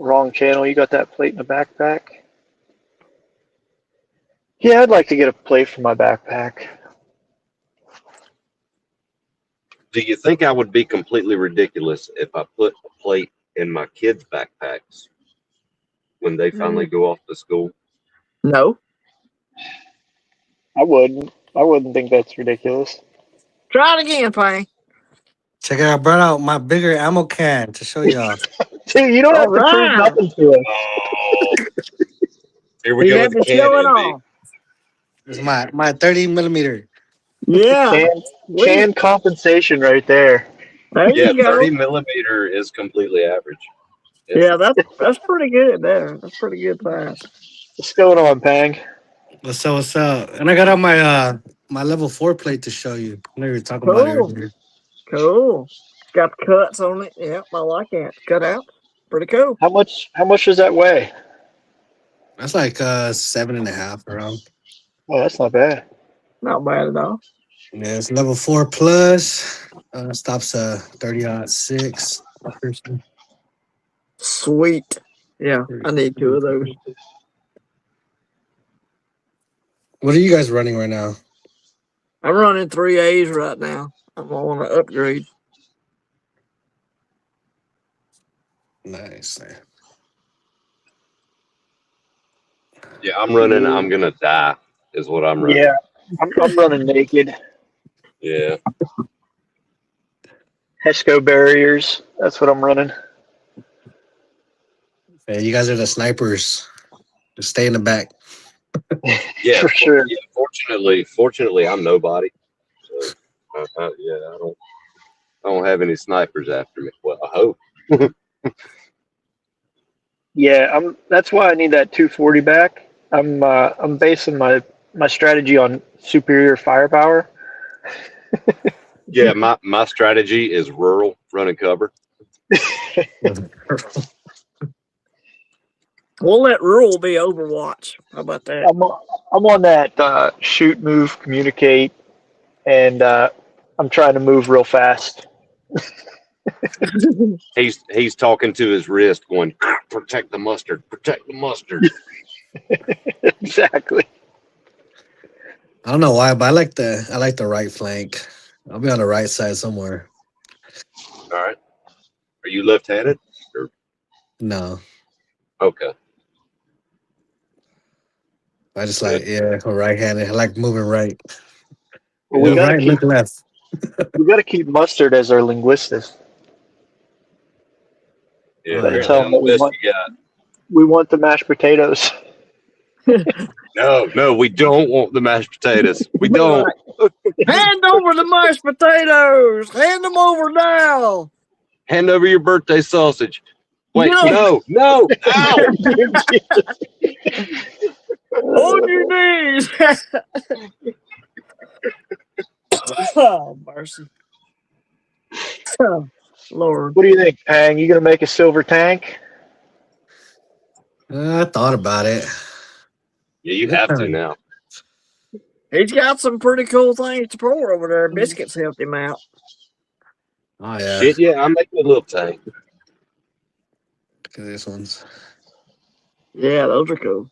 Wrong channel. You got that plate in the backpack? Yeah, I'd like to get a plate for my backpack. Do you think I would be completely ridiculous if I put a plate in my kids' backpacks when they finally go off to school? No. I wouldn't. I wouldn't think that's ridiculous. Try it again, Pang. Check it out. I brought out my bigger ammo can to show y'all. Dude, you don't All have to prove right. nothing to us. Oh, here we You go have with to the show it can envy. off. It's my 30 millimeter. Yeah. Can compensation right there. There Yeah, you go. 30 millimeter is completely average. Yeah, that's pretty good there. That's pretty good pass. What's going on, Pang? What's up? And I got out my my level 4 plate to show you. I know you were talking about it Cool. earlier. Cool. Got the cuts on it. Yep, I like that. Cut out. Pretty cool. How much does that weigh? That's like 7.5 around. Oh, that's not bad. Not bad at all. Yeah, it's level 4 plus. Stops 30-06. Sweet. Yeah, I need 2 of those. What are you guys running right now? I'm running 3As right now. I'm on an upgrade. Nice. Yeah, I'm running. I'm gonna die. Is what I'm running. Yeah, I'm running naked. Yeah. Hesco barriers. That's what I'm running. Hey, you guys are the snipers. Just stay in the back. Yeah, For sure. Yeah, fortunately, I'm nobody. So, yeah, I don't have any snipers after me. Well, I hope. Yeah, that's why I need that 240 back. I'm basing my strategy on superior firepower. Yeah, my strategy is rural, running cover. We'll let rural be Overwatch. How about that? I'm on that shoot, move, communicate, and I'm trying to move real fast. He's talking to his wrist, going, "Protect the mustard, protect the mustard." Exactly. I don't know why, but I like the right flank. I'll be on the right side somewhere. All right. Are you left-handed? Or? No. Okay. I just like, I'm right-handed. I like moving right. Well, Look right, look left. We got to keep mustard as our linguistic. Yeah, Better apparently tell them I'm that the best you got. we want the mashed potatoes. No, we don't want the mashed potatoes. We Be don't. like, hand over the mashed potatoes. Hand them over now. Hand over your birthday sausage. Wait, No, no, no, ow! on your knees. Oh, mercy. Oh, Lord. What do you think, Pang? You gonna make a silver tank? I thought about it. Yeah, you It's have to kinda- now. He's got some pretty cool things to pour over there. Biscuits helped him out. Oh yeah, Shit, yeah, I'm making a little tank. look at this one's. Yeah, those are cool.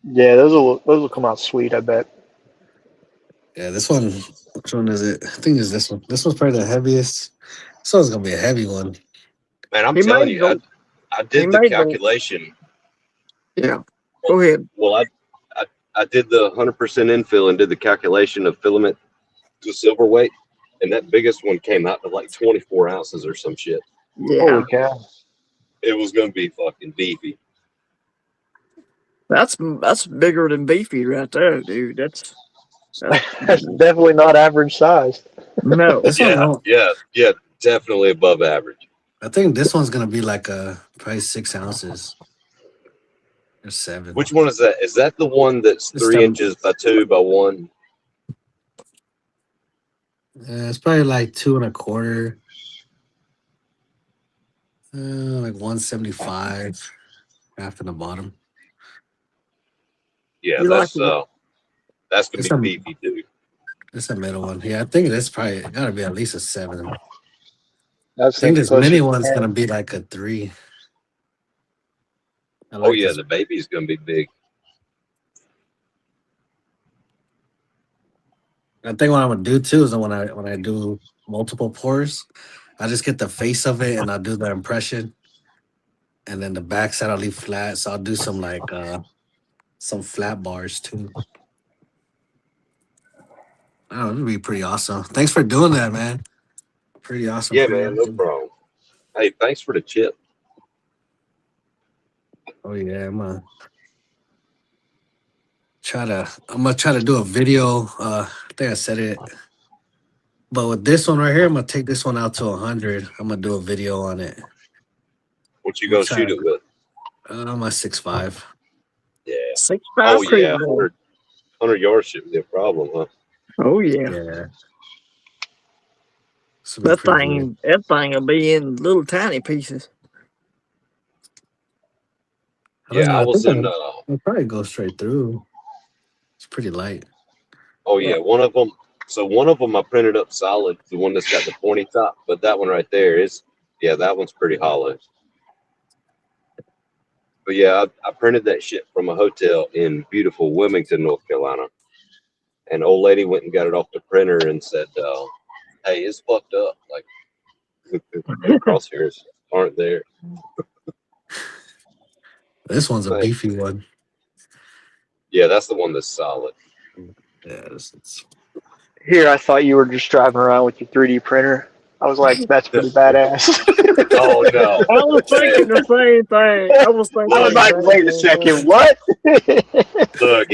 Yeah, those will come out sweet. I bet. Yeah, this one. Which one is it? I think it's this one. This one's probably the heaviest. This one's gonna be a heavy one. Man, I'm He telling made you, the. I He did the made the. calculation. Yeah. Go ahead. Well, I did the 100% infill and did the calculation of filament to silver weight, and that biggest one came out to like 24 ounces or some shit. Yeah, Holy cow! It was gonna be fucking beefy. that's bigger than beefy right there, dude. That's That's definitely not average size. no. This one, Yeah, no. yeah, definitely above average. I think this one's gonna be like probably 6 ounces or 7. Which one is that? Is that the one that's It's 3 inches by 2 by 1? it's probably like 2 1/4. Like 175 half in the bottom. Yeah, You like it? that's gonna It's be a beefy, dude. it's a middle one. Yeah, I think this probably gotta be at least a 7. I I was think thinking this closer mini to one's 10. gonna be like a 3. I Oh like yeah, this. the baby's gonna be big. I think what I'm gonna do too is when I do multiple pours, I just get the face of it and I'll do the impression, and then the back side I'll leave flat. So I'll do some flat bars too. Oh, it'd be pretty awesome. Thanks for doing that, man. Pretty awesome. Yeah, Pretty man, no awesome. problem. Hey, thanks for the chip. Oh yeah, I'm gonna try to do a video. I think I said it. But with this one right here, I'm gonna take this one out to 100. I'm gonna do a video on it. What you I'm gonna gonna try shoot it with? my 6.5. Yeah. 6'5" Oh creek yeah, boy. 100 yards shouldn't be a problem, huh? Oh yeah. Yeah. This will be pretty good. That thing will be in little tiny pieces. I don't Yeah, know. I I was think in. I'll probably go straight through. It's pretty light. Oh Yeah. yeah, one of them. So one of them I printed up solid, the one that's got the pointy top. But that one right there is, yeah, that one's pretty hollow. But yeah, I printed that shit from a hotel in beautiful Wilmington, North Carolina. And old lady went and got it off the printer and said, "Hey, it's fucked up. Like the crosshairs aren't there." This one's a Like, beefy one. yeah, that's the one that's solid. Yeah, it's Here, I thought you were just driving around with your 3D printer. I was like, that's pretty badass. Oh no! I was thinking the same thing. I was thinking I was the like, exact wait a same second, thing. what? Look,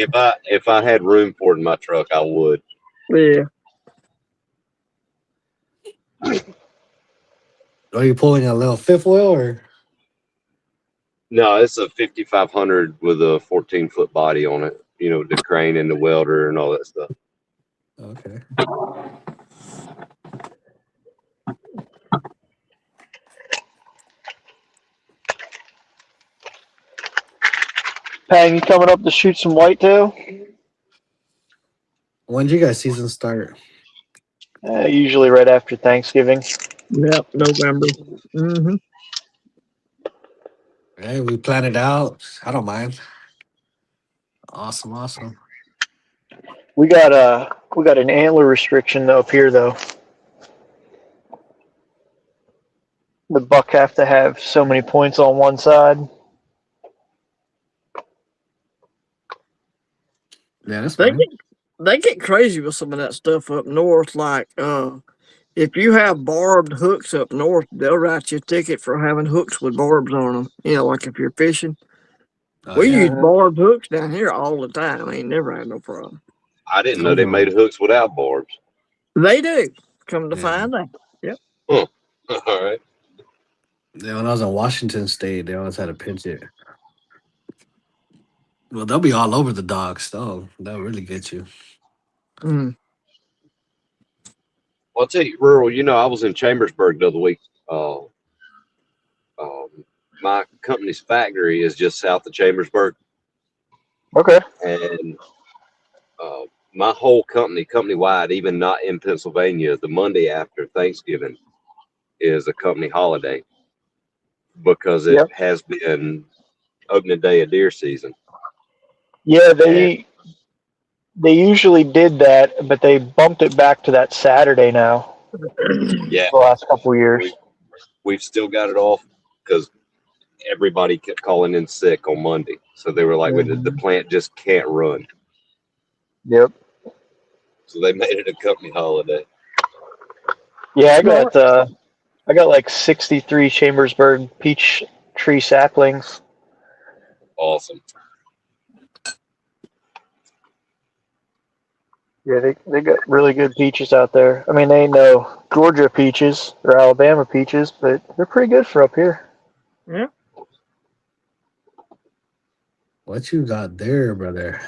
if I had room for it in my truck, I would. Yeah. Are you pulling a little fifth wheel or? No, it's a 5500 with a 14-foot body on it. You know, the crane and the welder and all that stuff. Okay. Pang, you coming up to shoot some whitetail? When did you guys season start? Usually right after Thanksgiving. Yep. November. Mm-hmm. Hey, we plan it out. I don't mind. Awesome. We got an antler restriction up here though. The buck have to have so many points on one side. Yeah, that's They fine. get they get crazy with some of that stuff up north. Like if you have barbed hooks up north, they'll write you a ticket for having hooks with barbs on them. You know, like if you're fishing. Oh We yeah. use barbed hooks down here all the time. Ain't never had no problem. I didn't know Those they are, made hooks without barbs. They do. Come to yeah. find out. Yep. Huh. All right. Yeah, when I was in Washington State, they always had to pinch it. Well, they'll be all over the docks, though. They'll really get you. Mm. Well, I'll tell you, rural. You know, I was in Chambersburg the other week. Uh, my company's factory is just south of Chambersburg, Okay. and uh, my whole company wide, even not in Pennsylvania, the Monday after Thanksgiving is a company holiday because it Yep. has been opening day of deer season. Yeah, And they usually did that, but they bumped it back to that Saturday now yeah, the last couple of we years. we've still got it off because everybody kept calling in sick on Monday, so they were like, the Mhm. plant just can't run, Yep. so they made it a company holiday. Yeah, Smart. I got like 63 Chambersburg peach tree saplings. Awesome. Yeah, they got really good peaches out there. I mean, they ain't no Georgia peaches or Alabama peaches, but they're pretty good for up here. Yeah. What you got there, brother?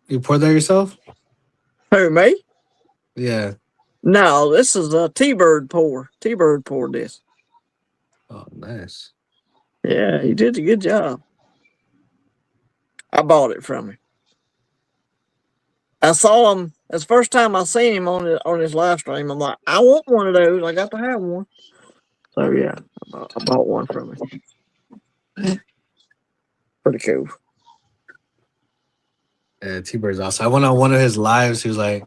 You pour that yourself? Who, me? Yeah. No, this is a T-Bird pour. T-Bird poured this. Oh, nice. Yeah, he did a good job. I bought it from him. I saw him. That's the first time I seen him on his live stream. I'm like, I want one of those. I got to have one. So yeah, I bought one from him. Pretty cool. Yeah, T-Bird's awesome. I went on one of his lives. He was like,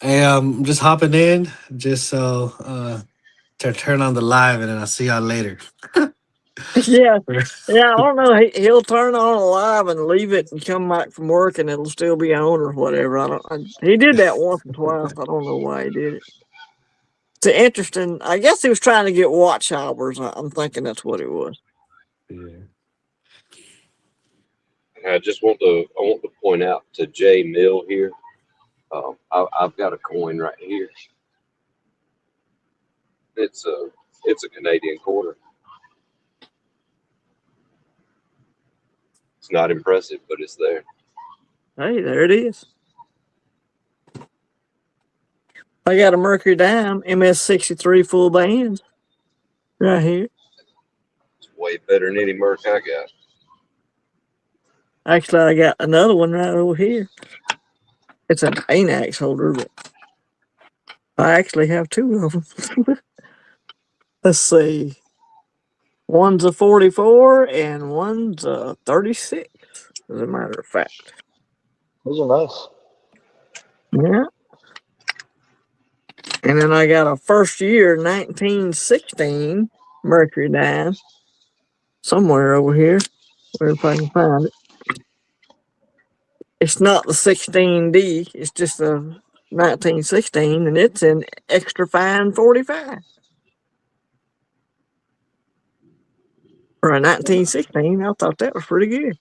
"Hey, I'm just hopping in, just so to turn on the live, and then I'll see y'all later." Yeah, yeah. I don't know. He'll turn on a live and leave it and come back from work and it'll still be on or whatever. He did that once or twice. I don't know why he did it. It's interesting. I guess he was trying to get watch hours. I'm thinking that's what it was. Yeah. And I want to point out to Jay Mill here. I've got a coin right here. It's a Canadian quarter. It's not impressive, but it's there. Hey, there it is. I got a Mercury Dime MS63 full band right here. It's way better than any Merc I got. Actually, I got another one right over here. It's an Anax holder, but I actually have two of them. Let's see. One's a 44 and one's a 36, as a matter of fact. Those are nice. Yeah. And then I got a first year 1916 Mercury Dime somewhere over here, where if I can find it. It's not the 16D, it's just a 1916, and it's an extra fine 45. For a 1916, I thought that was pretty good.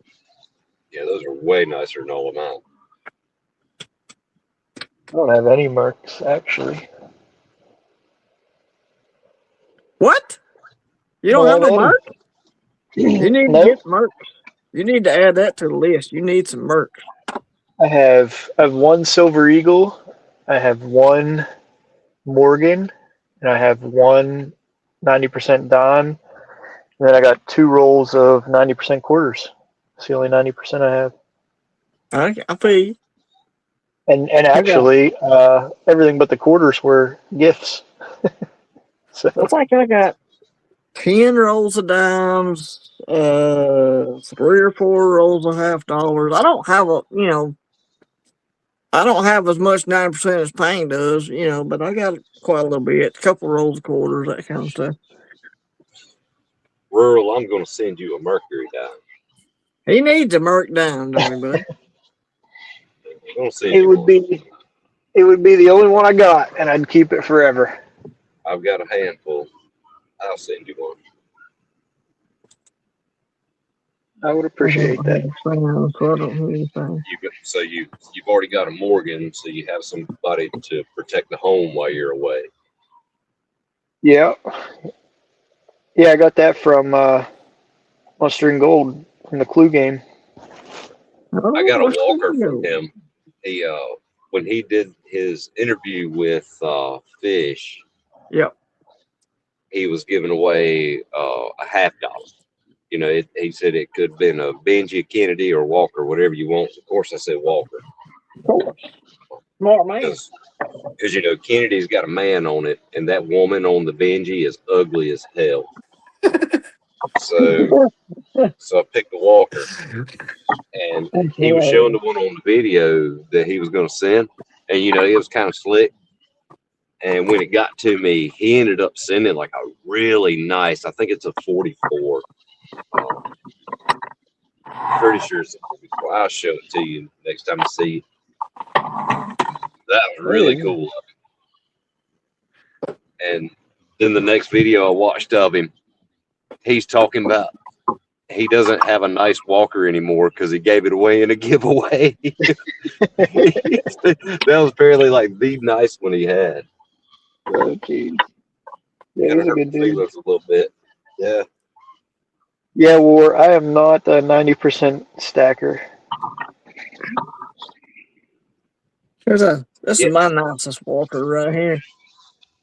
Yeah, those are way nicer than all of mine. I don't have any Mercs actually. What? You I don't have don't no have Merc? You any. need to Nope. get Mercs. You need to add that to the list. You need some Mercs. I have one Silver Eagle, I have one Morgan, and I have one 90% Don. And then I got two rolls of 90% quarters. It's the only 90% I have. I feel you. And I got, actually, everything but the quarters were gifts. So I think I got 10 rolls of dimes, 3 or 4 rolls of $50. I don't have I don't have as much 9% as Payne does, but I got quite a little bit, a couple rolls of quarters, that kind of stuff. Rural, I'm going to send you a Mercury dime. He needs a Merc dime, don't he, bud? I'm going to send it you would one. be It would be the only one I got, and I'd keep it forever. I've got a handful. I'll send you one. I would I appreciate don't that. have sound, so I don't hear anything. You've already got a Morgan, so you have somebody to protect the home while you're away. Yeah. Yeah, I got that from Mustard and Gold from the Clue game. Oh, I got a what's walker the from deal? him. He when he did his interview with Fish, Yep. he was giving away a $50. You know, he said it could have been a Benji, a Kennedy, or Walker, whatever you want. Of course, I said Walker Of course. Smart man. because you know Kennedy's got a man on it, and that woman on the Benji is ugly as hell. So I picked the Walker, and That's he was showing hilarious. the one on the video that he was going to send, and you know it was kind of slick. And when it got to me, he ended up sending like a really nice. I think it's a 44. Pretty sure it's a 44. I'll show it to you next time I see you. That was really cool. And then the next video I watched of him, he's talking about he doesn't have a nice walker anymore because he gave it away in a giveaway. That was apparently like the nice one he had. Oh, geez. Yeah, Kind he's of a hurt good my dude. feelings a little bit. Yeah. Yeah, War, I am not a 90% stacker. This Yeah. is my nicest walker right here.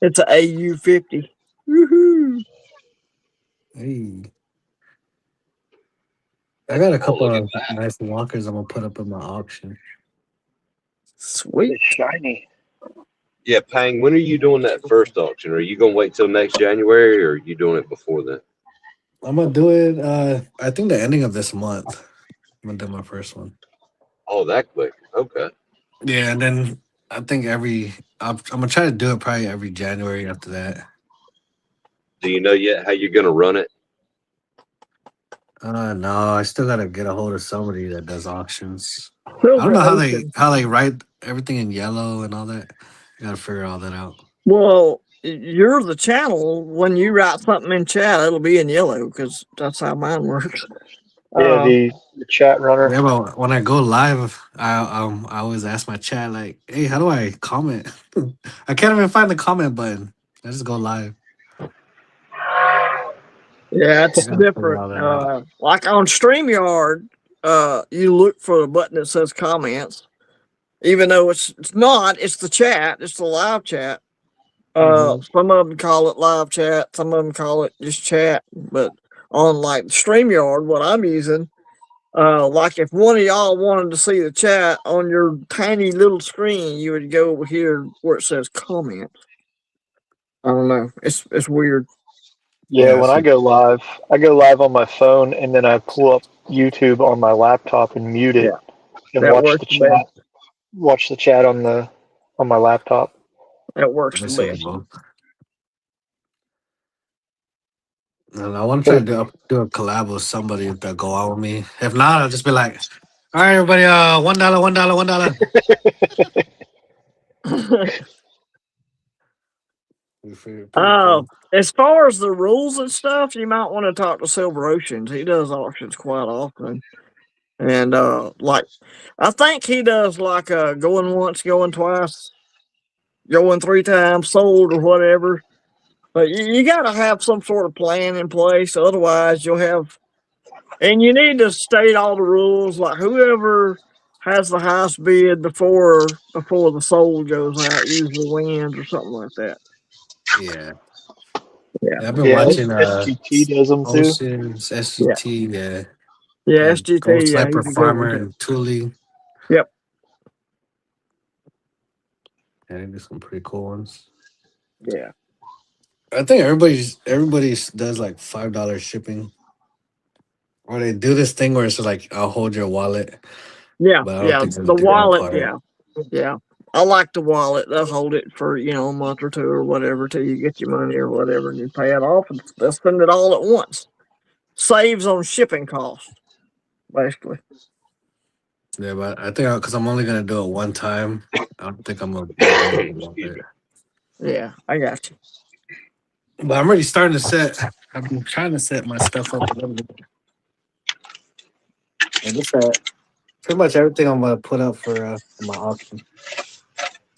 It's a AU50. Woohoo! Hey, I got a Oh, couple look at of that. nice walkers I'm gonna put up in my auction. Sweet. It's shiny. Yeah, Pang, when are you doing that first auction? Are you going to wait till next January or are you doing it before then? I'm gonna do it. I think the ending of this month. I'm gonna do my first one. Oh, that quick. Okay. Yeah, and then I think I'm gonna try to do it probably every January after that. Do you know yet how you're going to run it? No, I still gotta get a hold of somebody that does auctions. I don't Silver know Ocean. how they write everything in yellow and all that. I gotta figure all that out. Well, you're the channel. When you write something in chat, it'll be in yellow because that's how mine works. Yeah, Uh, the chat runner. Yeah, but when I go live, I always ask my chat like, "Hey, how do I comment?" I can't even find the comment button. I just go live. yeah, I it's gotta figure different. all that out. Like on StreamYard, you look for the button that says comments, even though it's not. It's the chat. It's the live chat. Mm-hmm. Some of them call it live chat. Some of them call it just chat. But on like StreamYard, what I'm using, like if one of y'all wanted to see the chat on your tiny little screen, you would go over here where it says comment. I don't know. It's weird. Yeah, Yeah, I when see. I go live on my phone and then I pull up YouTube on my laptop and mute it Yeah, and that works the best. watch the chat on my laptop. That works I the see best. both. And I want to But try to do a collab with somebody that go out with me. If not, I'll just be like, "All right, everybody, $1, $1, $1." We figure pretty uh, cool. as far as the rules and stuff, you might want to talk to Silver Oceans. He does auctions quite often. And like I think he does like going once, going twice, going three times, sold or whatever. But you got to have some sort of plan in place, otherwise you'll have. And you need to state all the rules, like whoever has the highest bid before the sold goes out usually wins or something like that. Yeah. Yeah, Yeah, I've been yeah, watching SGT does them too. Oceans, yeah, SGT, yeah, yeah. and Gold SGT, yeah, Sniper he's a good one Farmer too. and Thule. Yep. Yeah, they do some pretty cool ones. Yeah. I think everybody's does like $5 shipping. Or they do this thing where it's like I'll hold your wallet, Yeah, but I don't yeah. think they'll The do that wallet, part. yeah, yeah. I like the wallet. They'll hold it for a month or two or whatever till you get your money or whatever, and you pay it off, and they'll spend it all at once. Saves on shipping costs, basically. Yeah, but I think because I'm only gonna do it one time, I don't think I'm gonna be doing it a little Excuse bit. me. Yeah, I got you. But I'm already starting to set. I've been trying to set my stuff up a little bit. And this pretty much everything I'm gonna put up for my auction.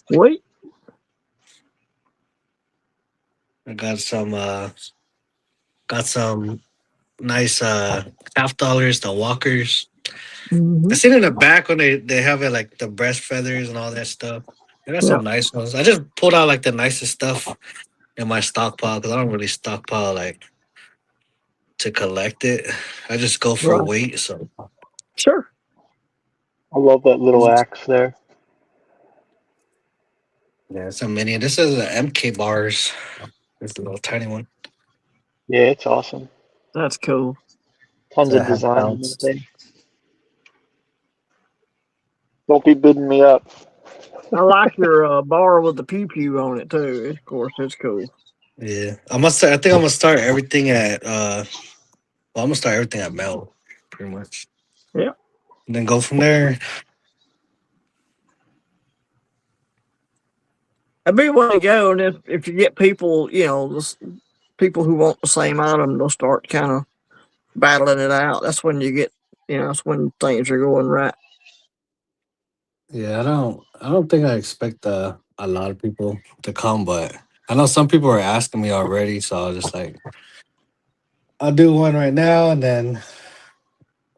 Wait. I got some nice $half, the walkers. I Mm-hmm. seen in the back when they have it like the breast feathers and all that stuff. They got Yeah. some nice ones. I just pulled out like the nicest stuff in my stockpile because I don't really stockpile like to collect it. I just go for Right. weight. So Sure. I love that little axe there. yeah, it's a mini. This is the MK bars. This little tiny one. Yeah, it's awesome. That's cool. It's Tons a of half design in that ounce. thing. Don't be bidding me up. I like your bar with the pew pew on it too. Of course, it's cool. Yeah, I must. I think I'm gonna start everything at. Well, I'm gonna start everything at Mel, pretty much, Yeah. and then go from there. A big way to go, and if you get people, people who want the same item, they'll start kind of battling it out. That's when you get, that's when things are going right. Yeah, I don't think I expect a lot of people to come, but I know some people are asking me already, so I was just like, I'll do one right now, and then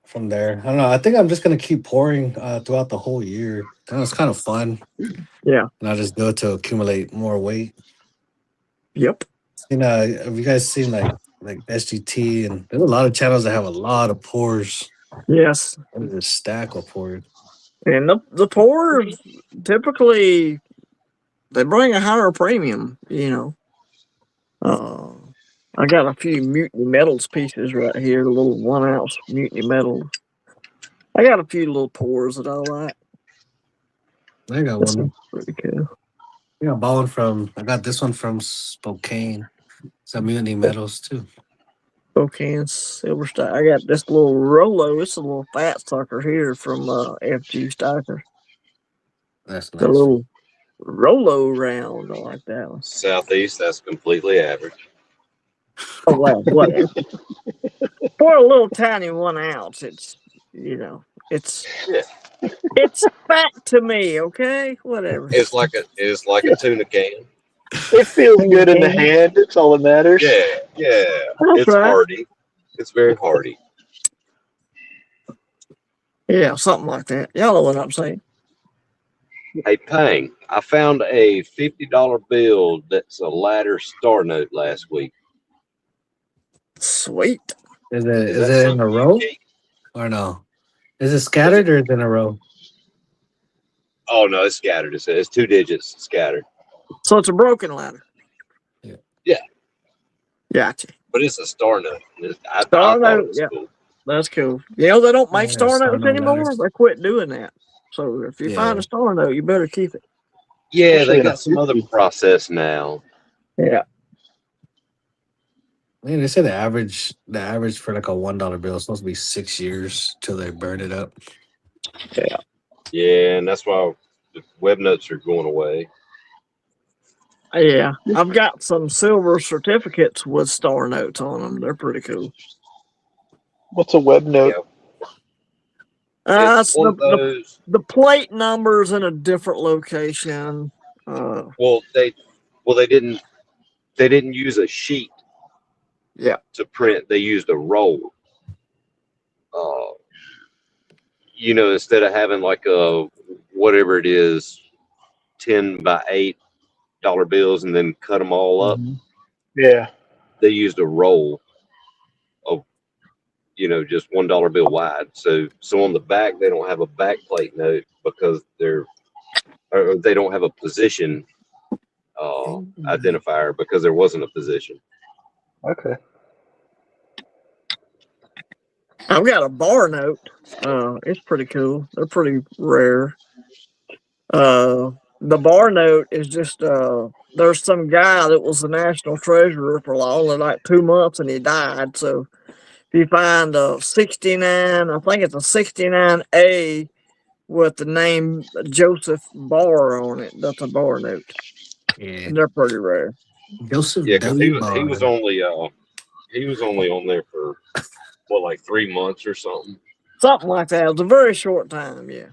from there, I don't know. I think I'm just gonna keep pouring throughout the whole year. It's kind of fun, Yeah. and I just do it to accumulate more weight. Yep. Have you guys seen like SGT and there's a lot of channels that have a lot of pours. Yes. There's a stack of pours. And the pours typically they bring a higher premium. Uh, I got a few mutiny metals pieces right here, the little 1 ounce mutiny metals. I got a few little pours that I like. I got That's one. pretty cool. I got this one from Spokane. Some Mutiny Metals too. Spokane Silver Stock. I got this little Rolo. It's a little fat sucker here from FG Stocker. That's The nice. little Rolo round. I like that one. Southeast, that's completely average. Oh well, whatever. For a little tiny 1 ounce, it's Yeah, it's fat to me. Okay, whatever. it's like a tuna can. It feels Tuna good in the can. hand. It's all that matters. Yeah, yeah. That's It's right. hardy. It's very hardy. Yeah, something like that. Y'all know what I'm saying. Hey, Pang, I found a $50 bill that's a ladder star note last week. Sweet. Is Is that it in a something row unique? or no? Is it Is it? scattered or is it in a row? Oh no, it's scattered. It's 2 digits scattered. So it's a broken ladder. Yeah. Yeah, Gotcha. but it's a star note. I Star thought it note. was Yeah, cool. that's cool. They don't make Yeah, star star notes note anymore. ladders. They quit doing that. So if you find Yeah. a star note, you better keep it. Yeah, they Especially in a got some other 50. process now. Yeah. I mean, they say the average for like a $1 bill is supposed to be 6 years till they burn it up. Yeah. Yeah, and that's why the web notes are going away. Yeah. I've got some silver certificates with star notes on them. They're pretty cool. What's a web note? Yeah, it's It's one the, of the those. the plate numbers in a different location. Well, they didn't use a sheet Yeah. to print. They used a roll. Uh, instead of having like a whatever it is, 10 by $8 bills, and then cut them all up. Mhm. Yeah. They used a roll of just $1 bill wide. So on the back they don't have a back plate note because they don't have a position identifier because there wasn't a position. Okay. I've got a bar note. It's pretty cool. They're pretty rare. The bar note is just there's some guy that was the national treasurer for only like 2 months and he died. So if you find a 69, I think it's a 69A with the name Joseph Barr on it. That's a bar note. Yeah. And they're pretty rare. Joseph Yeah, because W. he was Barr. only on there for what, like 3 months or something. Something like that. It was a very short time, yeah.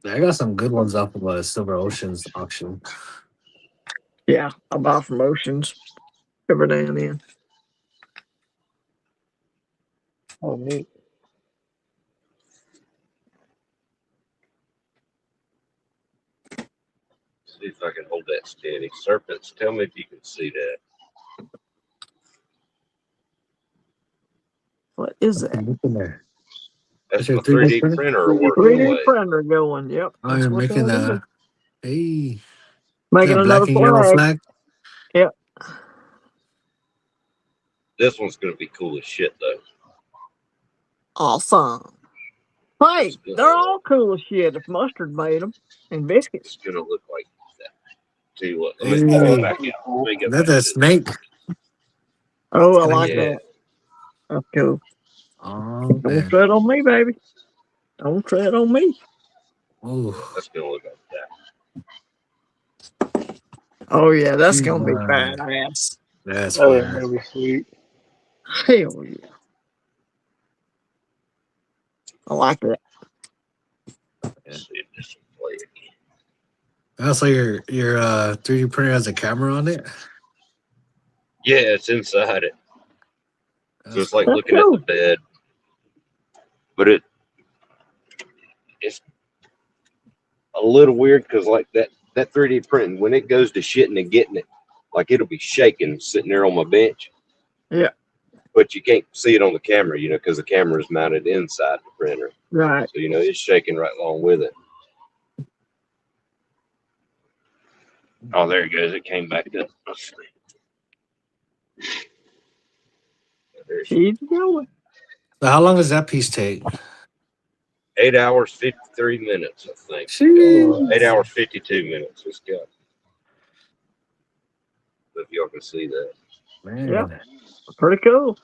I got some good ones off of Silver Ocean's auction. Yeah, I buy from Oceans every now and then. Oh, neat. See if I can hold that steady. Serpents, tell me if you can see that. What is that? Look in there. That's your my 3D 3D printer? printer working 3D away. printer going. Yep. Oh, That's you're what making that is. the hey, Making the another black and yellow flag. flag. Yep. This one's gonna be cool as shit though. Awesome. Hey, It's gonna, they're all cool as shit if Mustard made them and biscuits. it's gonna look like that. Tell you what, let Hey, me Oh, go back pretty out. cool. Let me get that's back a to snake. Oh, I Snake. like Yeah. that. That's cool. Oh Don't man. tread on me, baby. Don't tread on me. Oh, That's gonna look like that. Oh yeah, that's she's, gonna be badass. that's Oh, yeah, fire. that'll be sweet. Hell yeah. I like that. Let's see if this will play again. Also, your 3D printer has a camera on it. Yeah, it's inside it. So That's it's like That's looking at cool. the bed. But it's a little weird because like that 3D printing, when it goes to shitting and getting it, like it'll be shaking sitting there on my bench. Yeah. But you can't see it on the camera, because the camera is mounted inside the printer. Right. So it's shaking right along with it. Oh, there it goes. It came back up. Let's see. There's She's going. So how long does that piece take? 8 hours 53 minutes, I think. Jeez. 8 hours 52 minutes. It's got. If y'all can see that, Man. Yeah. Pretty cool.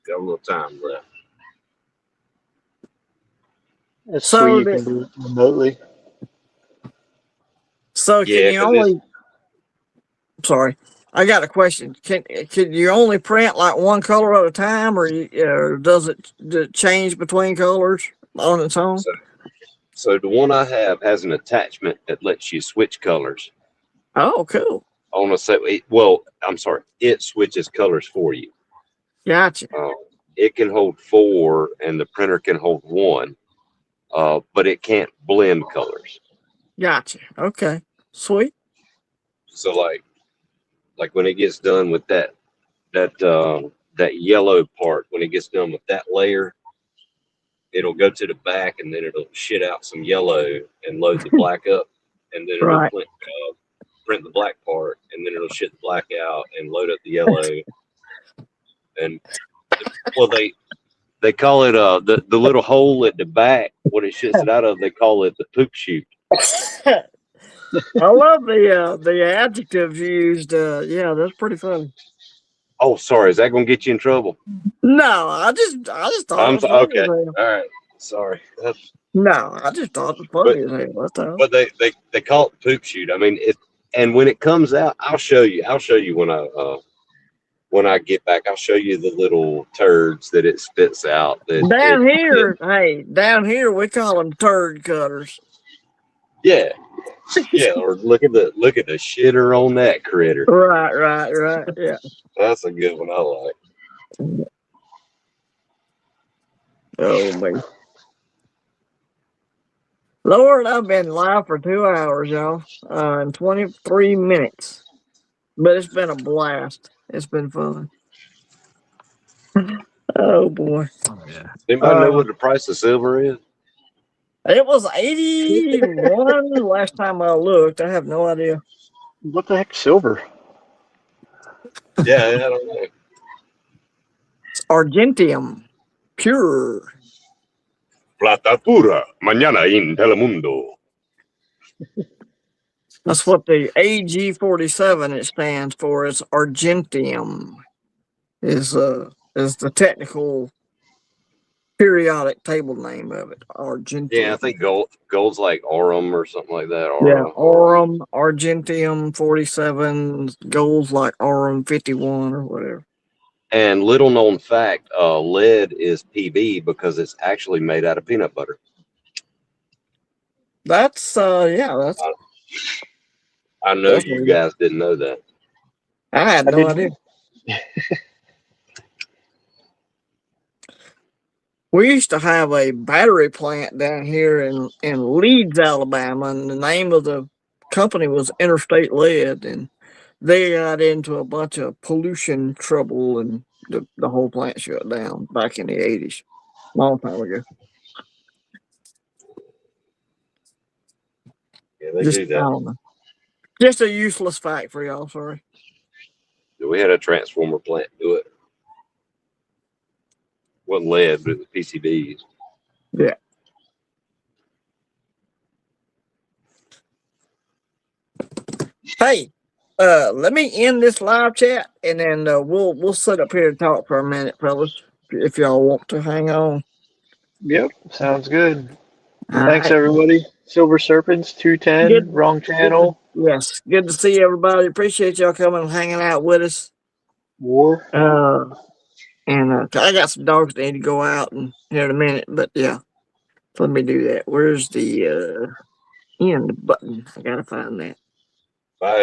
got a little time left. It's So sweet you the- can do it remotely. So Yeah, can you 'cause only? Sorry, I got a question. Can you only print like one color at a time, or does it change between colors on its own? So the one I have has an attachment that lets you switch colors. Oh, cool. I want to say, well, I'm sorry, it switches colors for you. Gotcha. It can hold 4, and the printer can hold 1, but it can't blend colors. Gotcha. Okay. Sweet. So like when it gets done with that yellow part, when it gets done with that layer, it'll go to the back, and then it'll shit out some yellow and load the black up, and then it'll Right. print the black part, and then it'll shit the black out and load up the yellow. And well, they call it the little hole at the back. What it shits it out of, they call it the poop chute. I love the adjectives used. Yeah, that's pretty funny. Oh, sorry, is that gonna get you in trouble? No, I just thought I'm it was funny okay. as hell. All right, sorry. No, I just thought it was funny as hell. That's all. But they call it the poop chute. I mean, and when it comes out, I'll show you when I get back. I'll show you the little turds that it spits out. Down here we call them turd cutters. Yeah, or look at the shitter on that critter. Right. Yeah. That's a good one. I like. Oh man. Lord, I've been live for 2 hours, y'all, and 23 minutes. But it's been a blast. It's been fun. Oh boy. Oh, yeah. Anybody know what the price of silver is? It was 81 last time I looked. I have no idea. What the heck, silver? Yeah, I don't know. It's Argentium. Pure. Plata pura, mañana en Telemundo. That's what the AG47 it stands for. It's Argentium. Is the technical periodic table name of it. Argentium. Yeah, I think gold's like aurum or something like that. Yeah, aurum, argentium 47, gold's like aurum 51 or whatever. And little known fact, lead is PB because it's actually made out of peanut butter. That's that's. I know you guys didn't know that. I had no idea. We used to have a battery plant down here in Leeds, Alabama, and the name of the company was Interstate Lead, and they got into a bunch of pollution trouble, and the whole plant shut down back in the 80s, long time ago. Yeah, they do that. I don't know. Just a useless fact for y'all. Sorry. We had a transformer plant do it. Wasn't lead, but it was PCBs. Yeah. Hey, let me end this live chat, and then we'll sit up here and talk for a minute, fellas, if y'all want to hang on. Yep, sounds good. All Thanks, right. everybody. Silver Serpents 210, Good. wrong channel. Yes, good to see everybody. Appreciate y'all coming and hanging out with us. War. And I got some dogs that need to go out in here in a minute, but yeah, so let me do that. Where's the end button? I gotta find that. Bye.